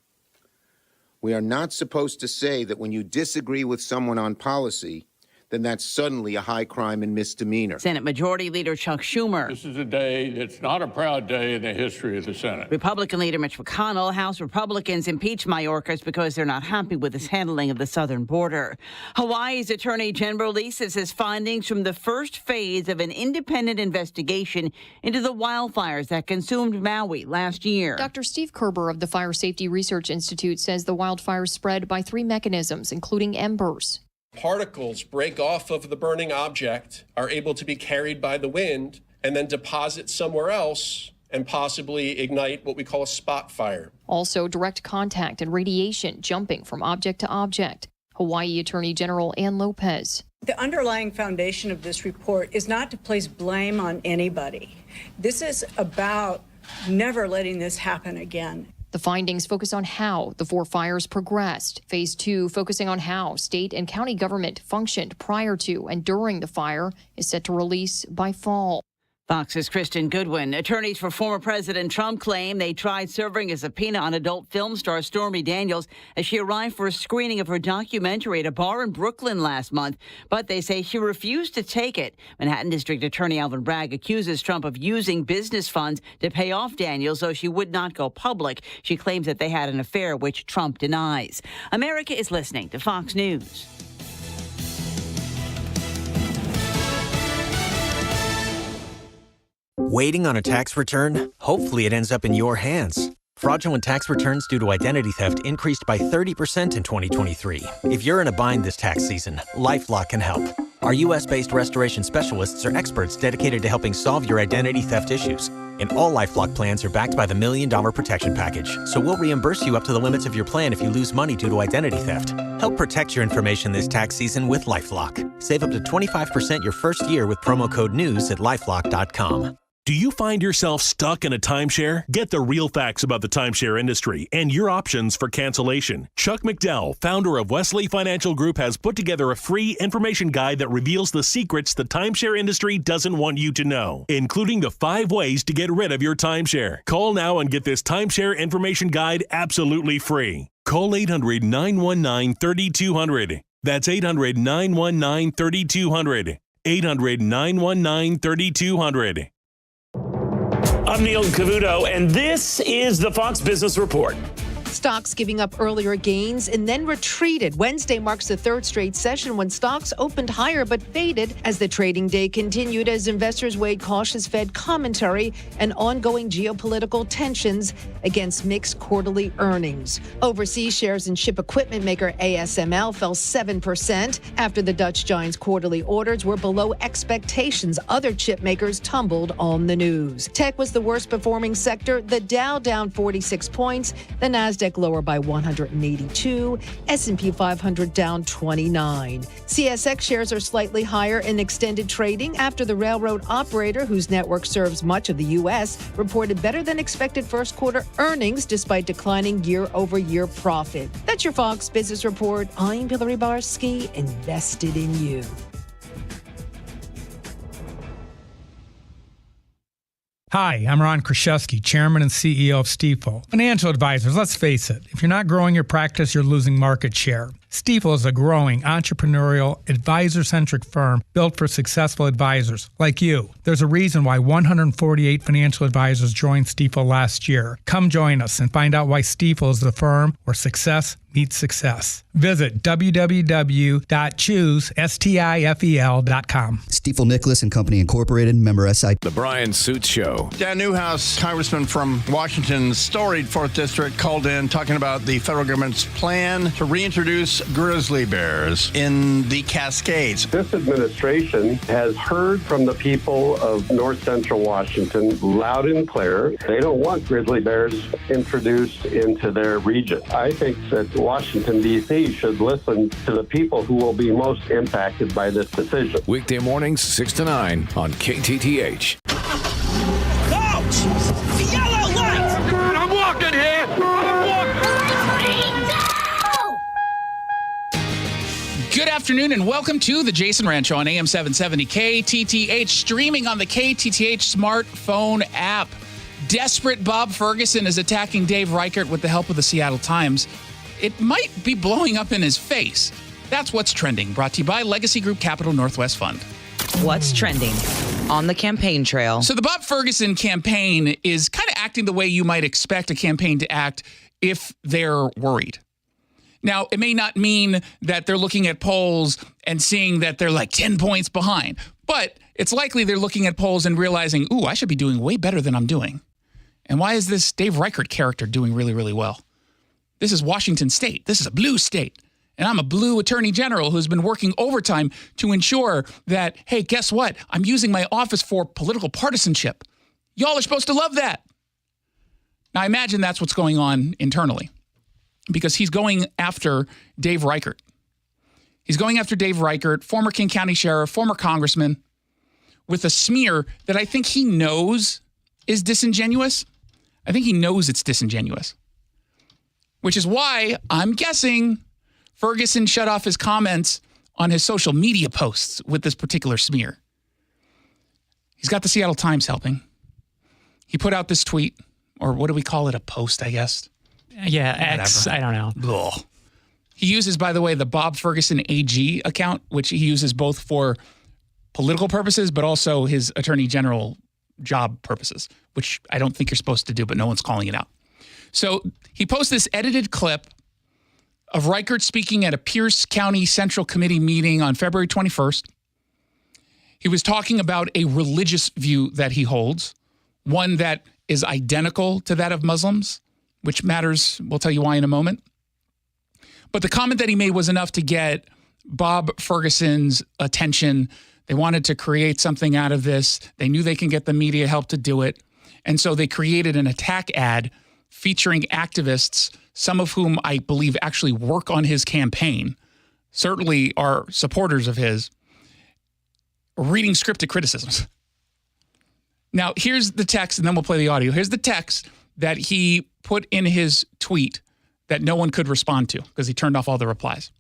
We are not supposed to say that when you disagree with someone on policy, then that's suddenly a high crime and misdemeanor. Senate Majority Leader Chuck Schumer. This is a day that's not a proud day in the history of the Senate. Republican leader Mitch McConnell. House Republicans impeach Mayorkas because they're not happy with his handling of the southern border. Hawaii's Attorney General releases his findings from the first phase of an independent investigation into the wildfires that consumed Maui last year. Dr. Steve Kerber of the Fire Safety Research Institute says the wildfires spread by 3 mechanisms, including embers. Particles break off of the burning object, are able to be carried by the wind, and then deposit somewhere else and possibly ignite what we call a spot fire. Also, direct contact and radiation jumping from object to object. Hawaii Attorney General Ann Lopez. The underlying foundation of this report is not to place blame on anybody. This is about never letting this happen again. The findings focus on how the 4 fires progressed. Phase 2, focusing on how state and county government functioned prior to and during the fire, is set to release by fall. Fox's Kristen Goodwin. Attorneys for former President Trump claim they tried serving a subpoena on adult film star Stormy Daniels as she arrived for a screening of her documentary at a bar in Brooklyn last month. But they say she refused to take it. Manhattan District Attorney Alvin Bragg accuses Trump of using business funds to pay off Daniels so she would not go public. She claims that they had an affair, which Trump denies. America is listening to Fox News. Waiting on a tax return? Hopefully it ends up in your hands. Fraudulent tax returns due to identity theft increased by 30% in 2023. If you're in a bind this tax season, LifeLock can help. Our U.S.-based restoration specialists are experts dedicated to helping solve your identity theft issues. And all LifeLock plans are backed by the $1 Million Protection Package. So we'll reimburse you up to the limits of your plan if you lose money due to identity theft. Help protect your information this tax season with LifeLock. Save up to 25% your first year with promo code NEWS at LifeLock.com. Do you find yourself stuck in a timeshare? Get the real facts about the timeshare industry and your options for cancellation. Chuck McDowell, founder of Wesley Financial Group, has put together a free information guide that reveals the secrets the timeshare industry doesn't want you to know, including the 5 ways to get rid of your timeshare. Call now and get this timeshare information guide absolutely free. Call 800-919-3200. That's 800-919-3200. 800-919-3200. I'm Neil Cavuto, and this is the Fox Business Report. Stocks giving up earlier gains and then retreated. Wednesday marks the 3rd straight session when stocks opened higher but faded as the trading day continued as investors weighed cautious Fed commentary and ongoing geopolitical tensions against mixed quarterly earnings. Overseas shares in ship equipment maker ASML fell 7% after the Dutch giant's quarterly orders were below expectations. Other chip makers tumbled on the news. Tech was the worst performing sector. The Dow down 46 points. The Nasdaq lower by 182, S&P 500 down 29. CSX shares are slightly higher in extended trading after the railroad operator, whose network serves much of the U.S., reported better than expected first quarter earnings despite declining year-over-year profit. That's your Fox Business Report. I'm Hillary Barsky, invested in you. Hi, I'm Ron Kraszewski, Chairman and CEO of Stifel. Financial advisors, let's face it, if you're not growing your practice, you're losing market share. Stifel is a growing, entrepreneurial, advisor-centric firm built for successful advisors like you. There's a reason why 148 financial advisors joined Stifel last year. Come join us and find out why Stifel is the firm where success meets success. Visit www.choosestifel.com. Stifel Nicholas and Company Incorporated, member SI. The Brian Suits Show. Dan Newhouse, congressman from Washington's storied 4th District, called in talking about the federal government's plan to reintroduce grizzly bears in the Cascades. This administration has heard from the people of north central Washington loud and clear. They don't want grizzly bears introduced into their region. I think that Washington, D.C. should listen to the people who will be most impacted by this decision. Weekday mornings, 6 to 9 on KTTH. Oh, Jesus. The yellow light! I'm walking here! Good afternoon and welcome to the Jason Rantz Show on AM 770 KTTH, streaming on the KTTH smartphone app. Desperate Bob Ferguson is attacking Dave Reichert with the help of the Seattle Times. It might be blowing up in his face. That's What's Trending, brought to you by Legacy Group Capital Northwest Fund. What's trending on the campaign trail? So the Bob Ferguson campaign is kind of acting the way you might expect a campaign to act if they're worried. Now, it may not mean that they're looking at polls and seeing that they're like 10 points behind, but it's likely they're looking at polls and realizing, ooh, I should be doing way better than I'm doing. And why is this Dave Reichert character doing really, really well? This is Washington State. This is a blue state. And I'm a blue attorney general who's been working overtime to ensure that, hey, guess what? I'm using my office for political partisanship. Y'all are supposed to love that. Now, I imagine that's what's going on internally because he's going after Dave Reichert. He's going after Dave Reichert, former King County Sheriff, former congressman, with a smear that I think he knows is disingenuous. I think he knows it's disingenuous, which is why I'm guessing Ferguson shut off his comments on his social media posts with this particular smear. He's got the Seattle Times helping. He put out this tweet, or what do we call it? A post, I guess. Yeah, X. I don't know. Ugh. He uses, by the way, the Bob Ferguson AG account, which he uses both for political purposes, but also his attorney general job purposes, which I don't think you're supposed to do, but no one's calling it out. So he posted this edited clip of Reichert speaking at a Pierce County Central Committee meeting on February 21st. He was talking about a religious view that he holds, one that is identical to that of Muslims, which matters. We'll tell you why in a moment. But the comment that he made was enough to get Bob Ferguson's attention. They wanted to create something out of this. They knew they can get the media help to do it. And so they created an attack ad featuring activists, some of whom I believe actually work on his campaign, certainly are supporters of his, reading scripted criticisms. Now, here's the text, and then we'll play the audio. Here's the text that he put in his tweet that no one could respond to because he turned off all the replies.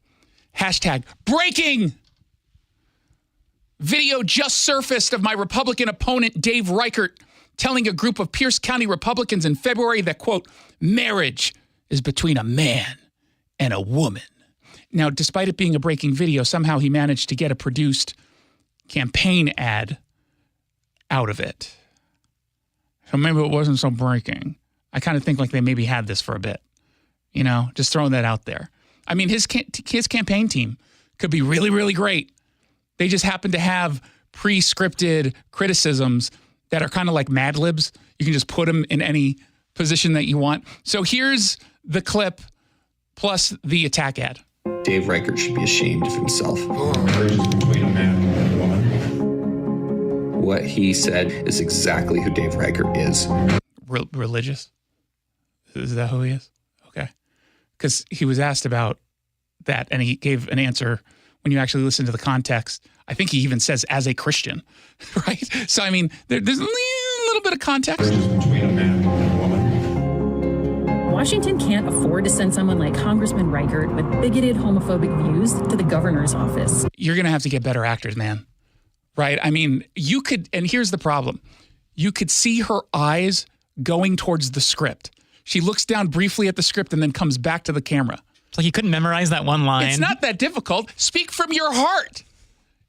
Hashtag breaking. Video just surfaced of my Republican opponent, Dave Reichert, telling a group of Pierce County Republicans in February that, quote, marriage is between a man and a woman. Now, despite it being a breaking video, somehow he managed to get a produced campaign ad out of it. So maybe it wasn't so breaking. I kind of think like they maybe had this for a bit, you know, just throwing that out there. I mean, his campaign team could be really, really great. They just happen to have pre-scripted criticisms that are kind of like Mad Libs. You can just put them in any position that you want. So here's the clip plus the attack ad. Dave Reichert should be ashamed of himself. Between a man and a woman. What he said is exactly who Dave Reichert is. Religious? Is that who he is? Okay. Because he was asked about that, and he gave an answer when you actually listen to the context. I think he even says, as a Christian, right? So, I mean, there's a little bit of context. Between a man and a woman. Washington can't afford to send someone like Congressman Reichert with bigoted homophobic views to the governor's office. You're going to have to get better actors, man. Right? I mean, you could, and here's the problem. You could see her eyes going towards the script. She looks down briefly at the script and then comes back to the camera. It's like you couldn't memorize that one line. It's not that difficult. Speak from your heart.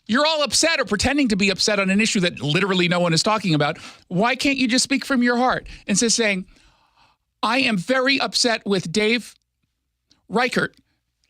You're all upset or pretending to be upset on an issue that literally no one is talking about. Why can't you just speak from your heart? Instead of saying, I am very upset with Dave Reichert.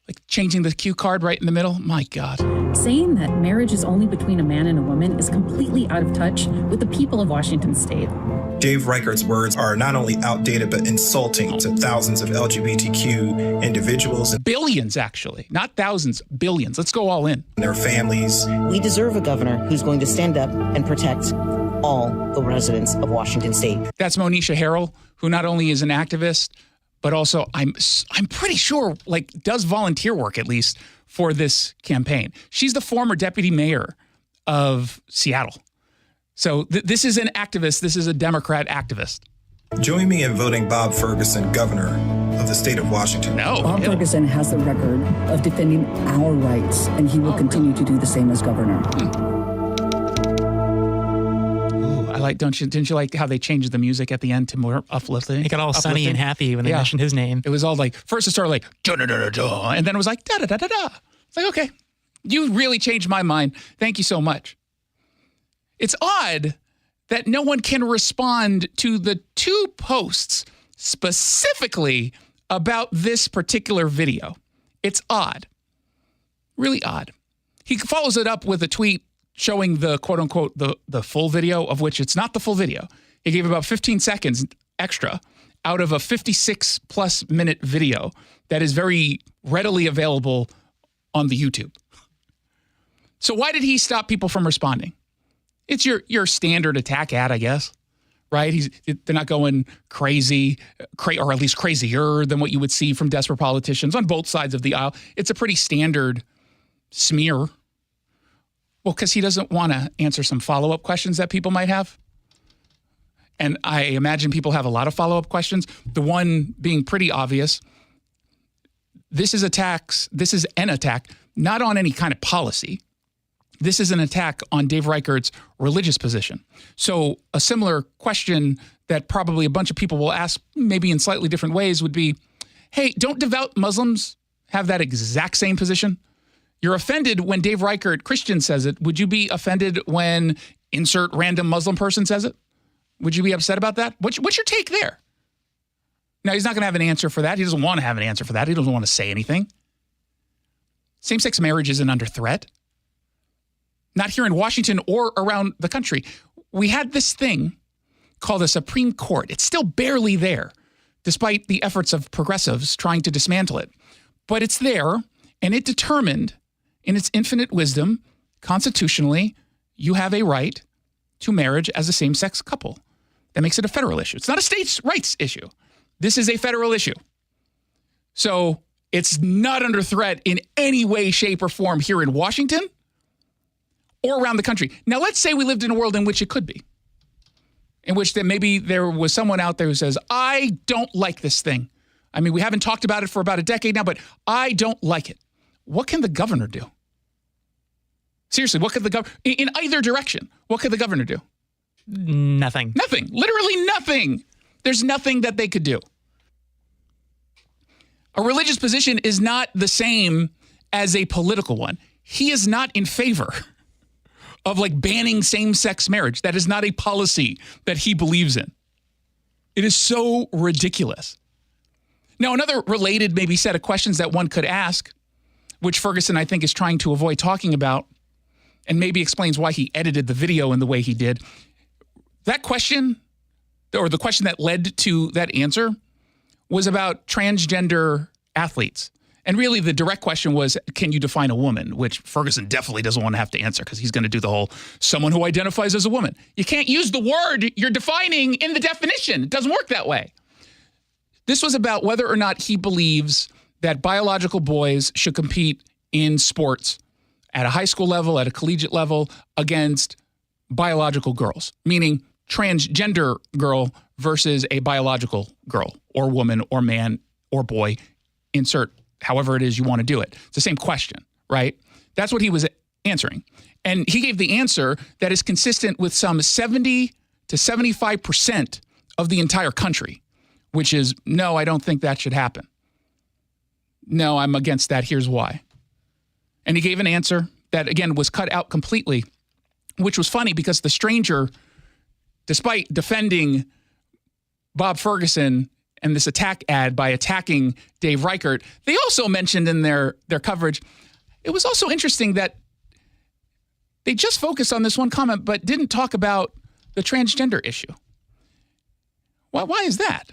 Like changing the cue card right in the middle. My God. Saying that marriage is only between a man and a woman is completely out of touch with the people of Washington State. Dave Reichert's words are not only outdated, but insulting to thousands of LGBTQ individuals. Billions, actually. Not thousands, billions. Let's go all in. Their families. We deserve a governor who's going to stand up and protect all the residents of Washington State. That's Monisha Harrell, who not only is an activist, but also I'm pretty sure like does volunteer work at least for this campaign. She's the former deputy mayor of Seattle. So this is an activist. This is a Democrat activist. Join me in voting Bob Ferguson governor of the state of Washington. No. Bob Ferguson has the record of defending our rights, and he will continue to do the same as governor. Didn't you like how they changed the music at the end to more uplifting? It got all sunny and happy when they mentioned his name. It was all like, first it started like, da-da-da-da-da, and then it was like, da-da-da-da-da. It's like, okay, you really changed my mind. Thank you so much. It's odd that no one can respond to the 2 posts specifically about this particular video. It's odd. Really odd. He follows it up with a tweet showing the quote unquote the full video, of which it's not the full video. He gave about 15 seconds extra out of a 56 plus minute video that is very readily available on the YouTube. So why did he stop people from responding? It's your standard attack ad, I guess, right? They're not going crazy, or at least crazier than what you would see from desperate politicians on both sides of the aisle. It's a pretty standard smear. Well, because he doesn't want to answer some follow-up questions that people might have. And I imagine people have a lot of follow-up questions. The one being pretty obvious. This is an attack, not on any kind of policy. This is an attack on Dave Reichert's religious position. So a similar question that probably a bunch of people will ask, maybe in slightly different ways, would be, hey, don't devout Muslims have that exact same position? You're offended when Dave Reichert, Christian, says it. Would you be offended when insert random Muslim person says it? Would you be upset about that? What's your take there? Now, he's not going to have an answer for that. He doesn't want to have an answer for that. He doesn't want to say anything. Same-sex marriage isn't under threat. Not here in Washington or around the country. We had this thing called the Supreme Court. It's still barely there, despite the efforts of progressives trying to dismantle it. But it's there, and it determined, in its infinite wisdom, constitutionally, you have a right to marriage as a same-sex couple. That makes it a federal issue. It's not a states' rights issue. This is a federal issue. So it's not under threat in any way, shape, or form here in Washington or around the country. Now, let's say we lived in a world in which it could be, in which then maybe there was someone out there who says, I don't like this thing. I mean, we haven't talked about it for about a decade now, but I don't like it. What can the governor do? Seriously, what could the governor, in either direction, what could the governor do? Nothing. Nothing. Literally nothing. There's nothing that they could do. A religious position is not the same as a political one. He is not in favor of banning same-sex marriage. That is not a policy that he believes in. It is so ridiculous. Now, another related maybe set of questions that one could ask, which Ferguson, I think, is trying to avoid talking about, and maybe explains why he edited the video in the way he did. That question, or the question that led to that answer, was about transgender athletes. And really the direct question was, can you define a woman? Which Ferguson definitely doesn't want to have to answer because he's going to do the whole someone who identifies as a woman. You can't use the word you're defining in the definition. It doesn't work that way. This was about whether or not he believes that biological boys should compete in sports at a high school level, at a collegiate level, against biological girls, meaning transgender girl versus a biological girl or woman or man or boy, insert however it is you want to do it. It's the same question, right? That's what he was answering. And he gave the answer that is consistent with some 70 to 75% of the entire country, which is, no, I don't think that should happen. No, I'm against that. Here's why. And he gave an answer that, again, was cut out completely, which was funny because the stranger, despite defending Bob Ferguson and this attack ad by attacking Dave Reichert, they also mentioned in their coverage, it was also interesting that they just focused on this one comment but didn't talk about the transgender issue. Why is that?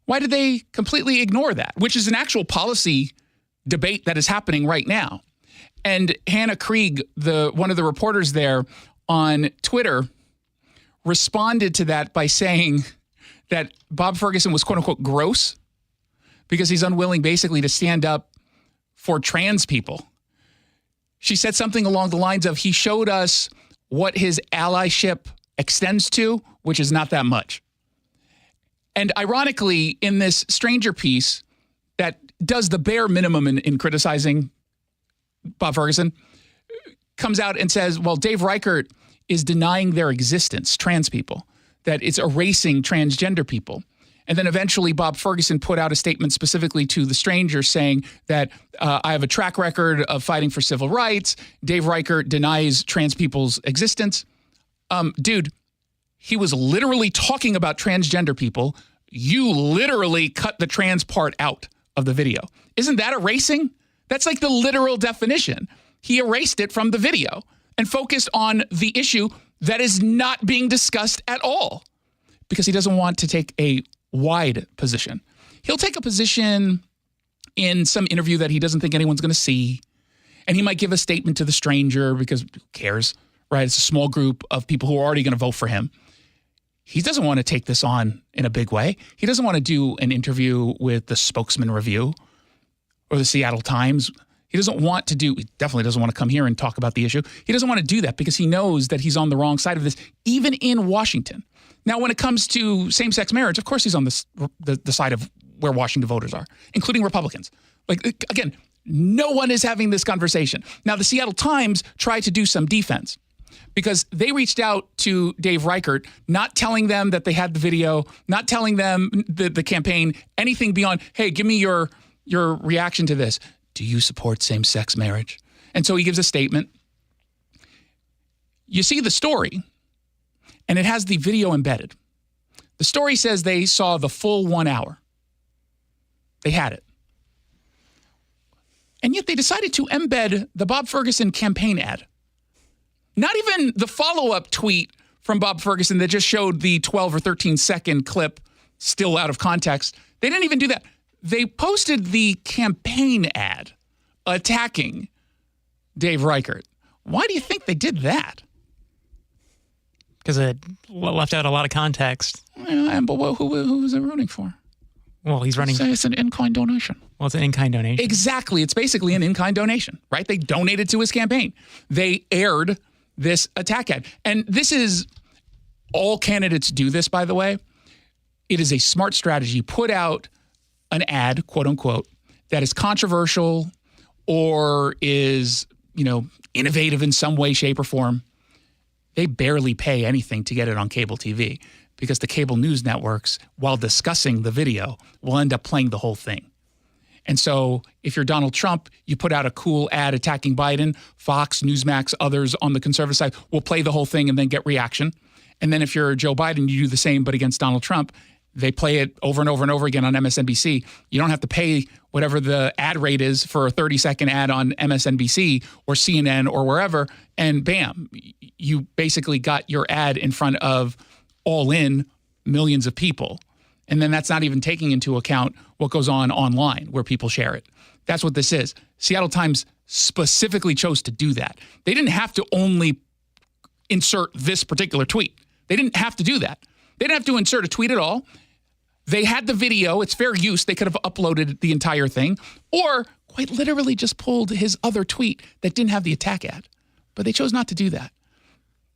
Why did they completely ignore that, which is an actual policy debate that is happening right now? And Hannah Krieg, one of the reporters there on Twitter, responded to that by saying that Bob Ferguson was, quote unquote, gross because he's unwilling basically to stand up for trans people. She said something along the lines of, he showed us what his allyship extends to, which is not that much. And ironically, in this stranger piece that does the bare minimum in criticizing Bob Ferguson, comes out and says, well, Dave Reichert is denying their existence, trans people, that it's erasing transgender people. And then eventually Bob Ferguson put out a statement specifically to The Stranger saying that I have a track record of fighting for civil rights. Dave Reichert denies trans people's existence. Dude, he was literally talking about transgender people. You literally cut the trans part out of the video. Isn't that erasing? That's like the literal definition. He erased it from the video and focused on the issue that is not being discussed at all because he doesn't want to take a wide position. He'll take a position in some interview that he doesn't think anyone's going to see, and he might give a statement to The Stranger because who cares, right? It's a small group of people who are already going to vote for him. He doesn't want to take this on in a big way. He doesn't want to do an interview with the Spokesman Review or the Seattle Times. He definitely doesn't want to come here and talk about the issue. He doesn't want to do that because he knows that he's on the wrong side of this, even in Washington. Now, when it comes to same-sex marriage, of course he's on the side of where Washington voters are, including Republicans. Like, again, no one is having this conversation. Now, the Seattle Times tried to do some defense because they reached out to Dave Reichert, not telling them that they had the video, not telling them the campaign, anything beyond, hey, give me your reaction to this. Do you support same-sex marriage? And so he gives a statement. You see the story, and it has the video embedded. The story says they saw the full 1 hour. They had it. And yet they decided to embed the Bob Ferguson campaign ad. Not even the follow-up tweet from Bob Ferguson that just showed the 12 or 13 second clip still out of context. They didn't even do that. They posted the campaign ad attacking Dave Reichert. Why do you think they did that? Because it left out a lot of context. Yeah, but who was it rooting for? Well, he's running. It's an in-kind donation. Well, it's an in-kind donation. Exactly. It's basically an in-kind donation, right? They donated to his campaign. They aired this attack ad. And this is, all candidates do this, by the way. It is a smart strategy. Put out an ad, quote unquote, that is controversial or is, innovative in some way, shape, or form. They barely pay anything to get it on cable TV because the cable news networks, while discussing the video, will end up playing the whole thing. And so if you're Donald Trump, you put out a cool ad attacking Biden, Fox, Newsmax, others on the conservative side will play the whole thing and then get reaction. And then if you're Joe Biden, you do the same, but against Donald Trump. They play it over and over and over again on MSNBC. You don't have to pay whatever the ad rate is for a 30-second ad on MSNBC or CNN or wherever, and bam, you basically got your ad in front of all in millions of people. And then that's not even taking into account what goes on online where people share it. That's what this is. Seattle Times specifically chose to do that. They didn't have to only insert this particular tweet. They didn't have to do that. They didn't have to insert a tweet at all. They had the video. It's fair use. They could have uploaded the entire thing or quite literally just pulled his other tweet that didn't have the attack ad. But they chose not to do that.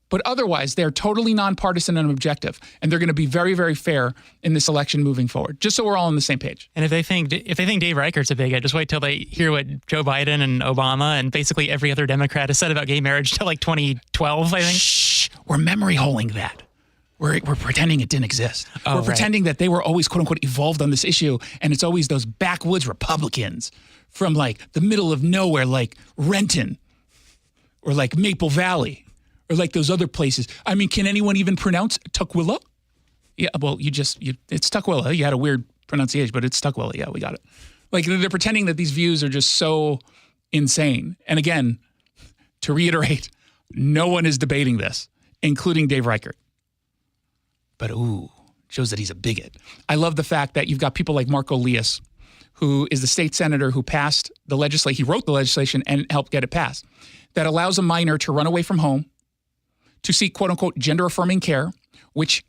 But otherwise, they're totally nonpartisan and objective, and they're going to be very, very fair in this election moving forward, just so we're all on the same page. And if they think Dave Reichert's a bigot, just wait till they hear what Joe Biden and Obama and basically every other Democrat has said about gay marriage till like 2012, I think. Shh, we're memory holing that. We're pretending it didn't exist. We're pretending that they were always, quote unquote, evolved on this issue. And it's always those backwoods Republicans from like the middle of nowhere, like Renton or like Maple Valley or like those other places. I mean, can anyone even pronounce Tukwila? Yeah, well, it's Tukwila. You had a weird pronunciation, but it's Tukwila. Yeah, we got it. Like they're pretending that these views are just so insane. And again, to reiterate, no one is debating this, including Dave Reichert. But shows that he's a bigot. I love the fact that you've got people like Marco Lias, who is the state senator who passed the legislation. He wrote the legislation and helped get it passed that allows a minor to run away from home to seek, quote unquote, gender affirming care, which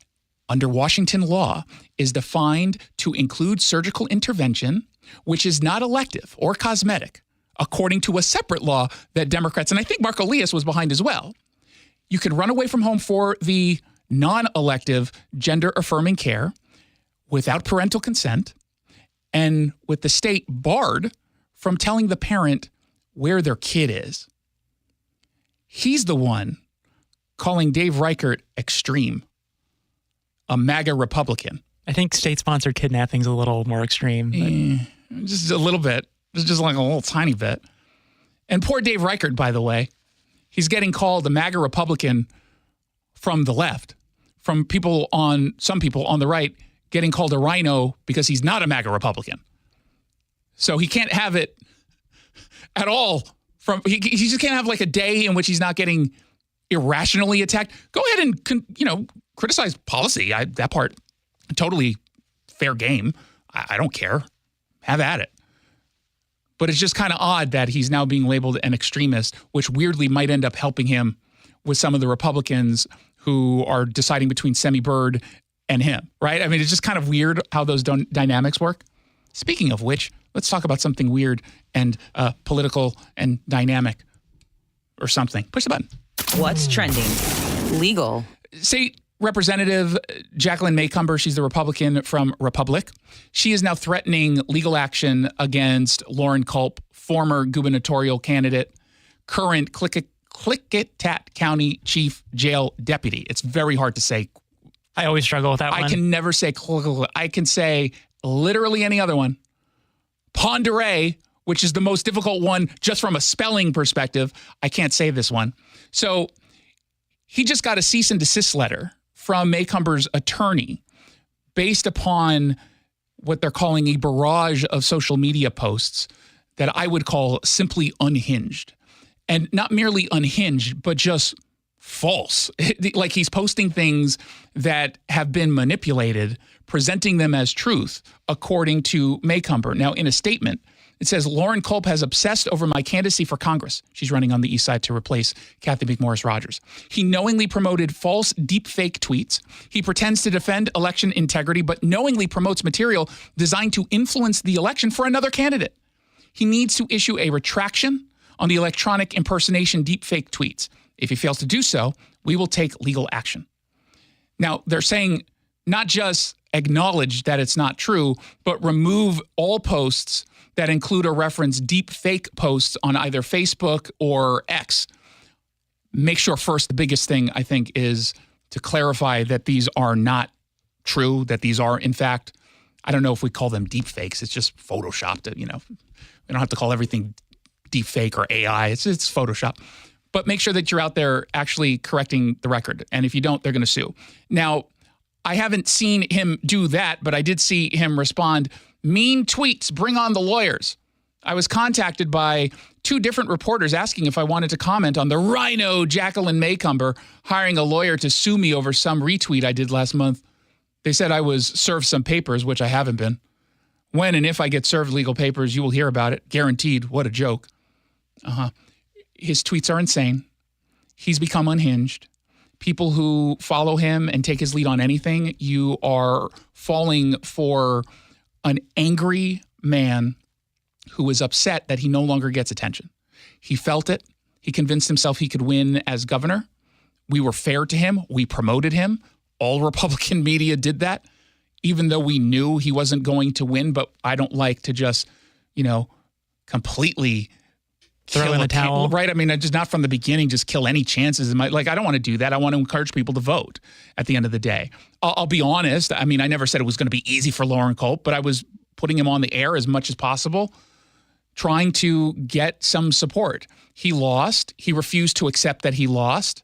under Washington law is defined to include surgical intervention, which is not elective or cosmetic, according to a separate law that Democrats, and I think Marco Lias was behind as well. You can run away from home for the non-elective gender-affirming care without parental consent and with the state barred from telling the parent where their kid is. He's the one calling Dave Reichert extreme, a MAGA Republican. I think state-sponsored kidnapping's a little more extreme. Just a little bit. Just like a little tiny bit. And poor Dave Reichert, by the way, he's getting called a MAGA Republican from the left, from some people on the right getting called a rhino because he's not a MAGA Republican. So he can't have it at all. He just can't have like a day in which he's not getting irrationally attacked. Go ahead and criticize policy. That part, totally fair game. I don't care. Have at it. But it's just kind of odd that he's now being labeled an extremist, which weirdly might end up helping him with some of the Republicans who are deciding between Semi Bird and him, right? I mean, it's just kind of weird how those dynamics work. Speaking of which, let's talk about something weird and political and dynamic or something. Push the button. What's trending? Legal. State Representative Jacqueline Maycomber, she's the Republican from Republic. She is now threatening legal action against Lauren Culp, former gubernatorial candidate, current Klickitat County Chief Jail Deputy. It's very hard to say. I always struggle with that one. I can never say I can say literally any other one. Ponderay, which is the most difficult one just from a spelling perspective. I can't say this one. So he just got a cease and desist letter from Maycomber's attorney based upon what they're calling a barrage of social media posts that I would call simply unhinged. And not merely unhinged, but just false. Like he's posting things that have been manipulated, presenting them as truth, according to Maycomber. Now, in a statement, it says, Lauren Culp has obsessed over my candidacy for Congress. She's running on the East Side to replace Kathy McMorris Rodgers. He knowingly promoted false deepfake tweets. He pretends to defend election integrity, but knowingly promotes material designed to influence the election for another candidate. He needs to issue a retraction on the electronic impersonation deepfake tweets. If he fails to do so, we will take legal action. Now, they're saying not just acknowledge that it's not true, but remove all posts that include or reference deep fake posts on either Facebook or X. Make sure first, the biggest thing I think is to clarify that these are not true, that these are in fact, I don't know if we call them deep fakes. It's just Photoshopped. We don't have to call everything deep fake or AI. It's Photoshop. But make sure that you're out there actually correcting the record. And if you don't, they're going to sue. Now, I haven't seen him do that, but I did see him respond, mean tweets, bring on the lawyers. I was contacted by 2 different reporters asking if I wanted to comment on the rhino Jacqueline Maycomber hiring a lawyer to sue me over some retweet I did last month. They said I was served some papers, which I haven't been. When and if I get served legal papers, you will hear about it. Guaranteed. What a joke. His tweets are insane. He's become unhinged. People who follow him and take his lead on anything, you are falling for an angry man who is upset that he no longer gets attention. He felt it. He convinced himself he could win as governor. We were fair to him. We promoted him. All Republican media did that, even though we knew he wasn't going to win. But I don't like to just, completely throw in the towel. Right. I mean, just not from the beginning, just kill any chances. I don't want to do that. I want to encourage people to vote at the end of the day. I'll be honest. I mean, I never said it was going to be easy for Lauren Culp, but I was putting him on the air as much as possible, trying to get some support. He lost. He refused to accept that he lost.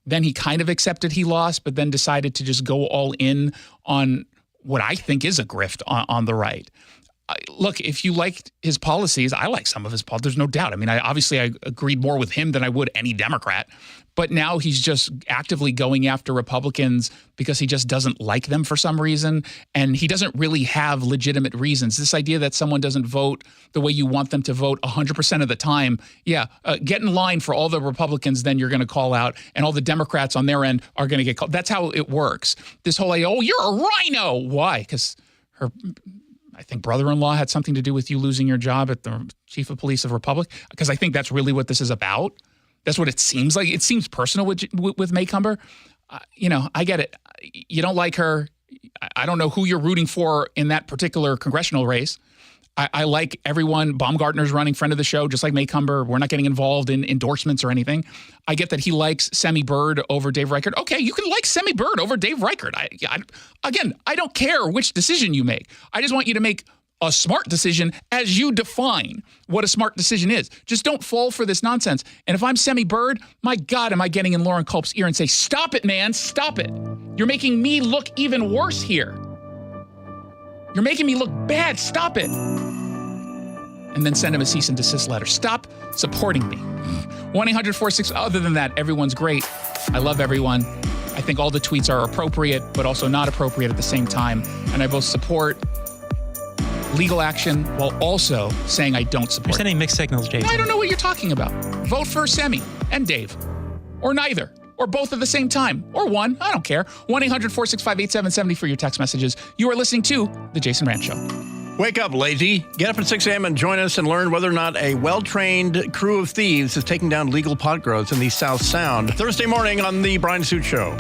Then he kind of accepted he lost, but then decided to just go all in on what I think is a grift on the right. Look, if you liked his policies, I like some of his policies. There's no doubt. I mean, I agreed more with him than I would any Democrat. But now he's just actively going after Republicans because he just doesn't like them for some reason. And he doesn't really have legitimate reasons. This idea that someone doesn't vote the way you want them to vote 100% of the time. Yeah, get in line for all the Republicans, then you're going to call out. And all the Democrats on their end are going to get called. That's how it works. This whole, you're a rhino. Why? Because her, I think, brother-in-law had something to do with you losing your job at the chief of police of Republic. Because I think that's really what this is about. That's what it seems like. It seems personal with Maycomber. I get it. You don't like her. I don't know who you're rooting for in that particular congressional race. I like everyone. Baumgartner's running, friend of the show, just like Maycumber. We're not getting involved in endorsements or anything. I get that he likes Semi Bird over Dave Reichert. Okay, you can like Semi Bird over Dave Reichert. I don't care which decision you make. I just want you to make a smart decision as you define what a smart decision is. Just don't fall for this nonsense. And if I'm Semi Bird, my God, am I getting in Lauren Culp's ear and say, stop it, man, stop it. You're making me look even worse here. You're making me look bad. Stop it. And then send him a cease and desist letter. Stop supporting me. 1-800-46. Other than that, everyone's great. I love everyone. I think all the tweets are appropriate, but also not appropriate at the same time. And I both support legal action while also saying I don't support. You're sending mixed signals, Jason. I don't know what you're talking about. Vote for Semi and Dave. Or neither. Or both at the same time. Or one. I don't care. 1-800-465-8770 for your text messages. You are listening to The Jason Rantz Show. Wake up, lazy. Get up at 6 a.m. and join us and learn whether or not a well-trained crew of thieves is taking down legal pot grows in the South Sound. Thursday morning on The Brian Suit Show.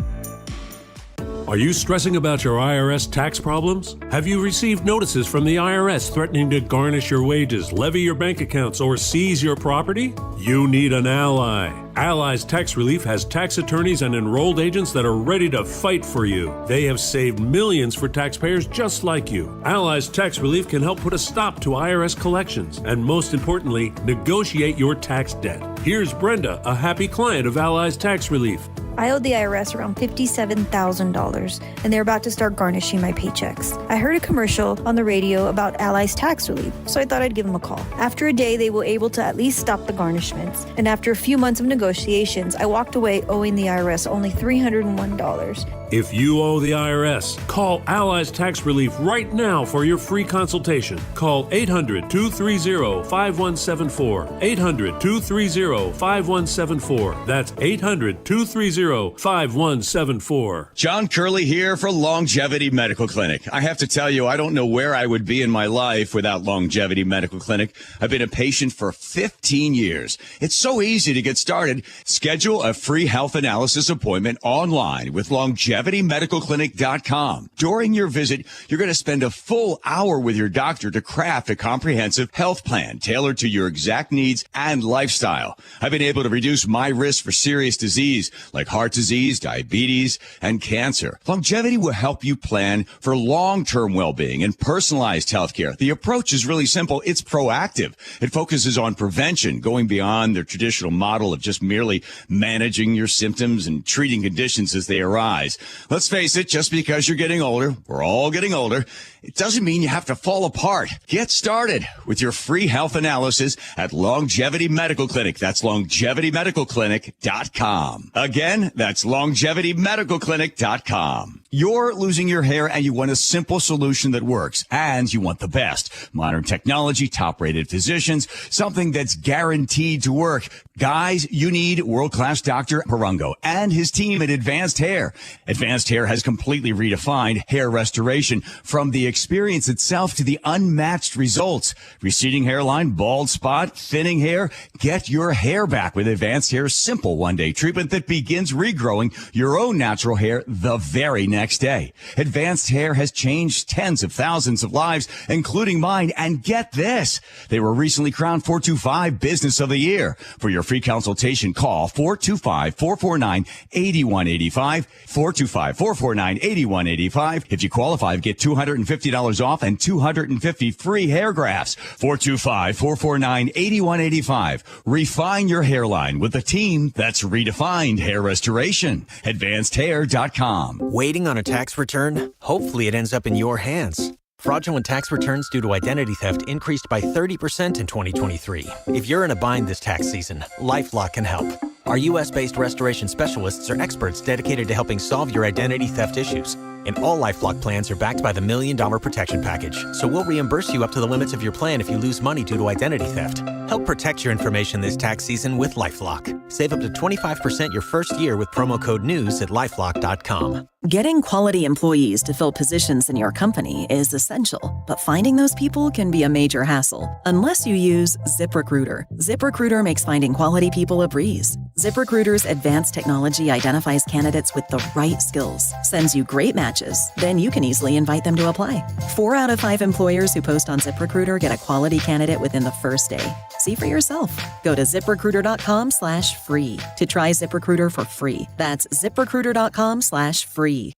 Are you stressing about your IRS tax problems? Have you received notices from the IRS threatening to garnish your wages, levy your bank accounts, or seize your property? You need an ally. Allies Tax Relief has tax attorneys and enrolled agents that are ready to fight for you. They have saved millions for taxpayers just like you. Allies Tax Relief can help put a stop to IRS collections and, most importantly, negotiate your tax debt. Here's Brenda, a happy client of Allies Tax Relief. I owed the IRS around $57,000, and they're about to start garnishing my paychecks. I heard a commercial on the radio about Allies Tax Relief, so I thought I'd give them a call. After a day, they were able to at least stop the garnishments, and after a few months of negotiations, I walked away owing the IRS only $301. If you owe the IRS, call Allies Tax Relief right now for your free consultation. Call 800-230-5174. 800-230-5174. That's 800-230-5174. John Curley here for Longevity Medical Clinic. I have to tell you, I don't know where I would be in my life without Longevity Medical Clinic. I've been a patient for 15 years. It's so easy to get started. Schedule a free health analysis appointment online with LongevityMedicalClinic.com. During your visit, you're going to spend a full hour with your doctor to craft a comprehensive health plan tailored to your exact needs and lifestyle. I've been able to reduce my risk for serious disease like heart disease, diabetes, and cancer. Longevity will help you plan for long-term well-being and personalized healthcare. The approach is really simple. It's proactive. It focuses on prevention, going beyond the traditional model of just merely managing your symptoms and treating conditions as they arise. Let's face it, just because you're getting older, we're all getting older, it doesn't mean you have to fall apart. Get started with your free health analysis at Longevity Medical Clinic. That's LongevityMedicalClinic.com. Again, that's LongevityMedicalClinic.com. You're losing your hair and you want a simple solution that works, and you want the best. Modern technology, top-rated physicians, something that's guaranteed to work. Guys, you need world-class Dr. Perungo and his team at Advanced Hair. Advanced Hair has completely redefined hair restoration, from the experience itself to the unmatched results. Receding hairline, bald spot, thinning hair. Get your hair back with Advanced Hair's simple one-day treatment that begins regrowing your own natural hair the very next day. Advanced Hair has changed tens of thousands of lives, including mine. And get this, they were recently crowned 425 Business of the Year. For your free consultation, call 425-449-8185. 425-449-8185. If you qualify, get $250 off and 250 free hair grafts. 425-449-8185. Refine your hairline with a team that's redefined hair restoration. AdvancedHair.com. Waiting on a tax return? Hopefully it ends up in your hands. Fraudulent tax returns due to identity theft increased by 30% in 2023. If you're in a bind this tax season, LifeLock can help. Our U.S.-based restoration specialists are experts dedicated to helping solve your identity theft issues. And all LifeLock plans are backed by the $1 Million Protection Package. So we'll reimburse you up to the limits of your plan if you lose money due to identity theft. Help protect your information this tax season with LifeLock. Save up to 25% your first year with promo code NEWS at LifeLock.com. Getting quality employees to fill positions in your company is essential, but finding those people can be a major hassle unless you use ZipRecruiter. ZipRecruiter makes finding quality people a breeze. ZipRecruiter's advanced technology identifies candidates with the right skills, sends you great matches, then you can easily invite them to apply. 4 out of 5 employers who post on ZipRecruiter get a quality candidate within the first day. See for yourself. Go to ZipRecruiter.com/free to try ZipRecruiter for free. That's ZipRecruiter.com/free.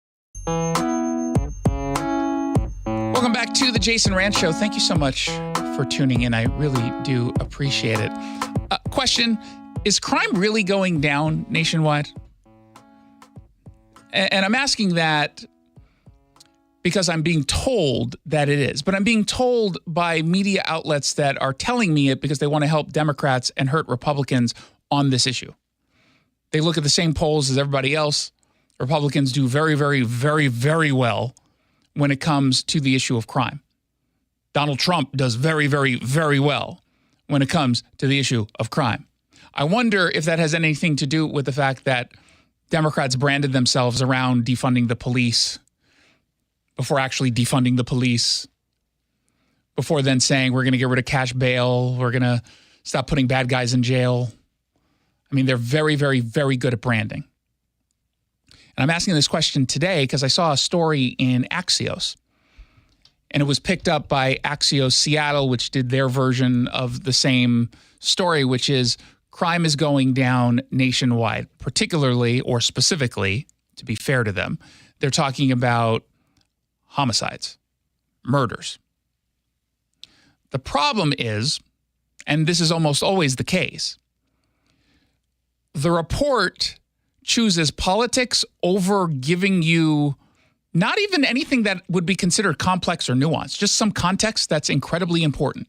Welcome back to the Jason Rantz Show. Thank you so much for tuning in. I really do appreciate it. Question, is crime really going down nationwide? And I'm asking that because I'm being told that it is. But I'm being told by media outlets that are telling me it because they want to help Democrats and hurt Republicans on this issue. They look at the same polls as everybody else. Republicans do very, very, very, very well when it comes to the issue of crime. Donald Trump does very, very, very well when it comes to the issue of crime. I wonder if that has anything to do with the fact that Democrats branded themselves around defunding the police before actually defunding the police, before then saying we're going to get rid of cash bail, we're going to stop putting bad guys in jail. I mean, they're very, very, very good at branding. And I'm asking this question today because I saw a story in Axios, and it was picked up by Axios Seattle, which did their version of the same story, which is crime is going down nationwide, particularly or specifically, to be fair to them, they're talking about homicides, murders. The problem is, and this is almost always the case, the report chooses politics over giving you not even anything that would be considered complex or nuanced, just some context that's incredibly important.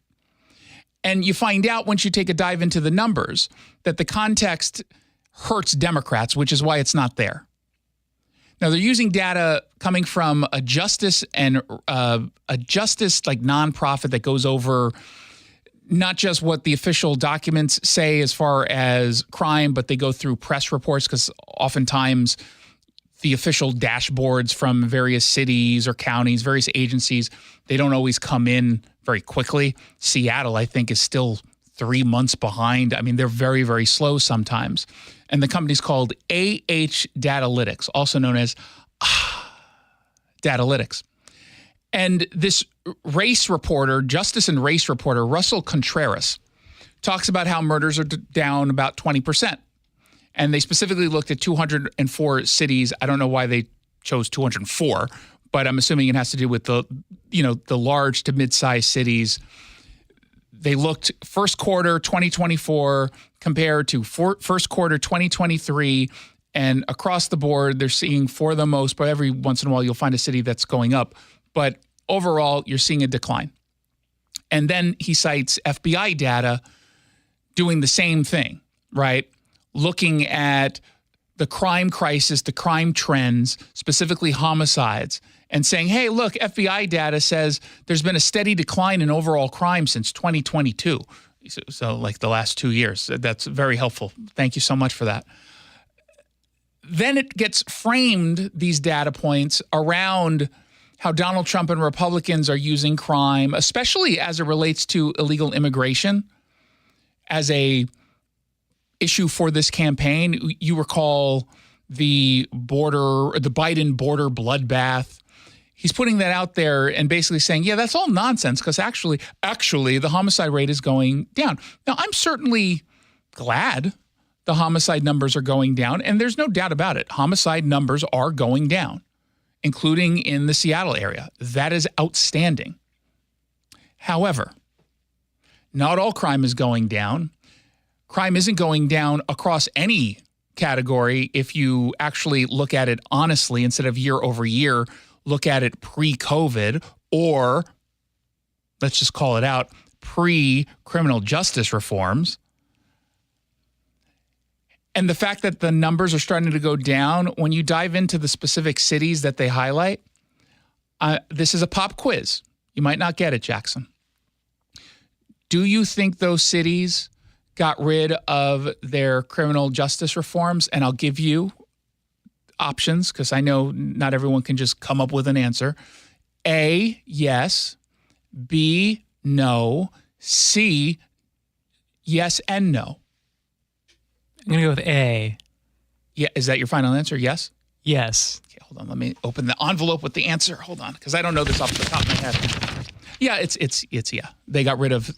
And you find out once you take a dive into the numbers that the context hurts Democrats, which is why it's not there. Now, they're using data coming from a justice like nonprofit that goes over not just what the official documents say as far as crime, but they go through press reports because oftentimes the official dashboards from various cities or counties, various agencies, they don't always come in very quickly. Seattle, I think, is still 3 months behind. I mean, they're very, very slow sometimes. And the company's called Datalytics, also known as Datalytics. And this race reporter, justice and race reporter, Russell Contreras, talks about how murders are down about 20%. And they specifically looked at 204 cities. I don't know why they chose 204, but I'm assuming it has to do with the large to mid-sized cities. They looked first quarter 2024 compared to first quarter 2023, and across the board, they're seeing for the most, but every once in a while you'll find a city that's going up. But overall, you're seeing a decline. And then he cites FBI data doing the same thing, right? Looking at the crime crisis, the crime trends, specifically homicides, and saying, hey, look, FBI data says there's been a steady decline in overall crime since 2022. So like the last 2 years. That's very helpful. Thank you so much for that. Then it gets framed, these data points, around how Donald Trump and Republicans are using crime, especially as it relates to illegal immigration, as a issue for this campaign. You recall the Biden border bloodbath. He's putting that out there and basically saying, yeah, that's all nonsense because actually the homicide rate is going down. Now, I'm certainly glad the homicide numbers are going down, and there's no doubt about it. Homicide numbers are going down, including in the Seattle area. That is outstanding. However, not all crime is going down. Crime isn't going down across any category if you actually look at it honestly instead of year over year. Look at it pre-COVID, or let's just call it out, pre-criminal justice reforms. And the fact that the numbers are starting to go down, when you dive into the specific cities that they highlight, this is a pop quiz. You might not get it, Jackson. Do you think those cities got rid of their criminal justice reforms? And I'll give you options because I know not everyone can just come up with an answer. A, yes. B, no. C, yes and no. I'm going to go with A. Yeah, is that your final answer? Yes? Yes. Okay, hold on. Let me open the envelope with the answer. Hold on, because I don't know this off the top of my head. Yeah, it's yeah. They got rid of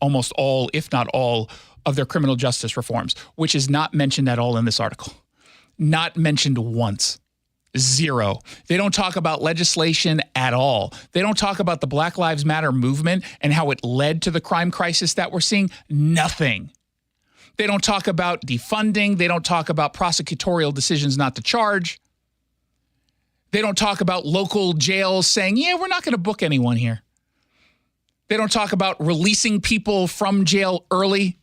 almost all, if not all, of their criminal justice reforms, which is not mentioned at all in this article. Not mentioned once. Zero. They don't talk about legislation at all. They don't talk about the Black Lives Matter movement and how it led to the crime crisis that we're seeing. Nothing. They don't talk about defunding. They don't talk about prosecutorial decisions not to charge. They don't talk about local jails saying, yeah, we're not going to book anyone here. They don't talk about releasing people from jail early.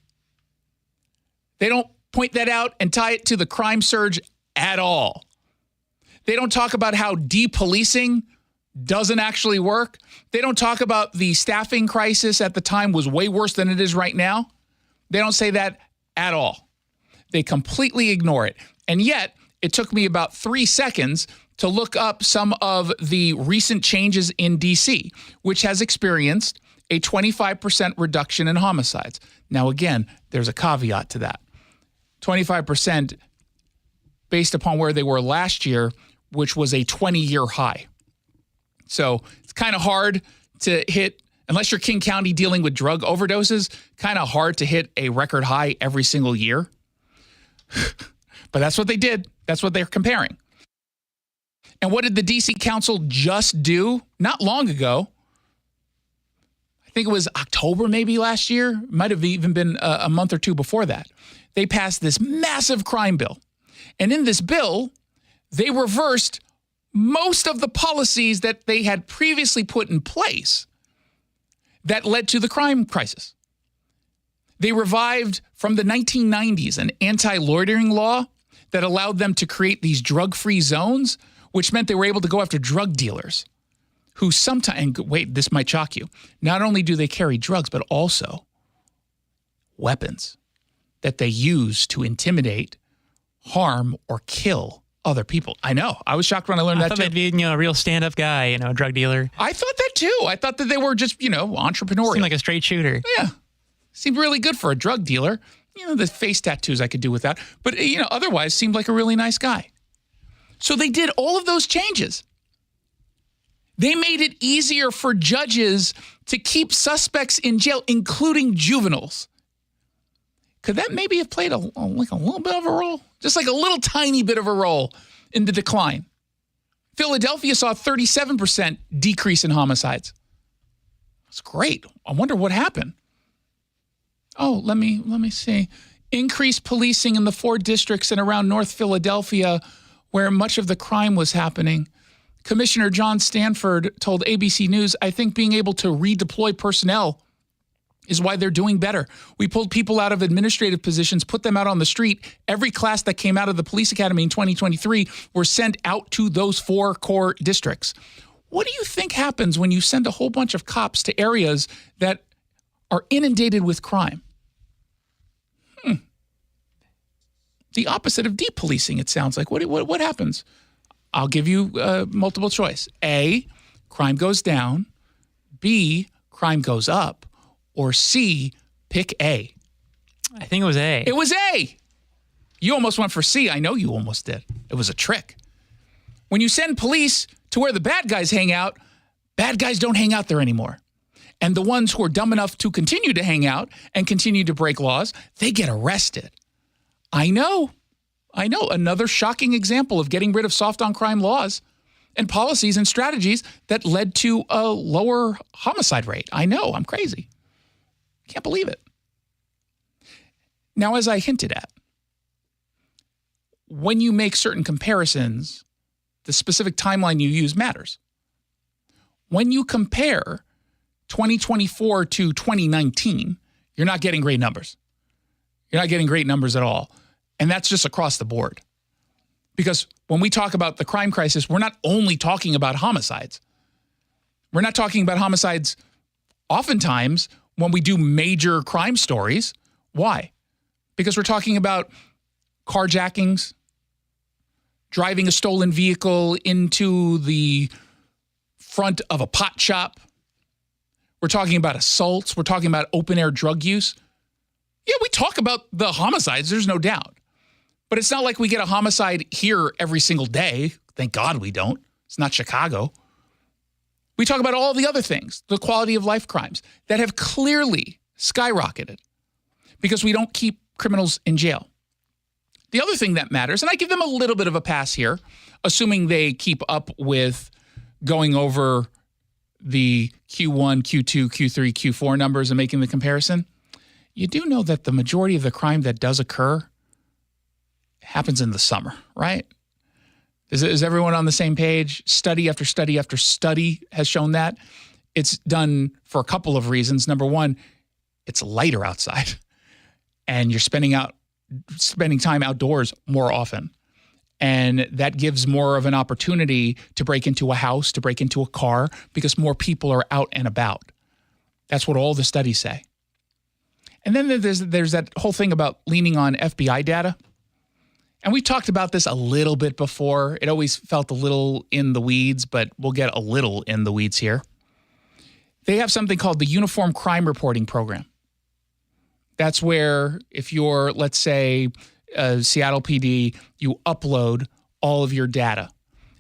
They don't point that out and tie it to the crime surge at all. They don't talk about how depolicing doesn't actually work. They don't talk about the staffing crisis at the time was way worse than it is right now. They don't say that at all. They completely ignore it. And yet, it took me about 3 seconds to look up some of the recent changes in D.C., which has experienced a 25% reduction in homicides. Now, again, there's a caveat to that. 25% based upon where they were last year, which was a 20-year high. So it's kind of hard to hit, unless you're King County dealing with drug overdoses, kind of hard to hit a record high every single year. But that's what they did. That's what they're comparing. And what did the D.C. Council just do not long ago? I think it was October maybe last year. Might have even been a month or two before that. They passed this massive crime bill. And in this bill, they reversed most of the policies that they had previously put in place that led to the crime crisis. They revived from the 1990s an anti-loitering law that allowed them to create these drug-free zones, which meant they were able to go after drug dealers who sometimes, and wait, this might shock you, not only do they carry drugs, but also weapons that they use to intimidate, harm, or kill other people. I know. I was shocked when I learned that too. I thought they'd be, a real stand-up guy, a drug dealer. I thought that too. I thought that they were just, entrepreneurial. Seemed like a straight shooter. Yeah. Seemed really good for a drug dealer. The face tattoos I could do without. But, otherwise seemed like a really nice guy. So they did all of those changes. They made it easier for judges to keep suspects in jail, including juveniles. Could that maybe have played a little bit of a role? Just like a little tiny bit of a role in the decline. Philadelphia saw a 37% decrease in homicides. That's great. I wonder what happened. Oh, let me see. Increased policing in the 4 districts and around North Philadelphia where much of the crime was happening. Commissioner John Stanford told ABC News, I think being able to redeploy personnel is why they're doing better. We pulled people out of administrative positions, put them out on the street. Every class that came out of the police academy in 2023 were sent out to those 4 core districts. What do you think happens when you send a whole bunch of cops to areas that are inundated with crime? The opposite of depolicing, it sounds like. What happens? I'll give you multiple choice. A, crime goes down. B, crime goes up. Or C, pick A. I think it was A. It was A. You almost went for C. I know you almost did. It was a trick. When you send police to where the bad guys hang out, bad guys don't hang out there anymore. And the ones who are dumb enough to continue to hang out and continue to break laws, they get arrested. I know. Another shocking example of getting rid of soft on crime laws and policies and strategies that led to a lower homicide rate. I know. I'm crazy. Can't believe it. Now, as I hinted at, when you make certain comparisons, the specific timeline you use matters. When you compare 2024 to 2019, you're not getting great numbers. You're not getting great numbers at all. And that's just across the board. Because when we talk about the crime crisis, we're not only talking about homicides. We're not talking about homicides oftentimes when we do major crime stories. Why? Because we're talking about carjackings, driving a stolen vehicle into the front of a pot shop. We're talking about assaults. We're talking about open-air drug use. Yeah, we talk about the homicides, there's no doubt. But it's not like we get a homicide here every single day. Thank God we don't. It's not Chicago. We talk about all the other things, the quality of life crimes that have clearly skyrocketed because we don't keep criminals in jail. The other thing that matters, and I give them a little bit of a pass here, assuming they keep up with going over the Q1, Q2, Q3, Q4 numbers and making the comparison, you do know that the majority of the crime that does occur happens in the summer, right? Is everyone on the same page? Study after study after study has shown that. It's done for a couple of reasons. Number one, it's lighter outside and you're spending time outdoors more often. And that gives more of an opportunity to break into a house, to break into a car, because more people are out and about. That's what all the studies say. And then there's that whole thing about leaning on FBI data. And we talked about this a little bit before. It always felt a little in the weeds, but we'll get a little in the weeds here. They have something called the Uniform Crime Reporting Program. That's where if you're, let's say, Seattle PD, you upload all of your data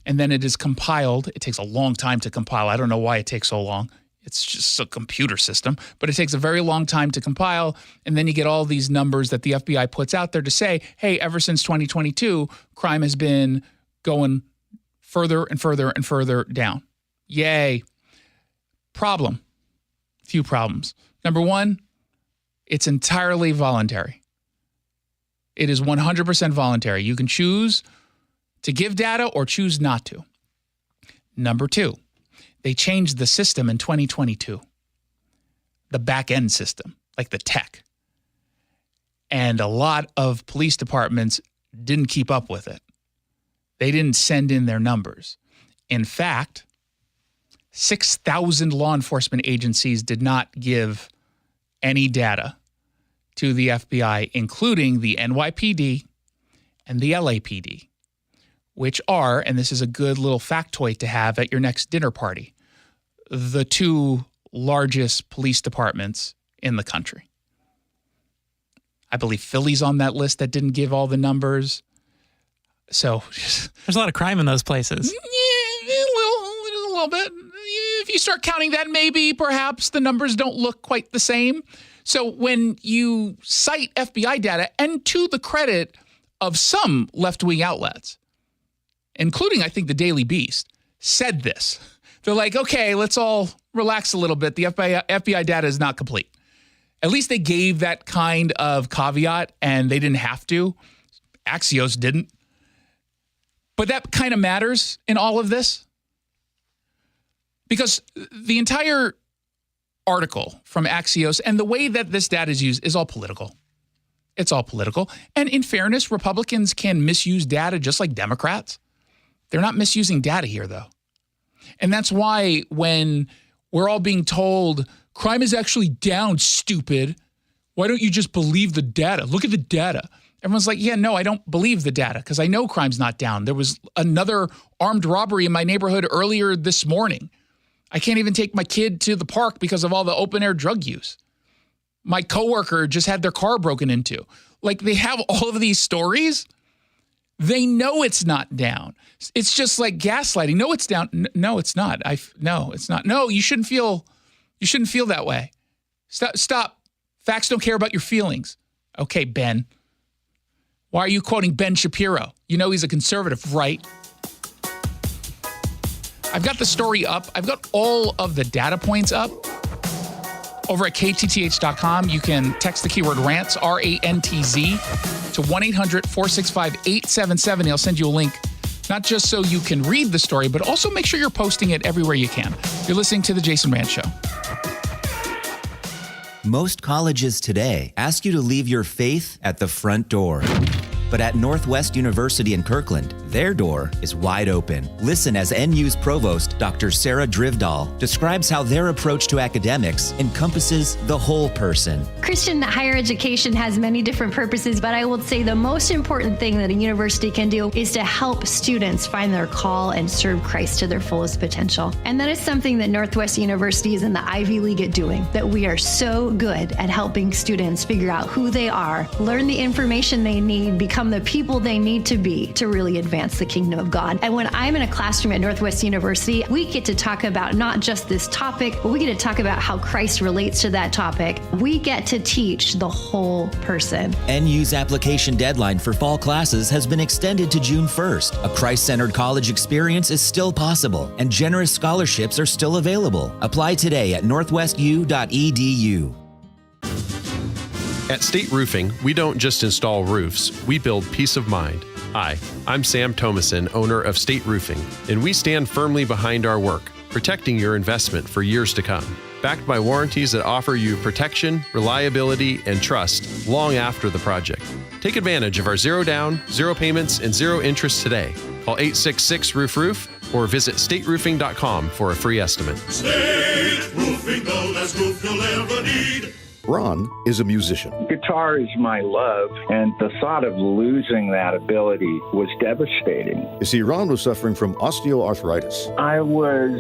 and then it is compiled. It takes a long time to compile. I don't know why it takes so long. It's just a computer system, but it takes a very long time to compile. And then you get all these numbers that the FBI puts out there to say, hey, ever since 2022, crime has been going further and further and further down. Yay. Problem. Few problems. Number one, it's entirely voluntary. It is 100% voluntary. You can choose to give data or choose not to. Number two, they changed the system in 2022, the back-end system, like the tech. And a lot of police departments didn't keep up with it. They didn't send in their numbers. In fact, 6,000 law enforcement agencies did not give any data to the FBI, including the NYPD and the LAPD, which are, and this is a good little factoid to have at your next dinner party, the two largest police departments in the country. I believe Philly's on that list that didn't give all the numbers. So there's a lot of crime in those places. Yeah, a little bit. If you start counting that, maybe perhaps the numbers don't look quite the same. So when you cite FBI data, and to the credit of some left-wing outlets, including, I think, the Daily Beast, said this. They're like, okay, let's all relax a little bit. The FBI data is not complete. At least they gave that kind of caveat, and they didn't have to. Axios didn't. But that kind of matters in all of this, because the entire article from Axios and the way that this data is used is all political. It's all political. And in fairness, Republicans can misuse data just like Democrats. They're not misusing data here, though. And that's why when we're all being told crime is actually down, stupid, why don't you just believe the data? Look at the data. Everyone's like, yeah, no, I don't believe the data because I know crime's not down. There was another armed robbery in my neighborhood earlier this morning. I can't even take my kid to the park because of all the open air drug use. My coworker just had their car broken into. Like, they have all of these stories. They know it's not down. It's just like gaslighting. No, it's down. No, it's not. No, it's not. No, you shouldn't feel that way. Stop. Facts don't care about your feelings. Okay, Ben. Why are you quoting Ben Shapiro? You know he's a conservative, right? I've got the story up. I've got all of the data points up over at KTTH.com. You can text the keyword RANTZ, R-A-N-T-Z, to 1-800-465-8770. I'll send you a link, not just so you can read the story, but also make sure you're posting it everywhere you can. You're listening to The Jason Rantz Show. Most colleges today ask you to leave your faith at the front door. But at Northwest University in Kirkland, Their door is wide open. Listen as NU's provost, Dr. Sarah Drivdahl, describes how their approach to academics encompasses the whole person. Christian higher education has many different purposes, but I would say the most important thing that a university can do is to help students find their call and serve Christ to their fullest potential. And that is something that Northwest University is in the Ivy League at doing, that we are so good at helping students figure out who they are, learn the information they need, become the people they need to be to really advance the kingdom of God. And when I'm in a classroom at Northwest University, we get to talk about not just this topic, but we get to talk about how Christ relates to that topic. We get to teach the whole person. NU's application deadline for fall classes has been extended to June 1st. A Christ-centered college experience is still possible, and generous scholarships are still available. Apply today at northwestu.edu. At State Roofing, we don't just install roofs, we build peace of mind. Hi, I'm Sam Thomason, owner of State Roofing, and we stand firmly behind our work, protecting your investment for years to come. Backed by warranties that offer you protection, reliability, and trust long after the project. Take advantage of our zero down, zero payments, and zero interest today. Call 866-ROOF-ROOF or visit stateroofing.com for a free estimate. State Roofing, the best roof you'll ever need. Ron is a musician. Guitar is my love, and the thought of losing that ability was devastating. You see, Ron was suffering from osteoarthritis. I was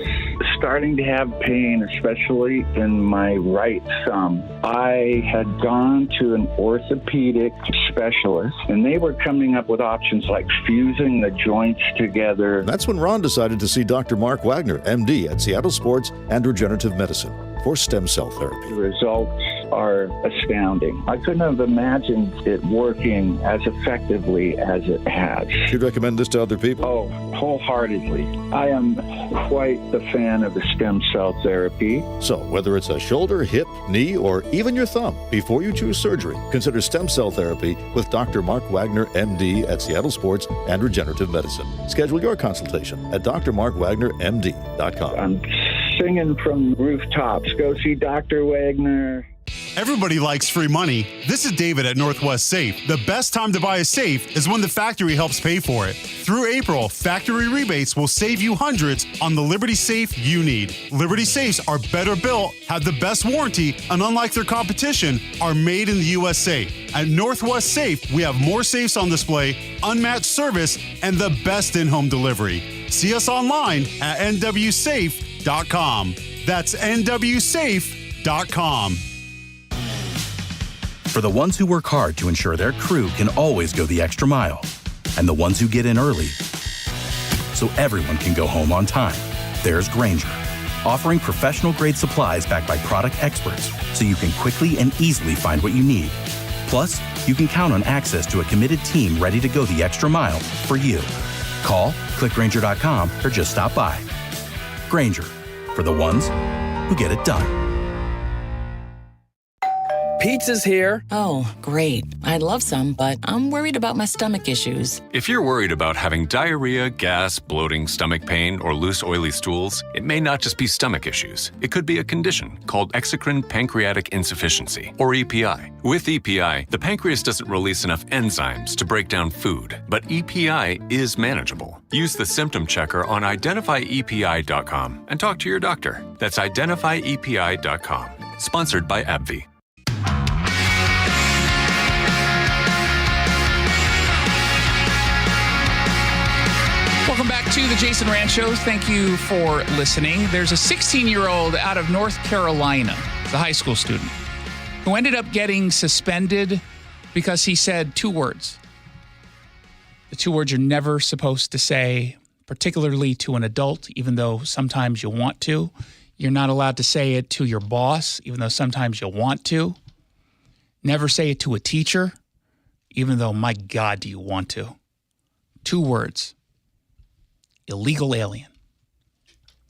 starting to have pain, especially in my right thumb. I had gone to an orthopedic specialist, and they were coming up with options like fusing the joints together. That's when Ron decided to see Dr. Mark Wagner, MD, at Seattle Sports and Regenerative Medicine for stem cell therapy. The results are astounding. I couldn't have imagined it working as effectively as it has. You'd recommend this to other people? Oh, wholeheartedly. I am quite the fan of the stem cell therapy. So, whether it's a shoulder, hip, knee, or even your thumb, before you choose surgery, consider stem cell therapy with Dr. Mark Wagner, MD, at Seattle Sports and Regenerative Medicine. Schedule your consultation at drmarkwagnermd.com. I'm singing from rooftops. Go see Dr. Wagner. Everybody likes free money. This is David at Northwest Safe. The best time to buy a safe is when the factory helps pay for it. Through April, factory rebates will save you hundreds on the Liberty Safe you need. Liberty Safes are better built, have the best warranty, and unlike their competition, are made in the USA. At Northwest Safe, we have more safes on display, unmatched service, and the best in-home delivery. See us online at nwsafe.com. That's nwsafe.com. For the ones who work hard to ensure their crew can always go the extra mile, and the ones who get in early so everyone can go home on time, there's Grainger, offering professional-grade supplies backed by product experts so you can quickly and easily find what you need. Plus, you can count on access to a committed team ready to go the extra mile for you. Call, click Grainger.com, or just stop by. Grainger, for the ones who get it done. Pizza's here. Oh, great. I'd love some, but I'm worried about my stomach issues. If you're worried about having diarrhea, gas, bloating, stomach pain, or loose, oily stools, it may not just be stomach issues. It could be a condition called exocrine pancreatic insufficiency, or EPI. With EPI, the pancreas doesn't release enough enzymes to break down food, but EPI is manageable. Use the symptom checker on identifyepi.com and talk to your doctor. That's identifyepi.com. Sponsored by AbbVie. Welcome back to the Jason Rantz Show. Thank you for listening. There's a 16-year-old out of North Carolina, a high school student, who ended up getting suspended because he said two words. The two words you're never supposed to say, particularly to an adult, even though sometimes you want to. You're not allowed to say it to your boss, even though sometimes you want to. Never say it to a teacher, even though, my God, do you want to. Two words. Illegal alien.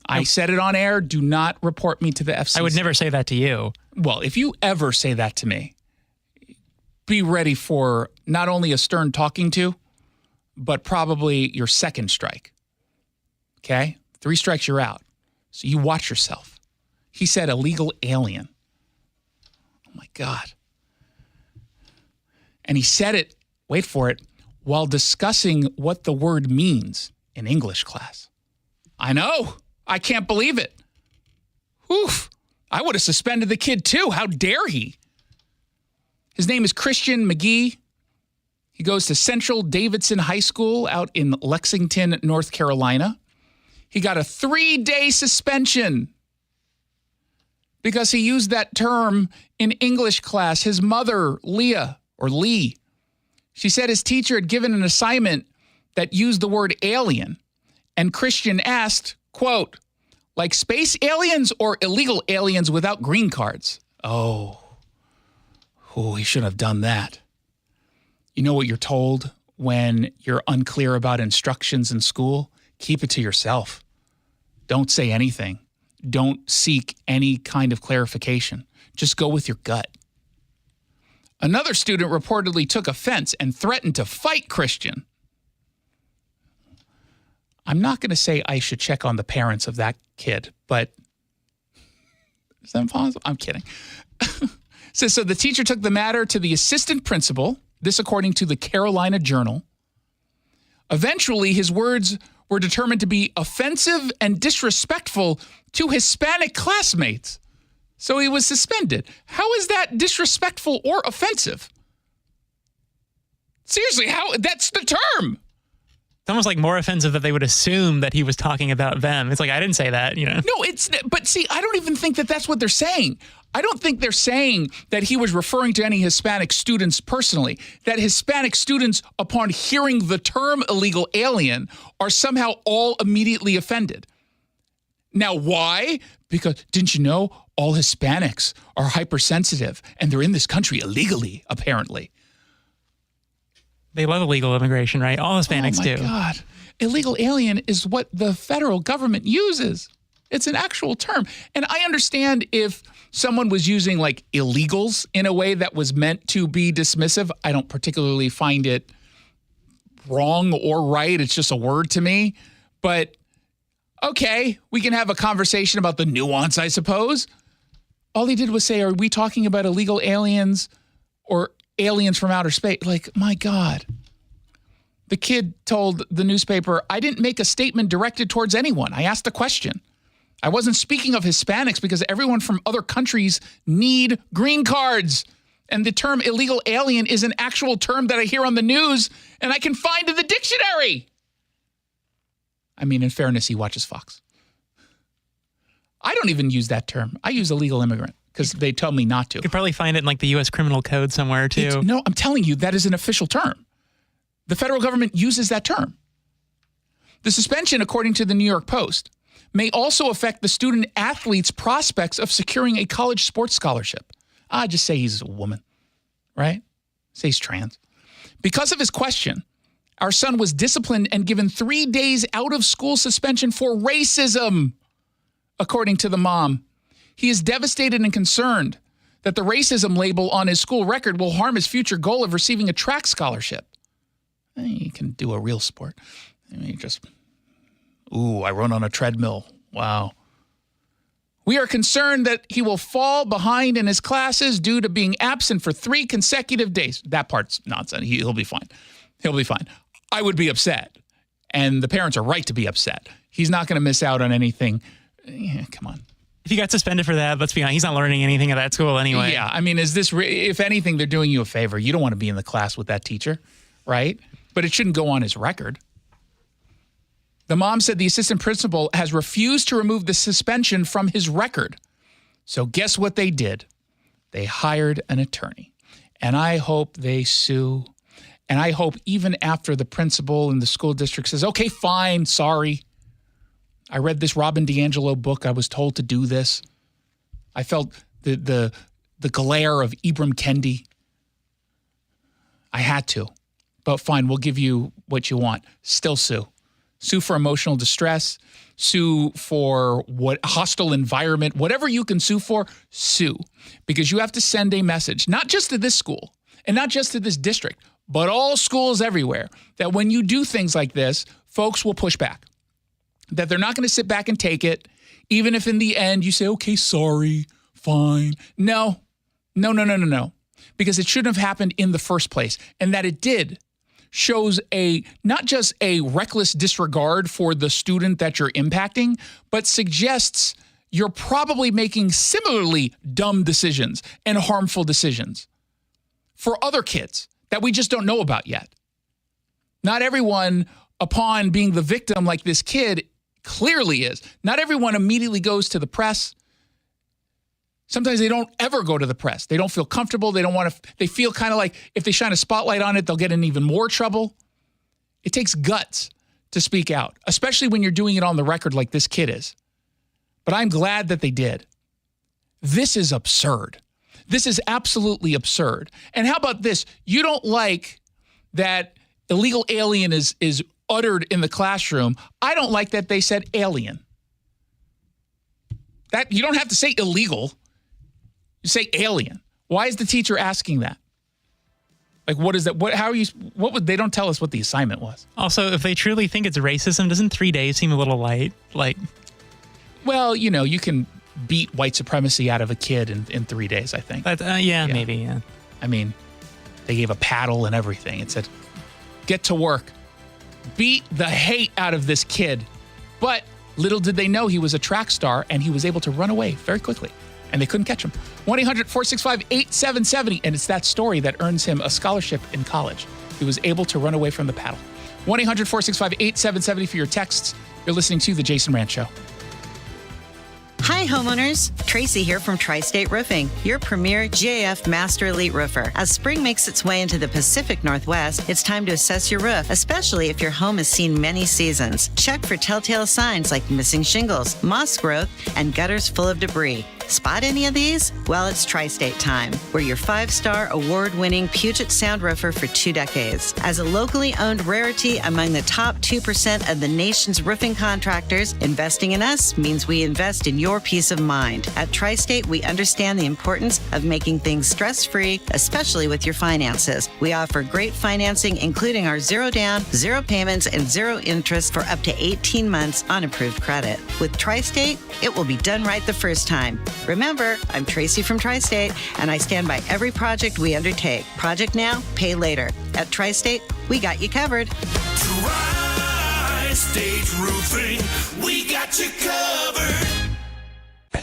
I said it on air. Do not report me to the FCC. I would never say that to you. Well, if you ever say that to me, be ready for not only a stern talking to, but probably your second strike. Okay? 3 strikes, you're out. So you watch yourself. He said illegal alien. Oh, my God. And he said it, wait for it, while discussing what the word means in English class. I know. I can't believe it. Oof. I would have suspended the kid too. How dare he? His name is Christian McGee. He goes to Central Davidson High School out in Lexington, North Carolina. He got a 3-day suspension because he used that term in English class. His mother, Leah, or Lee, she said his teacher had given an assignment that used the word alien. And Christian asked, quote, like space aliens or illegal aliens without green cards? Oh, he shouldn't have done that. You know what you're told when you're unclear about instructions in school? Keep it to yourself. Don't say anything. Don't seek any kind of clarification. Just go with your gut. Another student reportedly took offense and threatened to fight Christian. I'm not going to say I should check on the parents of that kid, but is that possible? I'm kidding. So the teacher took the matter to the assistant principal, this according to the Carolina Journal. Eventually, his words were determined to be offensive and disrespectful to Hispanic classmates. So he was suspended. How is that disrespectful or offensive? Seriously, how? That's the term. It's almost like more offensive that they would assume that he was talking about them. It's like, I didn't say that, you know? No, but see, I don't even think that that's what they're saying. I don't think they're saying that he was referring to any Hispanic students personally, that Hispanic students, upon hearing the term illegal alien, are somehow all immediately offended. Now, why? Because, didn't you know, all Hispanics are hypersensitive and they're in this country illegally, apparently. They love illegal immigration, right? All Hispanics do. Oh, my God. Illegal alien is what the federal government uses. It's an actual term. And I understand if someone was using like illegals in a way that was meant to be dismissive. I don't particularly find it wrong or right. It's just a word to me. But okay, we can have a conversation about the nuance, I suppose. All he did was say, are we talking about illegal aliens or aliens from outer space? Like, my God. The kid told the newspaper, I didn't make a statement directed towards anyone. I asked a question. I wasn't speaking of Hispanics because everyone from other countries need green cards. And the term illegal alien is an actual term that I hear on the news and I can find in the dictionary. I mean, in fairness, he watches Fox. I don't even use that term. I use illegal immigrant because they tell me not to. You could probably find it in like the U.S. criminal code somewhere too. No, I'm telling you, that is an official term. The federal government uses that term. The suspension, according to the New York Post, may also affect the student athlete's prospects of securing a college sports scholarship. I just say he's a woman, right? Say he's trans. Because of his question, our son was disciplined and given 3 days out of school suspension for racism, according to the mom. He is devastated and concerned that the racism label on his school record will harm his future goal of receiving a track scholarship. He can do a real sport. I mean, I run on a treadmill. Wow. We are concerned that he will fall behind in his classes due to being absent for 3 consecutive days. That part's nonsense. He'll be fine. He'll be fine. I would be upset. And the parents are right to be upset. He's not going to miss out on anything. Yeah, come on. If he got suspended for that, let's be honest, he's not learning anything at that school anyway. Yeah, I mean, if anything, they're doing you a favor. You don't want to be in the class with that teacher, right? But it shouldn't go on his record. The mom said the assistant principal has refused to remove the suspension from his record. So guess what they did? They hired an attorney. And I hope they sue. And I hope even after the principal in the school district says, okay, fine, sorry. I read this Robin DiAngelo book. I was told to do this. I felt the glare of Ibram Kendi. I had to. But fine, we'll give you what you want. Still sue. Sue for emotional distress. Sue for what hostile environment. Whatever you can sue for, sue. Because you have to send a message, not just to this school and not just to this district, but all schools everywhere, that when you do things like this, folks will push back. That they're not going to sit back and take it, even if in the end you say, okay, sorry, fine. No. Because it shouldn't have happened in the first place. And that it did shows not just a reckless disregard for the student that you're impacting, but suggests you're probably making similarly dumb decisions and harmful decisions for other kids that we just don't know about yet. Not everyone, upon being the victim like this kid clearly is, not everyone immediately goes to the press. Sometimes they don't ever go to the press. They don't feel comfortable. They don't want to. They feel kind of like if they shine a spotlight on it, they'll get in even more trouble. It takes guts to speak out, especially when you're doing it on the record like this kid is. But I'm glad that they did. This is absurd. This is absolutely absurd. And how about this? You don't like that illegal alien is uttered in the classroom. I don't like that they said alien. That you don't have to say illegal. You say alien. Why is the teacher asking that? Like, what is that? They don't tell us what the assignment was. Also, if they truly think it's racism, doesn't 3 days seem a little light? Well, you can beat white supremacy out of a kid in 3 days, I think. Maybe, yeah. I mean, they gave a paddle and everything. It said, get to work. Beat the hate out of this kid. But little did they know he was a track star and he was able to run away very quickly. And they couldn't catch him. 1-800-465-8770. And it's that story that earns him a scholarship in college. He was able to run away from the paddle. 1-800-465-8770 for your texts. You're listening to The Jason Rantz Show. Hi, homeowners. Tracy here from Tri-State Roofing, your premier GAF Master Elite Roofer. As spring makes its way into the Pacific Northwest, it's time to assess your roof, especially if your home has seen many seasons. Check for telltale signs like missing shingles, moss growth, and gutters full of debris. Spot any of these? Well, it's Tri-State time. We're your 5-star award-winning Puget Sound roofer for 2 decades. As a locally owned rarity among the top 2% of the nation's roofing contractors, investing in us means we invest in your peace of mind. At Tri-State, we understand the importance of making things stress-free, especially with your finances. We offer great financing, including our 0 down, 0 payments, and 0 interest for up to 18 months on approved credit. With Tri-State, it will be done right the first time. Remember, I'm Tracy from Tri-State, and I stand by every project we undertake. Project now, pay later. At Tri-State, we got you covered. Tri-State Roofing, we got you covered.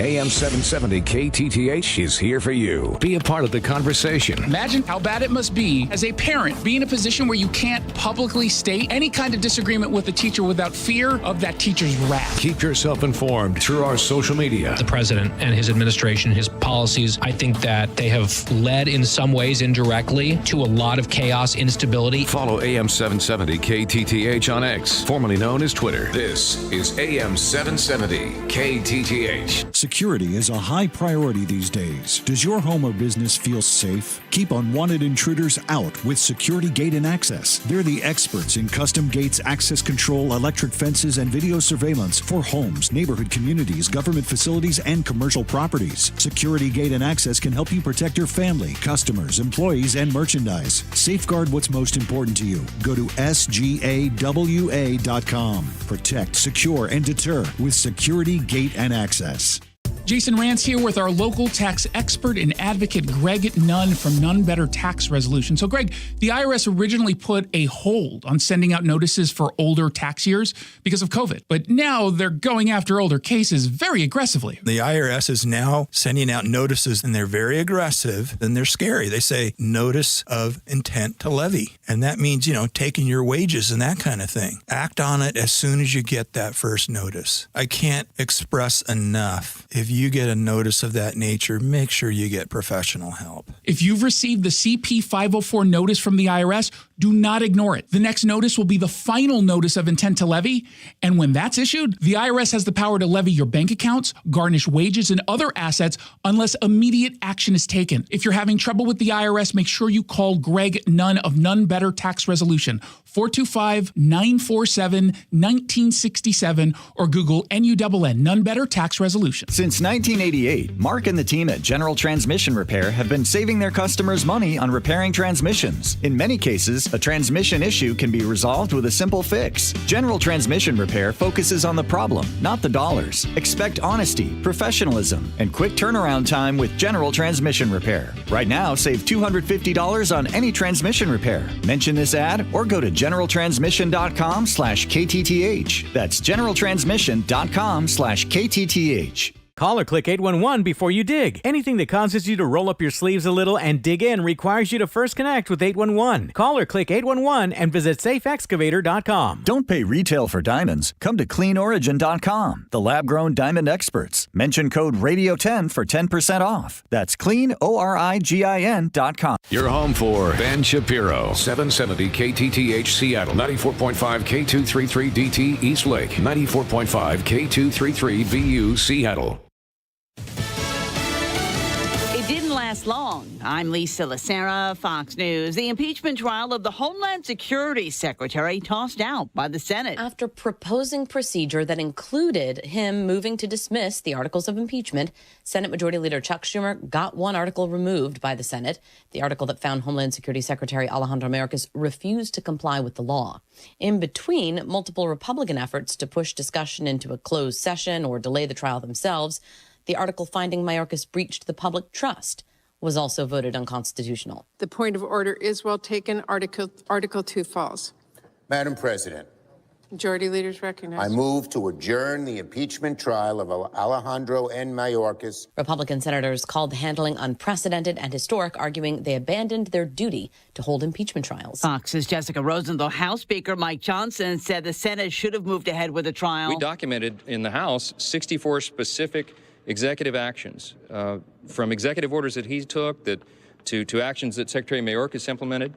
AM 770 KTTH is here for you. Be a part of the conversation. Imagine how bad it must be as a parent, be in a position where you can't publicly state any kind of disagreement with a teacher without fear of that teacher's wrath. Keep yourself informed through our social media. The president and his administration, his policies, I think that they have led in some ways indirectly to a lot of chaos, instability. Follow AM 770 KTTH on X, formerly known as Twitter. This is AM 770 KTTH. Security is a high priority these days. Does your home or business feel safe? Keep unwanted intruders out with Security Gate and Access. They're the experts in custom gates, access control, electric fences, and video surveillance for homes, neighborhood communities, government facilities, and commercial properties. Security Gate and Access can help you protect your family, customers, employees, and merchandise. Safeguard what's most important to you. Go to sgawa.com. Protect, secure, and deter with Security Gate and Access. Jason Rantz here with our local tax expert and advocate, Greg Nunn from None Better Tax Resolution. So, Greg, the IRS originally put a hold on sending out notices for older tax years because of COVID. But now they're going after older cases very aggressively. The IRS is now sending out notices, and they're very aggressive, and they're scary. They say notice of intent to levy. And that means, taking your wages and that kind of thing. Act on it as soon as you get that first notice. I can't express enough. If you get a notice of that nature, make sure you get professional help. If you've received the CP 504 notice from the IRS, do not ignore it. The next notice will be the final notice of intent to levy. And when that's issued, the IRS has the power to levy your bank accounts, garnish wages, and other assets unless immediate action is taken. If you're having trouble with the IRS, make sure you call Greg Nunn of None Better Tax Resolution, 425-947-1967, or Google NUNN, None Better Tax Resolution. Since 1988, Mark and the team at General Transmission Repair have been saving their customers money on repairing transmissions. In many cases, a transmission issue can be resolved with a simple fix. General Transmission Repair focuses on the problem, not the dollars. Expect honesty, professionalism, and quick turnaround time with General Transmission Repair. Right now, save $250 on any transmission repair. Mention this ad or go to generaltransmission.com/KTTH. That's generaltransmission.com/KTTH. Call or click 811 before you dig. Anything that causes you to roll up your sleeves a little and dig in requires you to first connect with 811. Call or click 811 and visit safeexcavator.com. Don't pay retail for diamonds. Come to cleanorigin.com, the lab-grown diamond experts. Mention code RADIO10 for 10% off. That's cleanorigin.com. Your home for Ben Shapiro, 770 KTTH Seattle, 94.5 K233DT East Lake, 94.5 K233 BU Seattle. Didn't last long. I'm Lisa Lacera, Fox News. The impeachment trial of the Homeland Security Secretary tossed out by the Senate. After proposing procedure that included him moving to dismiss the articles of impeachment, Senate Majority Leader Chuck Schumer got one article removed by the Senate, the article that found Homeland Security Secretary Alejandro Mayorkas refused to comply with the law. In between multiple Republican efforts to push discussion into a closed session or delay the trial themselves, the article finding Mayorkas breached the public trust was also voted unconstitutional. The point of order is well taken. Article 2 falls. Madam President. Majority Leaders recognized. I move to adjourn the impeachment trial of Alejandro N. Mayorkas. Republican senators called the handling unprecedented and historic, arguing they abandoned their duty to hold impeachment trials. Fox's Jessica Rosenthal. House Speaker Mike Johnson said the Senate should have moved ahead with the trial. We documented in the House 64 specific executive actions, from executive orders that he took to actions that Secretary Mayorkas implemented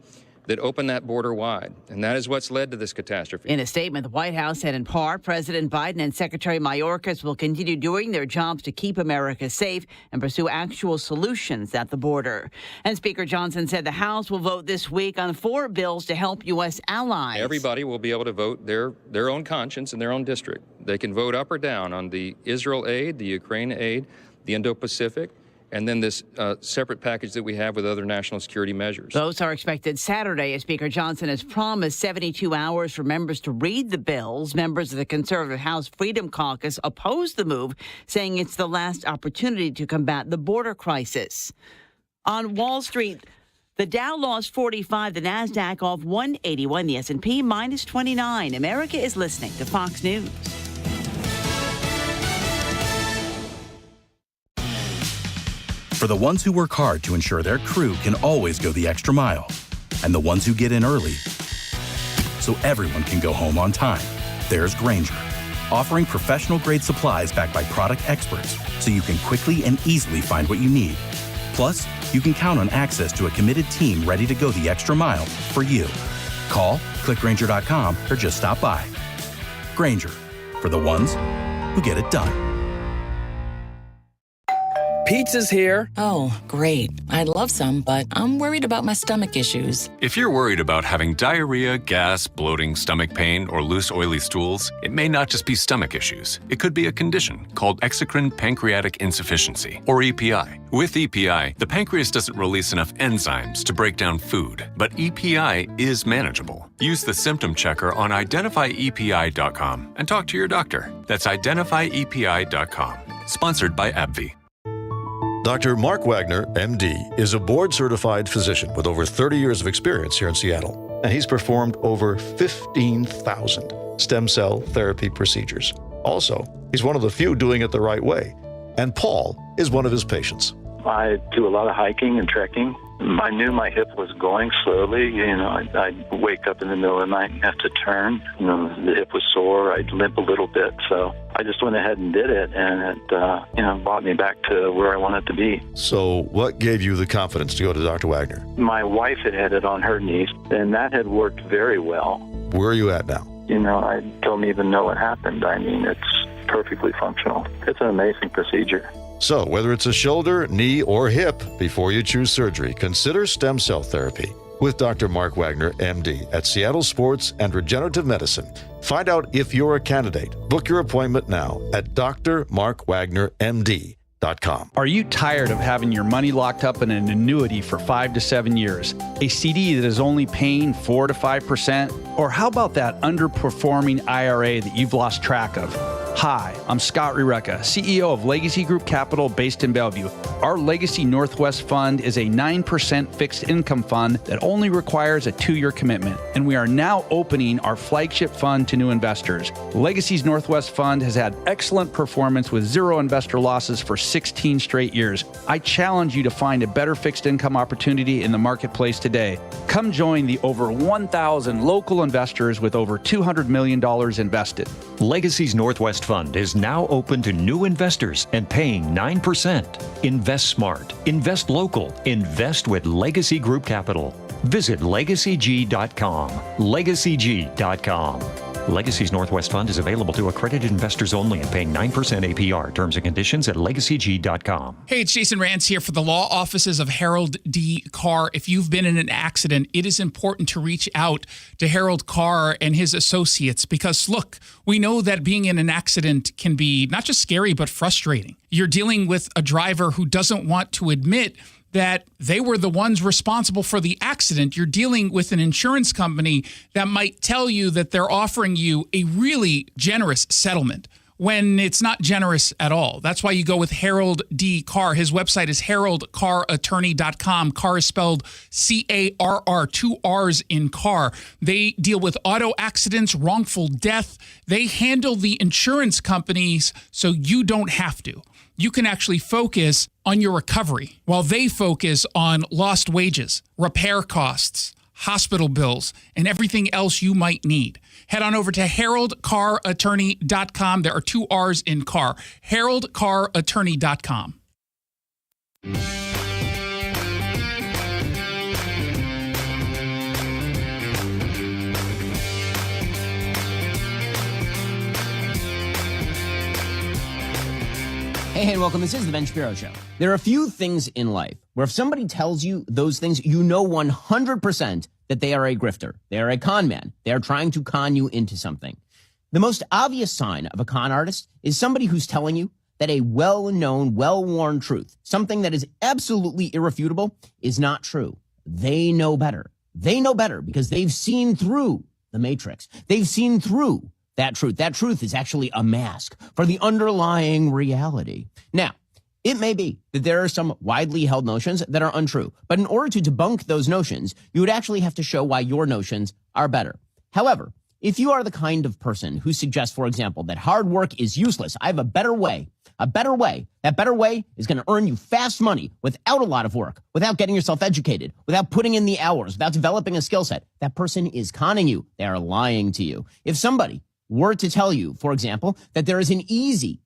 that opened that border wide. And that is what's led to this catastrophe. In a statement, the White House said in part, President Biden and Secretary Mayorkas will continue doing their jobs to keep America safe and pursue actual solutions at the border. And Speaker Johnson said the House will vote this week on 4 bills to help U.S. allies. Everybody will be able to vote their own conscience in their own district. They can vote up or down on the Israel aid, the Ukraine aid, the Indo-Pacific, and then this separate package that we have with other national security measures. Votes are expected Saturday as Speaker Johnson has promised 72 hours for members to read the bills. Members of the conservative House Freedom Caucus opposed the move, saying it's the last opportunity to combat the border crisis. On Wall Street, the Dow lost 45, the NASDAQ off 181, the S&P minus 29. America is listening to Fox News. For the ones who work hard to ensure their crew can always go the extra mile, and the ones who get in early so everyone can go home on time, there's Grainger, offering professional-grade supplies backed by product experts so you can quickly and easily find what you need. Plus, you can count on access to a committed team ready to go the extra mile for you. Call, click Grainger.com, or just stop by. Grainger, for the ones who get it done. Pizza's here. Oh, great. I'd love some, but I'm worried about my stomach issues. If you're worried about having diarrhea, gas, bloating, stomach pain, or loose, oily stools, it may not just be stomach issues. It could be a condition called exocrine pancreatic insufficiency, or EPI. With EPI, the pancreas doesn't release enough enzymes to break down food, but EPI is manageable. Use the symptom checker on identifyepi.com and talk to your doctor. That's identifyepi.com. Sponsored by AbbVie. Dr. Mark Wagner, MD, is a board-certified physician with over 30 years of experience here in Seattle, and he's performed over 15,000 stem cell therapy procedures. Also, he's one of the few doing it the right way, and Paul is one of his patients. I do a lot of hiking and trekking. I knew my hip was going slowly. I'd wake up in the middle of the night and have to turn. The hip was sore. I'd limp a little bit. So I just went ahead and did it, and it, brought me back to where I wanted to be. So what gave you the confidence to go to Dr. Wagner? My wife had it on her knees, and that had worked very well. Where are you at now? I don't even know what happened. I mean, it's perfectly functional. It's an amazing procedure. So, whether it's a shoulder, knee, or hip, before you choose surgery, consider stem cell therapy with Dr. Mark Wagner, MD, at Seattle Sports and Regenerative Medicine. Find out if you're a candidate. Book your appointment now at drmarkwagnermd.com. Are you tired of having your money locked up in an annuity for 5 to 7 years? A CD that is only paying 4 to 5%? Or how about that underperforming IRA that you've lost track of? Hi, I'm Scott Rureka, CEO of Legacy Group Capital based in Bellevue. Our Legacy Northwest Fund is a 9% fixed income fund that only requires a 2-year commitment, and we are now opening our flagship fund to new investors. Legacy's Northwest Fund has had excellent performance with 0 investor losses for 16 straight years. I challenge you to find a better fixed income opportunity in the marketplace today. Come join the over 1,000 local investors with over $200 million invested. Legacy's Northwest Fund is now open to new investors and paying 9%. Invest smart, invest local, invest with Legacy Group Capital. Visit LegacyG.com. LegacyG.com. Legacy's Northwest Fund is available to accredited investors only and paying 9% APR. Terms and conditions at LegacyG.com. Hey, it's Jason Rantz here for the law offices of Harold D. Carr. If you've been in an accident, it is important to reach out to Harold Carr and his associates because, look, we know that being in an accident can be not just scary, but frustrating. You're dealing with a driver who doesn't want to admit that they were the ones responsible for the accident. You're dealing with an insurance company that might tell you that they're offering you a really generous settlement when it's not generous at all. That's why you go with Harold D. Carr. His website is haroldcarrattorney.com. Carr is spelled C-A-R-R, 2 R's in Carr. They deal with auto accidents, wrongful death. They handle the insurance companies so you don't have to. You can actually focus on your recovery while they focus on lost wages, repair costs, hospital bills, and everything else you might need. Head on over to haroldcarrattorney.com. There are 2 R's in Carr. haroldcarrattorney.com. Hey, and welcome. This is the Ben Shapiro Show. There are a few things in life where if somebody tells you those things, you know 100% that they are a grifter. They are a con man. They are trying to con you into something. The most obvious sign of a con artist is somebody who's telling you that a well-known, well-worn truth, something that is absolutely irrefutable, is not true. They know better. They know better because they've seen through the matrix. They've seen through that truth. That truth is actually a mask for the underlying reality. Now, it may be that there are some widely held notions that are untrue, but in order to debunk those notions, you would actually have to show why your notions are better. However, if you are the kind of person who suggests, for example, that hard work is useless, I have a better way. That better way is going to earn you fast money without a lot of work, without getting yourself educated, without putting in the hours, without developing a skill set. That person is conning you. They are lying to you. If somebody were to tell you, for example, that there is an easy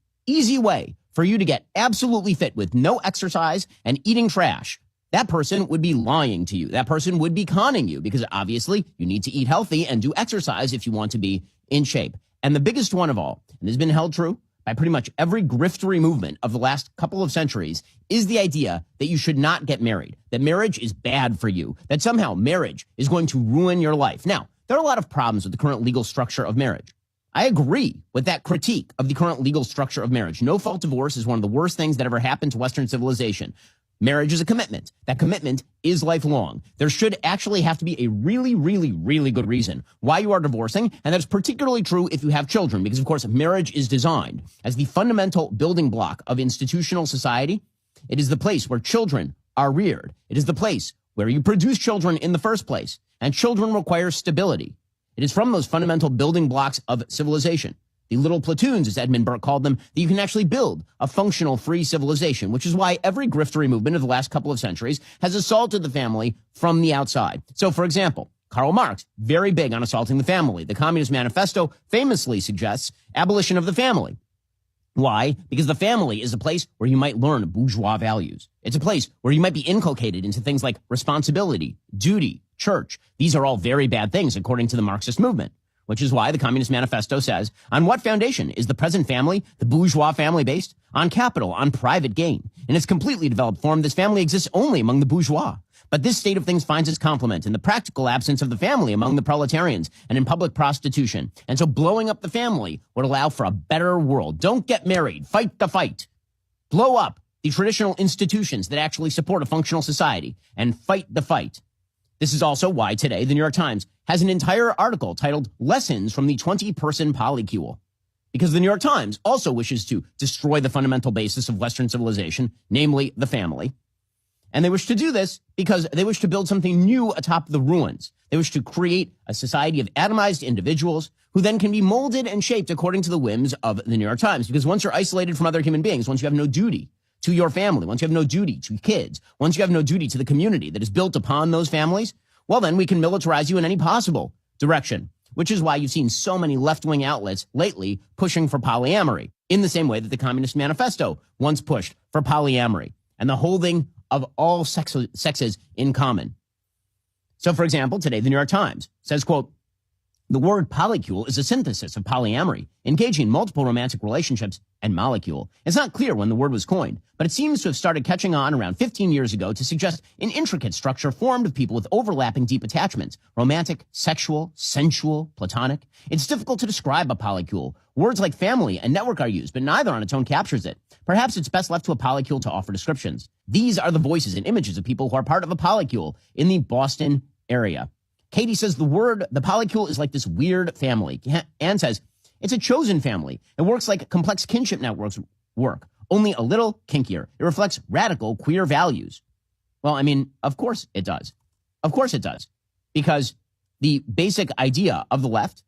way for you to get absolutely fit with no exercise and eating trash, that person would be lying to you. That person would be conning you because obviously you need to eat healthy and do exercise if you want to be in shape. And the biggest one of all, and has been held true by pretty much every griftery movement of the last couple of centuries, is the idea that you should not get married, that marriage is bad for you, that somehow marriage is going to ruin your life. Now, there are a lot of problems with the current legal structure of marriage. I agree with that critique of the current legal structure of marriage. No-fault divorce is one of the worst things that ever happened to Western civilization. Marriage is a commitment. That commitment is lifelong. There should actually have to be a really, really, really good reason why you are divorcing, and that's particularly true if you have children, because, of course, marriage is designed as the fundamental building block of institutional society. It is the place where children are reared. It is the place where you produce children in the first place, and children require stability. It is from those fundamental building blocks of civilization, the little platoons, as Edmund Burke called them, that you can actually build a functional, free civilization, which is why every griftery movement of the last couple of centuries has assaulted the family from the outside. So, for example, Karl Marx, very big on assaulting the family. The Communist Manifesto famously suggests abolition of the family. Why? Because the family is a place where you might learn bourgeois values. It's a place where you might be inculcated into things like responsibility, duty, church. These are all very bad things, according to the Marxist movement, which is why the Communist Manifesto says, on what foundation is the present family, the bourgeois family, based? On capital, on private gain. In its completely developed form, this family exists only among the bourgeois. But this state of things finds its complement in the practical absence of the family among the proletarians and in public prostitution. And so blowing up the family would allow for a better world. Don't get married. Fight the fight. Blow up the traditional institutions that actually support a functional society, and fight the fight. This is also why today the New York Times has an entire article titled Lessons from the 20-Person Polycule. Because the New York Times also wishes to destroy the fundamental basis of Western civilization, namely the family. And they wish to do this because they wish to build something new atop the ruins. They wish to create a society of atomized individuals who then can be molded and shaped according to the whims of the New York Times. Because once you're isolated from other human beings, once you have no duty to your family, once you have no duty to kids, once you have no duty to the community that is built upon those families, well, then we can militarize you in any possible direction, which is why you've seen so many left-wing outlets lately pushing for polyamory, in the same way that the Communist Manifesto once pushed for polyamory and the holding of all sexes in common. So, for example, today the New York Times says, quote, the word polycule is a synthesis of polyamory, engaging multiple romantic relationships, and molecule. It's not clear when the word was coined, but it seems to have started catching on around 15 years ago to suggest an intricate structure formed of people with overlapping deep attachments, romantic, sexual, sensual, platonic. It's difficult to describe a polycule. Words like family and network are used, but neither on its own captures it. Perhaps it's best left to a polycule to offer descriptions. These are the voices and images of people who are part of a polycule in the Boston area. Katie says the polycule is like this weird family. Anne says, it's a chosen family. It works like complex kinship networks work, only a little kinkier. It reflects radical queer values. Well, I mean, of course it does. Of course it does. Because the basic idea of the left